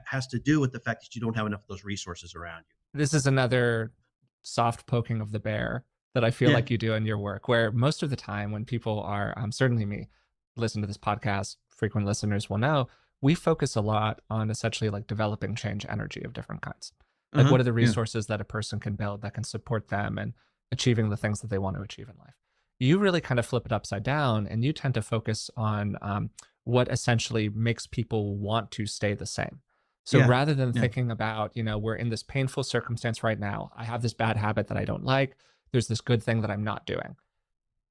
has to do with the fact that you don't have enough of those resources around you. This is another soft poking of the bear that I feel like you do in your work, where most of the time when people are, certainly me, listen to this podcast, frequent listeners will know, we focus a lot on essentially like developing change energy of different kinds. Like what are the resources that a person can build that can support them and achieving the things that they want to achieve in life? You really kind of flip it upside down and you tend to focus on what essentially makes people want to stay the same. So rather than thinking about, we're in this painful circumstance right now, I have this bad habit that I don't like, there's this good thing that I'm not doing.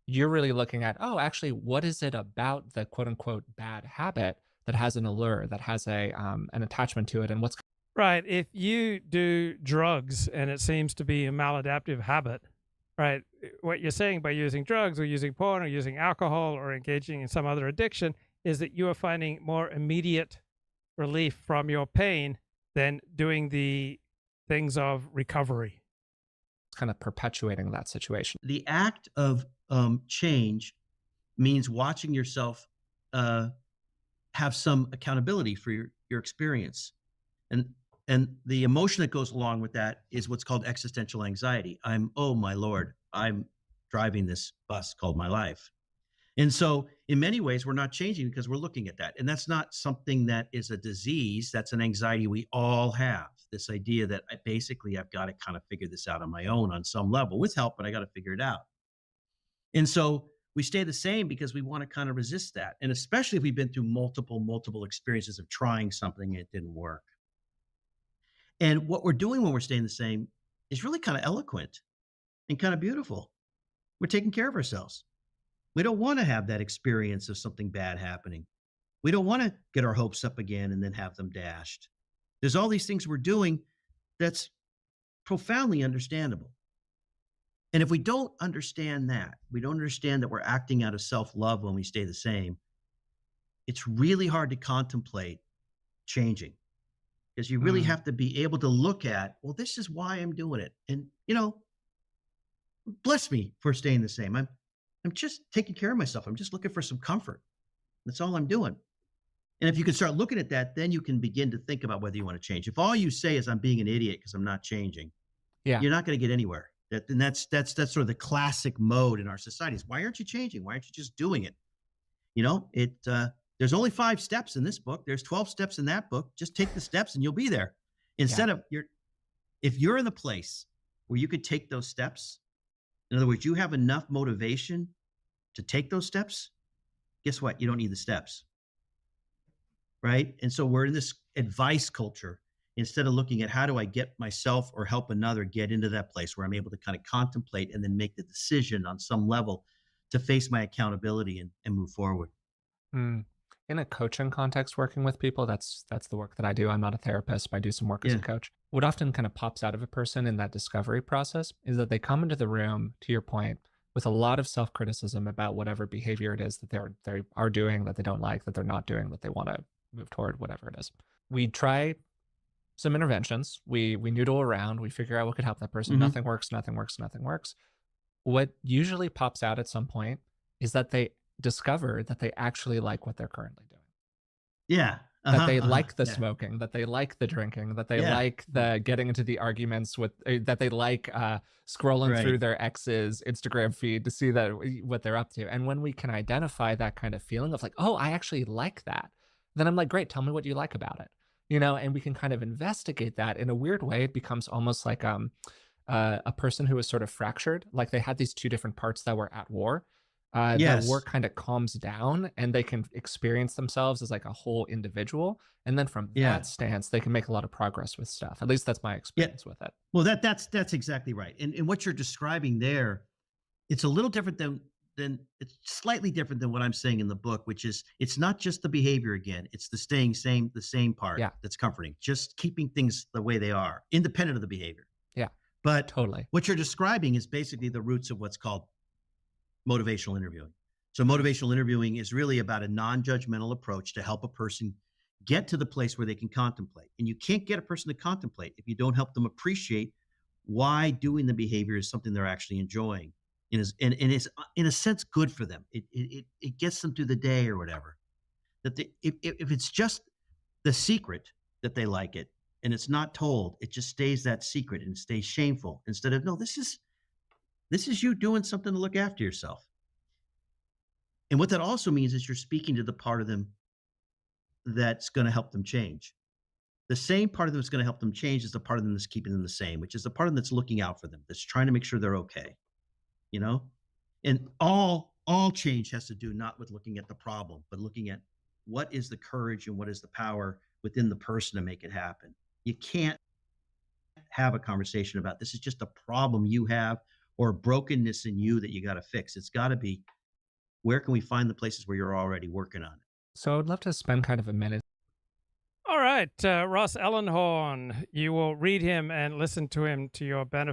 You're really looking at, oh, actually, what is it about the quote unquote bad habit that has an allure, that has an attachment to it, and what's right. If you do drugs and it seems to be a maladaptive habit, right? What you're saying by using drugs or using porn or using alcohol or engaging in some other addiction is that you are finding more immediate relief from your pain than doing the things of recovery. kind of perpetuating that situation. The act of change means watching yourself have some accountability for your experience. And the emotion that goes along with that is what's called existential anxiety. Oh my Lord, I'm driving this bus called my life. And so in many ways, we're not changing because we're looking at that. And that's not something that is a disease. That's an anxiety we all have. This idea that I've got to kind of figure this out on my own on some level with help, but I got to figure it out. And so we stay the same because we want to kind of resist that. And especially if we've been through multiple experiences of trying something and it didn't work. And what we're doing when we're staying the same is really kind of eloquent and kind of beautiful. We're taking care of ourselves. We don't want to have that experience of something bad happening. We don't want to get our hopes up again and then have them dashed. There's all these things we're doing that's profoundly understandable. And if we don't understand that, we don't understand that we're acting out of self-love when we stay the same, it's really hard to contemplate changing. Because you really have to be able to look at, well, this is why I'm doing it. And, bless me for staying the same. I'm just taking care of myself. I'm just looking for some comfort. That's all I'm doing. And if you can start looking at that, then you can begin to think about whether you want to change. If all you say is I'm being an idiot because I'm not changing, you're not going to get anywhere. And that's sort of the classic mode in our societies. Why aren't you changing? Why aren't you just doing it? There's only 5 steps in this book. There's 12 steps in that book. Just take the steps and you'll be there. Instead of if you're in the place where you could take those steps, in other words, you have enough motivation to take those steps, guess what? You don't need the steps. Right? And so we're in this advice culture instead of looking at how do I get myself or help another get into that place where I'm able to kind of contemplate and then make the decision on some level to face my accountability and move forward. In a coaching context, working with people, that's the work that I do. I'm not a therapist, but I do some work as a coach. What often kind of pops out of a person in that discovery process is that they come into the room, to your point, with a lot of self-criticism about whatever behavior it is that they are doing, that they don't like, that they're not doing, that they want to move toward, whatever it is. We try some interventions. We noodle around. We figure out what could help that person. Nothing works. What usually pops out at some point is that they discover that they actually like what they're currently doing. That they like the smoking, that they like the drinking, that they like the getting into the arguments with, that they like scrolling through their ex's Instagram feed to see what they're up to. And when we can identify that kind of feeling of like, oh, I actually like that, then I'm like, great, tell me what you like about it. And we can kind of investigate that. In a weird way, it becomes almost like a person who was sort of fractured, like they had these 2 different parts that were at war. the work kind of calms down and they can experience themselves as like a whole individual. And then from that stance, they can make a lot of progress with stuff. At least that's my experience with it. Well, that's exactly right. And what you're describing there, it's a little different than it's slightly different than what I'm saying in the book, which is it's not just the behavior again, it's the staying the same part that's comforting, just keeping things the way they are, independent of the behavior. Yeah. But totally. What you're describing is basically the roots of what's called motivational interviewing. So motivational interviewing is really about a non-judgmental approach to help a person get to the place where they can contemplate. And you can't get a person to contemplate if you don't help them appreciate why doing the behavior is something they're actually enjoying. And is in a sense good for them. It gets them through the day or whatever. That if it's just the secret that they like it and it's not told, it just stays that secret and it stays shameful instead of, no, this is you doing something to look after yourself. And what that also means is you're speaking to the part of them that's going to help them change. The same part of them that's going to help them change is the part of them that's keeping them the same, which is the part of them that's looking out for them, that's trying to make sure they're okay. You know, and all change has to do not with looking at the problem, but looking at what is the courage and what is the power within the person to make it happen. You can't have a conversation about this is just a problem you have or a brokenness in you that you got to fix. It's got to be, where can we find the places where you're already working on it? So I'd love to spend kind of a minute. All right, Ross Ellenhorn, you will read him and listen to him to your benefit.